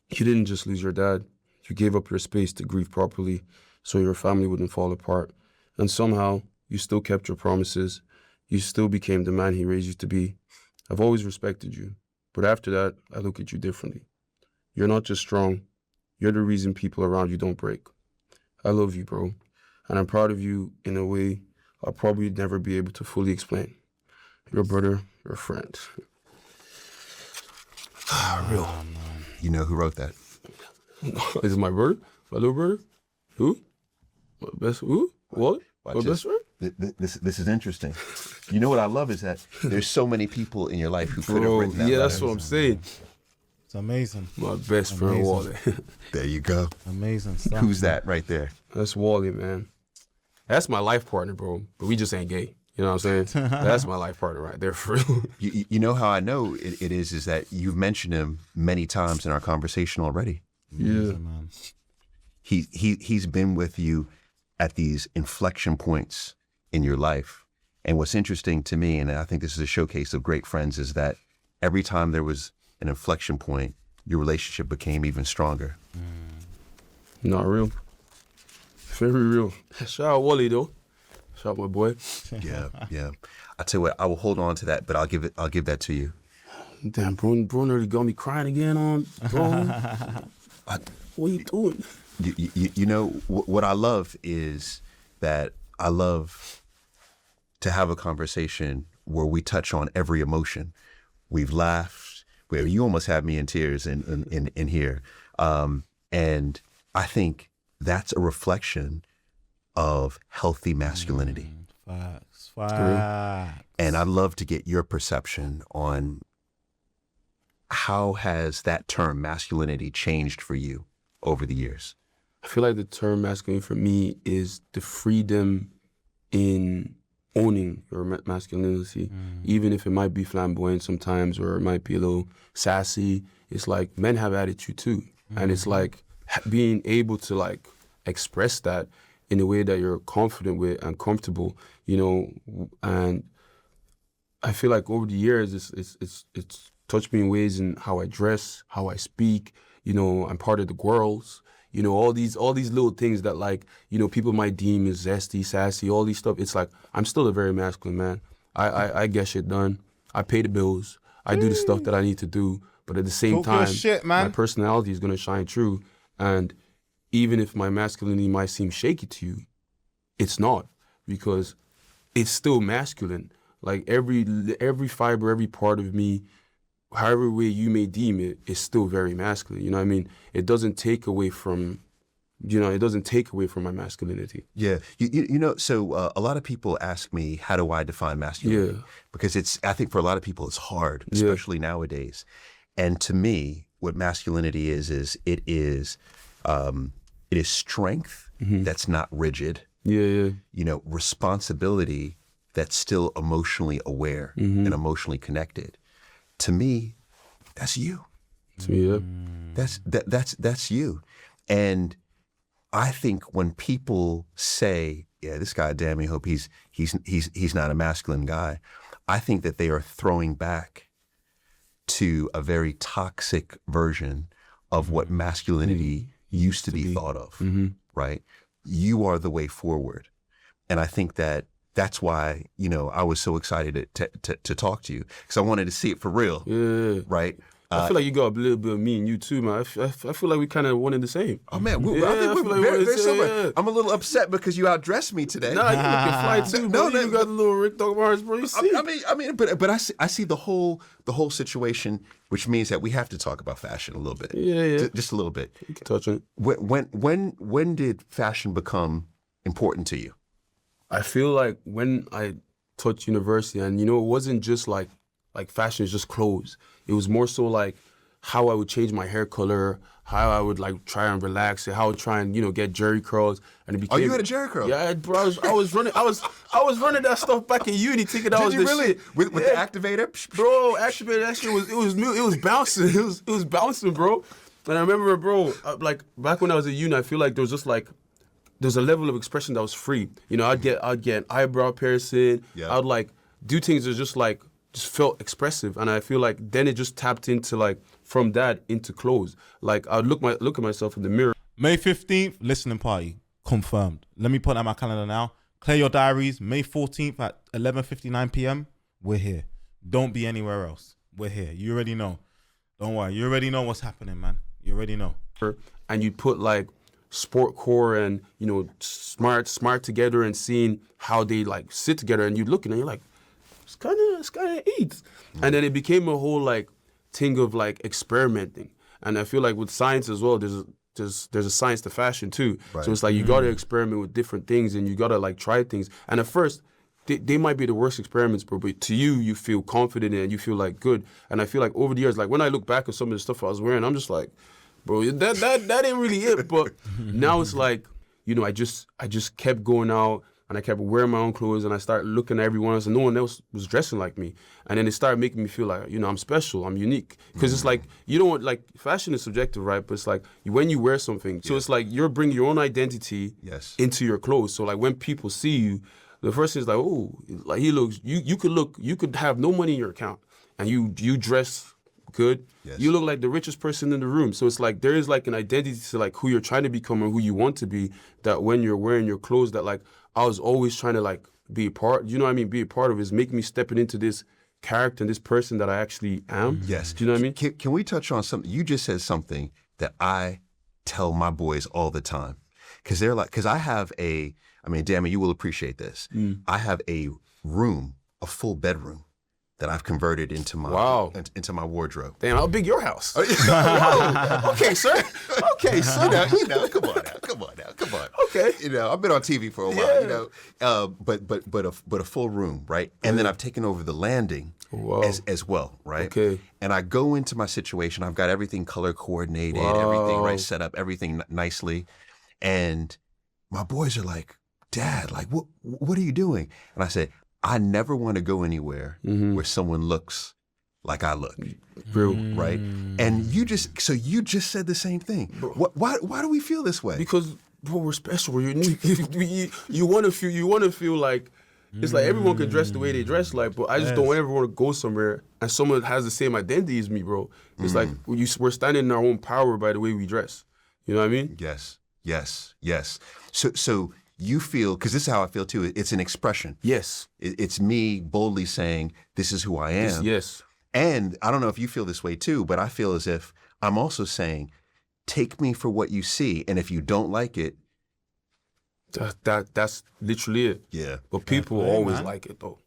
You didn't just lose your dad. You gave up your space to grieve properly so your family wouldn't fall apart. And somehow, you still kept your promises. You still became the man he raised you to be. I've always respected you. But after that, I look at you differently. You're not just strong. You're the reason people around you don't break. I love you, bro. And I'm proud of you in a way I'll probably never be able to fully explain. Your brother, your friend. Real. You know who wrote that? Is it my brother? My little brother? Who? My best, who? What? Watch My this. best friend? This is interesting. You know what I love is that there's so many people in your life who could have written that yeah, letter. that's what I'm saying. It's amazing. My best friend, Wally. There you go. Amazing stuff. Who's that right there? That's Wally, man. That's my life partner, bro. But we just ain't gay. You know what I'm saying? That's my life partner right there, for real. You know how I know it is that you've mentioned him many times in our conversation already. Yeah. Man. He's been with you at these inflection points in your life. And what's interesting to me, and I think this is a showcase of great friends, is that every time there was an inflection point, your relationship became even stronger. Not real. Very real. Shout out Wally though. Shout out my boy. Yeah. I tell you what, I will hold on to that, but I'll give that to you. Damn, bro nearly got me crying again on, bro. What are you doing? You know, what I love is that I love to have a conversation where we touch on every emotion. We've laughed, where you almost have me in tears in here. And I think that's a reflection of healthy masculinity. Facts. And I'd love to get your perception on how has that term masculinity changed for you over the years? I feel like the term masculine for me is the freedom in owning your masculinity, even if it might be flamboyant sometimes or it might be a little sassy. It's like men have attitude too. And it's like being able to like express that in a way that you're confident with and comfortable, you know. And I feel like over the years, it's touched me in ways in how I dress, how I speak. You know, I'm part of the girls. You know, all these little things that like, you know, people might deem as zesty, sassy, all these stuff. It's like, I'm still a very masculine man. I get shit done. I pay the bills. I do the stuff that I need to do. But at the same Talk your time, shit, man. my personality is going to shine through. And even if my masculinity might seem shaky to you, it's not, because it's still masculine. Like every fiber, every part of me, however way you may deem it, is still very masculine. You know what I mean? It doesn't take away from it doesn't take away from my masculinity. Yeah, you know, so a lot of people ask me, how do I define masculinity? Yeah. Because I think for a lot of people it's hard, especially nowadays. And to me, what masculinity is it is strength that's not rigid. Yeah. You know, responsibility that's still emotionally aware and emotionally connected. To me, that's you. To me, yeah. That's you. And I think when people say, "Yeah, this guy Dami, hope he's not a masculine guy," I think that they are throwing back to a very toxic version of what masculinity used to be thought of. Right? You are the way forward, and I think that's why I was so excited to talk to you, because I wanted to see it for real. Yeah. Right? I feel like you got a little bit of me and you too, man. I feel like we kind of one and the same. Oh man, I think we're very similar. Yeah. I'm a little upset because you outdressed me today. Nah, you looking fly too, bro. You got the little Rick Dog Mars, bro. You see? I mean, but I see the whole situation, which means that we have to talk about fashion a little bit. Yeah. Just a little bit. You can touch on it. When did fashion become important to you? I feel like when I taught university, and it wasn't just like fashion is just clothes. It was more so like how I would change my hair color, how I would like try and relax it, how I would try and get jerry curls, and it became. Oh, you had a jerry curl? Yeah, bro. I was running that stuff back in uni, thinking that was the really? shit. With the activator, bro. Activator, that shit was bouncing. It was bouncing, bro. And I remember, bro, like back when I was at uni, I feel like there was just like. There's a level of expression that was free. I'd get an eyebrow piercing. Yeah. I'd like do things that just felt expressive, and I feel like then it just tapped into like from that into clothes. Like I'd look at myself in the mirror. May 15th, listening party confirmed. Let me put that on my calendar now. Clear your diaries. May 14th at 11:59 p.m. We're here. Don't be anywhere else. We're here. You already know. Don't worry. You already know what's happening, man. You already know. And you'd put like sport core and smart together, and seeing how they like sit together, and you look and you're like, it's kind of eat. And then it became a whole like thing of like experimenting. And I feel like with science as well, there's a science to fashion too. Right. So it's like you got to experiment with different things, and you got to like try things. And at first they might be the worst experiments, but to you feel confident and you feel like good. And I feel like over the years, like when I look back at some of the stuff I was wearing, I'm just like, bro, that ain't really it. But now it's like, I just kept going out, and I kept wearing my own clothes, and I started looking at everyone else, and no one else was dressing like me. And then it started making me feel like, I'm special, I'm unique. Because it's like, like fashion is subjective, right? But it's like when you wear something, so it's like you're bringing your own identity into your clothes. So like when people see you, the first thing is like, oh, like he looks, you could have no money in your account, and you dress good. Yes. You look like the richest person in the room. So it's like there is like an identity to like who you're trying to become and who you want to be, that when you're wearing your clothes, that like I was always trying to like be a part, be a part of, is making me stepping into this character and this person that I actually am. Yes. Do you know what I mean? Can we touch on something? You just said something that I tell my boys all the time. Because I have Dami, you will appreciate this. I have a full bedroom that I've converted into my into my wardrobe. Damn, how big your house? Okay, sir. Okay, so now, come on. Okay, I've been on TV for a while, but a full room, right? And then I've taken over the landing as well, right? Okay. And I go into my situation. I've got everything color coordinated, everything right set up, everything nicely, and my boys are like, "Dad, like, what are you doing?" And I said, I never want to go anywhere where someone looks like I look. Real. Right? And you just said the same thing. Why do we feel this way? Because, bro, we're special, we're unique. you want to feel like, it's like everyone can dress the way they dress, like, but I just don't ever want to go somewhere and someone has the same identity as me, bro. It's like we're standing in our own power by the way we dress. You know what I mean? Yes. So you feel, because this is how I feel too, it's an expression. Yes. It's me boldly saying, this is who I am. Yes. And I don't know if you feel this way too, but I feel as if I'm also saying, take me for what you see, and if you don't like it. That's literally it. Yeah. But people always like it though.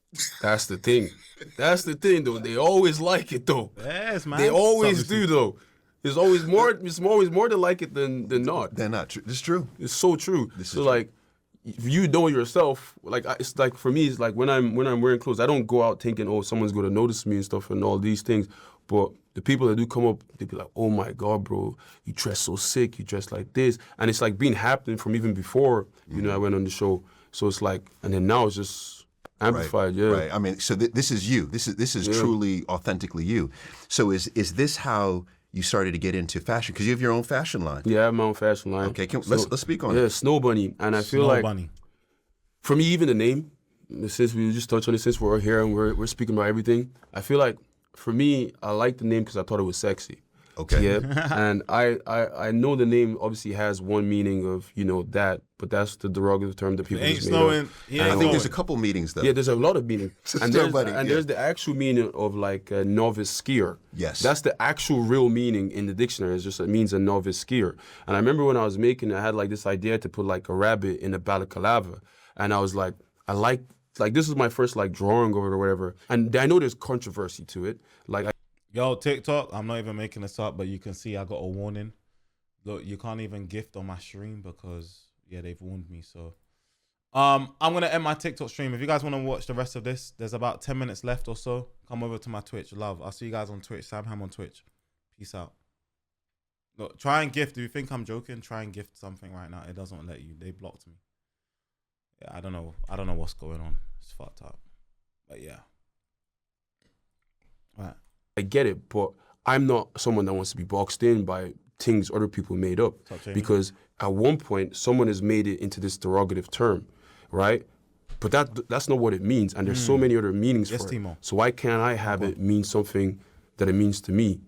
That's the thing. That's the thing though. They always like it though. Yes, man. They always do though. It's always more. It's always more to like it than not. They're not true. It's true. It's so true. This So is like, if you know yourself, like it's like for me, it's like when I'm wearing clothes, I don't go out thinking, oh, someone's gonna notice me and stuff and all these things. But the people that do come up, they be like, oh my God, bro, you dress so sick, you dress like this, and it's like been happening from even before I went on the show. So it's like, and then now it's just amplified. Yeah. Right. I mean, so this is you. This is truly, authentically you. So is this how you started to get into fashion? Because you have your own fashion line. Yeah, I have my own fashion line. Okay, let's speak on it. Yeah, Snow Bunny, and I feel Snow like Bunny. for me, even the name, since we just touched on it, since we're here and we're speaking about everything, I feel like for me, I like the name because I thought it was sexy. Okay. Yeah, and I know the name obviously has one meaning of that, but that's the derogative term that people Ain't just made up. snowing. He ain't I think snowing. there's a couple meanings though. Yeah, there's a lot of meaning. And Nobody, there's the actual meaning of like a novice skier. Yes. That's the actual real meaning in the dictionary. It means a novice skier. And I remember when I was making it, I had like this idea to put like a rabbit in a balaclava. And I was like, this is my first like drawing of it or whatever. And I know there's controversy to it. Like, Yo, TikTok, I'm not even making this up, but you can see I got a warning. Look, you can't even gift on my stream because, they've warned me. So, I'm going to end my TikTok stream. If you guys want to watch the rest of this, there's about 10 minutes left or so. Come over to my Twitch. Love. I'll see you guys on Twitch. Samham on Twitch. Peace out. Look, try and gift. If you think I'm joking, try and gift something right now. It doesn't let you. They blocked me. Yeah, I don't know what's going on. It's fucked up. But yeah. All right. I get it, but I'm not someone that wants to be boxed in by things other people made up. Because at one point, someone has made it into this derogative term, right? But that's not what it means, and there's so many other meanings for it. So why can't I have it mean something that it means to me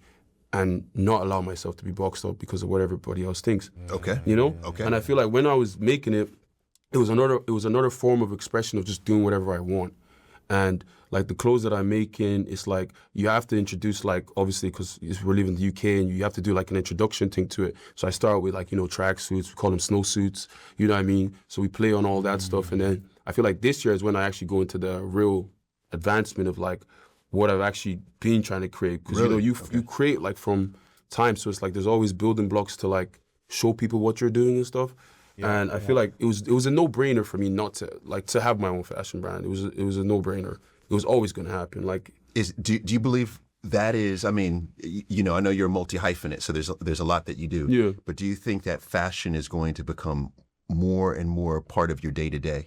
and not allow myself to be boxed up because of what everybody else thinks? Okay. Okay. And I feel like when I was making it, it was another form of expression of just doing whatever I want. And like the clothes that I'm making, it's like you have to introduce, like, obviously because we're living in the UK and you have to do like an introduction thing to it. So I start with like, track suits, we call them snow suits, you know what I mean? So we play on all that stuff. And then I feel like this year is when I actually go into the real advancement of like what I've actually been trying to create. Because, you create like from time. So it's like there's always building blocks to like show people what you're doing and stuff. Yeah, and I feel like it was a no-brainer for me not to have my own fashion brand. It was a no-brainer. It was always going to happen. Like, do you believe that is? I mean, I know you're a multi-hyphenate, so there's a lot that you do. Yeah. But do you think that fashion is going to become more and more part of your day-to-day?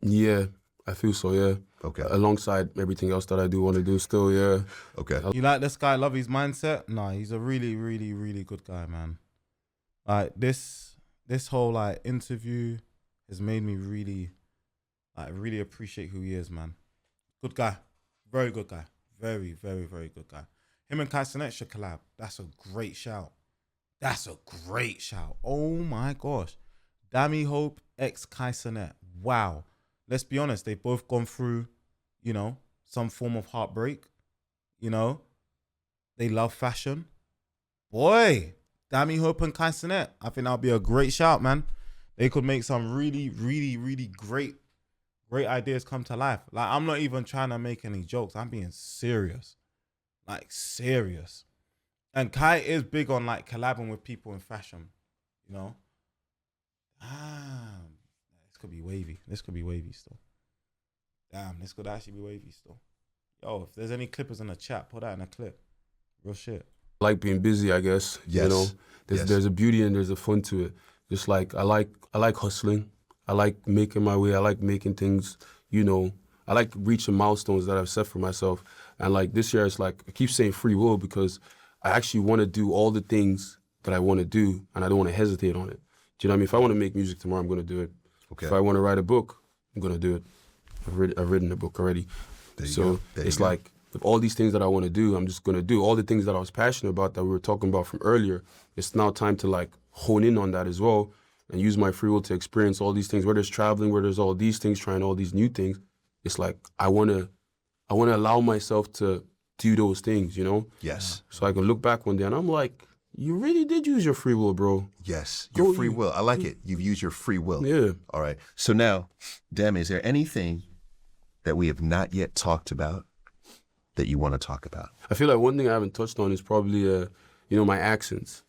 Yeah, I feel so. Yeah. Okay. Alongside everything else that I do want to do, still. Yeah. Okay. You like this guy? Love his mindset? Nah, he's a really, really, really good guy, man. Like this whole like interview has made me really appreciate who he is, man. Good guy, very good guy, very, very, very good guy. Him and Kai Cenat should collab. That's a great shout. Oh my gosh, Dami Hope x Kai Cenat. Wow. Let's be honest, they've both gone through, some form of heartbreak. They love fashion. Boy. Dami Hope and Kai Cenat. I think that'll be a great shout, man. They could make some really, really, really great ideas come to life. Like, I'm not even trying to make any jokes. I'm being serious. Like, serious. And Kai is big on, like, collabing with people in fashion, Damn. This could be wavy. Still. Damn, this could actually be wavy still. Yo, if there's any clippers in the chat, put that in a clip. Real shit. Like being busy, I guess. Yes. There's a beauty and there's a fun to it. Just like I like hustling. I like making my way. I like making things, I like reaching milestones that I've set for myself. And like this year, it's like I keep saying free will because I actually want to do all the things that I want to do and I don't want to hesitate on it. Do you know what I mean? If I want to make music tomorrow, I'm going to do it. Okay. If I want to write a book, I'm going to do it. I've written a book already. So it's like, with all these things that I want to do, I'm just going to do. All the things that I was passionate about that we were talking about from earlier, it's now time to like hone in on that as well and use my free will to experience all these things, whether it's traveling, whether it's all these things, trying all these new things. It's like I want to allow myself to do those things, Yes. So I can look back one day and I'm like, you really did use your free will, bro. Yes, your free will. I like it. You've used your free will. Yeah. All right. So now, Dami, is there anything that we have not yet talked about that you want to talk about? I feel like one thing I haven't touched on is probably my accents.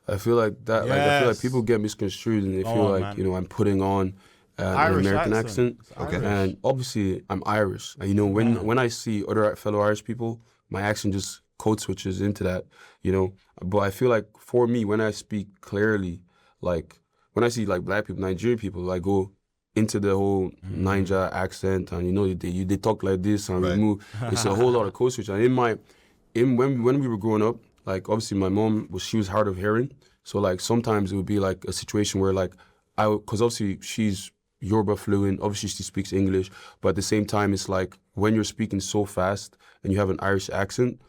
I feel like that. Like I feel like people get misconstrued and they feel like man. I'm putting on an Irish American accent. Okay. And obviously I'm Irish. And, when I see other fellow Irish people, my accent just code switches into that. But I feel like for me, when I speak clearly, like when I see like black people, Nigerian people, I go into the whole Niger accent, and they talk like this, and we move. It's a whole lot of code switch. And when we were growing up, like obviously my mom she was hard of hearing, so like sometimes it would be like a situation where like because obviously she's Yoruba fluent, obviously she speaks English, but at the same time it's like when you're speaking so fast and you have an Irish accent,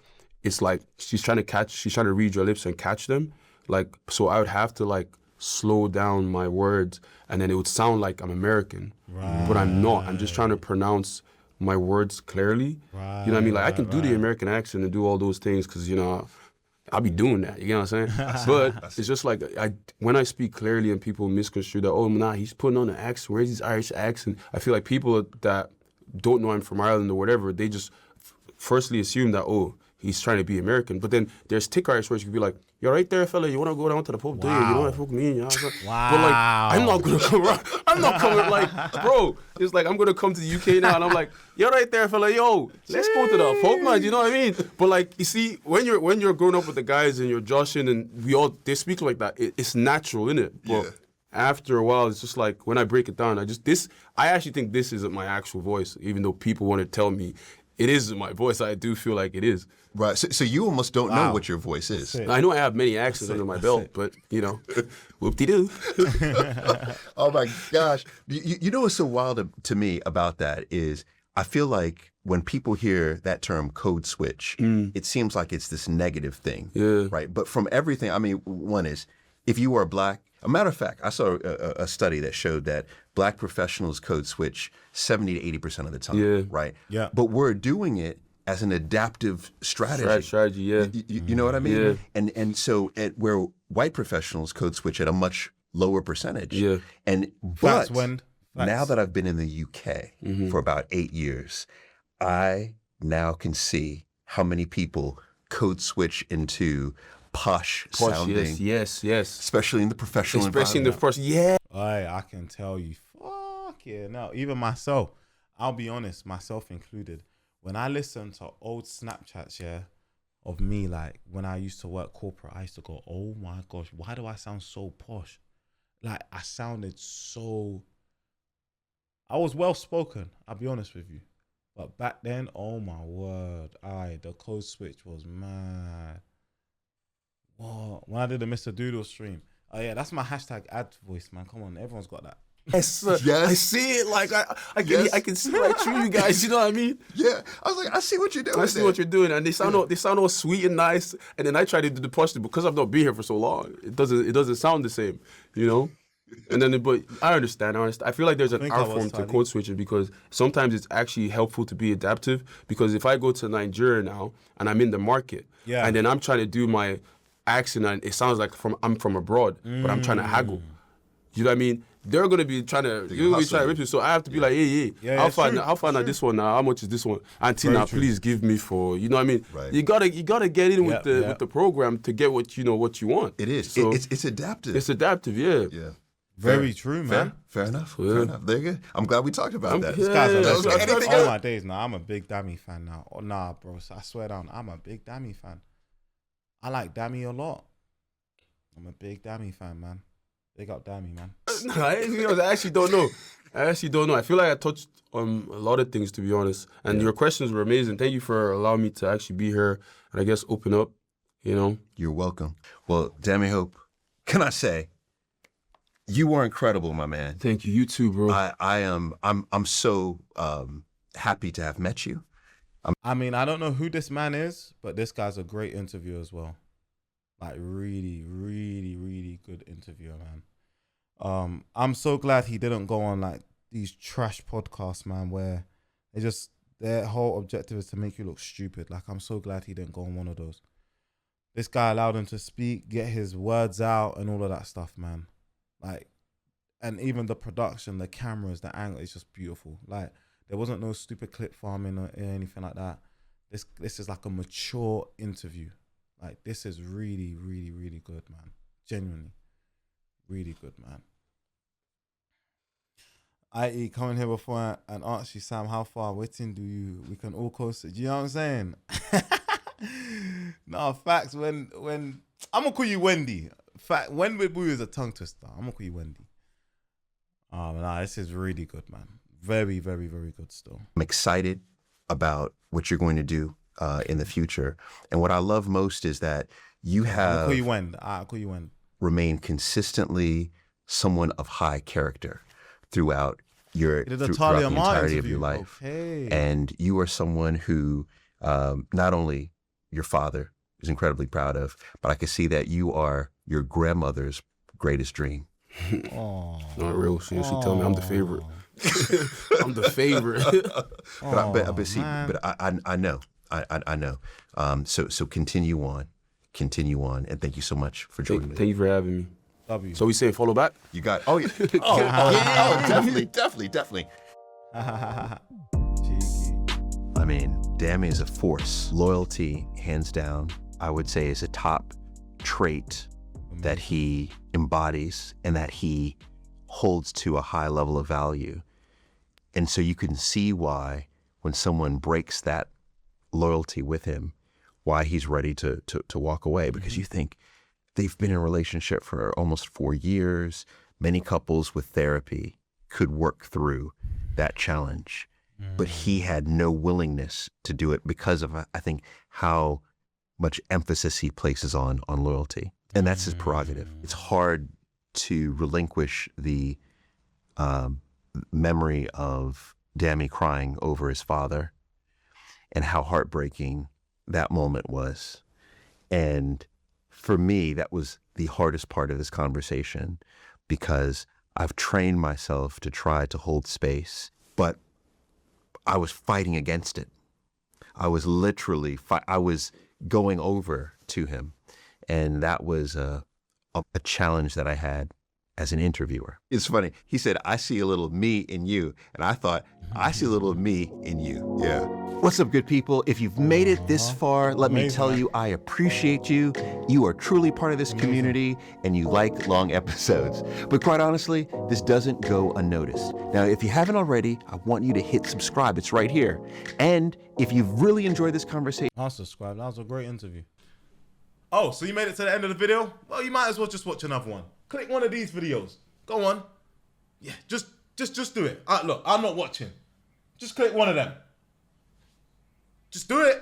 it's like she's trying to read your lips and catch them, like so I would have to like slow down my words, and then it would sound like I'm American, but I'm not. I'm just trying to pronounce my words clearly. Right, you know what I mean? Like I can do the American accent and do all those things because I'll be doing that. You know what I'm saying? But it's just like when I speak clearly and people misconstrue that, oh nah, he's putting on an accent. Where's his Irish accent? I feel like people that don't know I'm from Ireland or whatever, they just firstly assume that he's trying to be American. But then there's thick Irish words you could be like, you're right there, fella. You want to go down to the pub, do you? You know what I fuck mean? Wow. But like, I'm not going to come around. I'm not coming like, bro, it's like I'm going to come to the UK now and I'm like, you're right there, fella. Yo, let's go to the pub, man. You know what I mean? But like, you see, when you're growing up with the guys and you're joshing and they speak like that, it's natural, innit? But after a while, it's just like, when I break it down, I actually think this isn't my actual voice, even though people want to tell me it isn't my voice. I do feel like it is. Right. So you almost don't know what your voice is. I know I have many accents under my belt, but whoop-de-doo. Oh my gosh. You know what's so wild to me about that is I feel like when people hear that term code switch, it seems like it's this negative thing. Yeah. Right. But from everything, I mean, one is if you are black, a matter of fact, I saw a study that showed that black professionals code switch 70 to 80% of the time. Yeah. Right. Yeah. But we're doing it as an adaptive strategy. Strategy, yeah. You know what I mean? Yeah. And so where white professionals code switch at a much lower percentage. Yeah. But now that I've been in the UK for about 8 years, I now can see how many people code switch into posh sounding. Yes. Especially in the professional Especially in the environment. first, I can tell you, fuck yeah. No, even myself, I'll be honest, myself included. When I listen to old Snapchats, of me, like when I used to work corporate, I used to go, oh my gosh, why do I sound so posh? Like I was well spoken, I'll be honest with you. But back then, oh my word, the code switch was mad. Whoa, when I did the Mr. Doodle stream, oh yeah, that's my hashtag ad voice, man. Come on, everyone's got that. Yes, I see it. Like I can see right through you guys. You know what I mean? Yeah, I was like, I see what you're doing. I see what you're doing, and they sound all sweet and nice. And then I try to do the posh because I've not been here for so long. It doesn't sound the same, And then, but I understand. I feel like there's an art form to code switching because sometimes it's actually helpful to be adaptive. Because if I go to Nigeria now and I'm in the market, and then I'm trying to do my accent and it sounds like I'm from abroad, but I'm trying to haggle. You know what I mean? They're gonna be trying to rip you. So I have to be like, hey, how far now this one now? How much is this one? Auntie, now please give me for, you know what I mean? Right. You gotta get in with the program to get what you want. It is. So it's adaptive. It's adaptive, yeah. Yeah. Very true, man. Fair enough. Fair enough. There you go. I'm glad we talked about that. All my days now. I'm a big Dami fan now. Oh, nah, bro. I swear down, I'm a big Dami fan. I like Dami a lot. I'm a big Dami fan, man. Big up Dami, man. I actually don't know. I feel like I touched on a lot of things, to be honest. And your questions were amazing. Thank you for allowing me to actually be here and I guess open up, You're welcome. Well, Dami Hope, can I say, you were incredible, my man. Thank you. You too, bro. I'm so happy to have met you. I mean, I don't know who this man is, but this guy's a great interviewer as well. Like really, really, really good interviewer, man. I'm so glad he didn't go on like these trash podcasts, man, where their whole objective is to make you look stupid. Like, I'm so glad he didn't go on one of those. This guy allowed him to speak, get his words out and all of that stuff, man. Like, and even the production, the cameras, the angle, it's just beautiful. Like, there wasn't no stupid clip farming or anything like that. This is like a mature interview. Like, this is really, really, really good, man. Genuinely. Really good, man. I.E. coming here before and ask you, Sam, how far waiting we can all coast it? Do you know what I'm saying? No, facts. When I'm gonna call you Wendy. Fact, when with Boo is a tongue twister. I'm gonna call you Wendy. Nah, this is really good, man. Very, very, very good still. I'm excited about what you're going to do in the future. And what I love most is that you have I'll call you Wendy. I'll call you Wendy. Remained consistently someone of high character throughout throughout the entirety of your life. Okay. And you are someone who not only your father is incredibly proud of, but I can see that you are your grandmother's greatest dream. Not real shit. She tell me I'm the favorite. I'm the favorite. I know. I know. So continue on, and thank you so much for joining me. Thank you for having me. W. So we say follow back? You got it. Oh, yeah. Definitely. Cheeky. I mean, Dami is a force. Loyalty, hands down, I would say is a top trait that he embodies and that he holds to a high level of value. And so you can see why when someone breaks that loyalty with him, why he's ready to walk away, because you think they've been in a relationship for almost 4 years. Many couples with therapy could work through that challenge, but he had no willingness to do it because of, I think, how much emphasis he places on loyalty. And that's his prerogative. It's hard to relinquish the memory of Dami crying over his father and how heartbreaking that moment was. And for me, that was the hardest part of this conversation, because I've trained myself to try to hold space, but I was fighting against it. I was literally, I was going over to him. And that was a challenge that I had as an interviewer. It's funny. He said, I see a little me in you. And I thought, I see a little me in you. Yeah. What's up, good people? If you've made it this far, let me tell you, I appreciate you. You are truly part of this community and you like long episodes. But quite honestly, this doesn't go unnoticed. Now, if you haven't already, I want you to hit subscribe. It's right here. And if you've really enjoyed this conversation, I'll subscribe. That was a great interview. Oh, so you made it to the end of the video? Well, you might as well just watch another one. Click one of these videos. Go on. Yeah, just do it. Look, I'm not watching. Just click one of them. Just do it.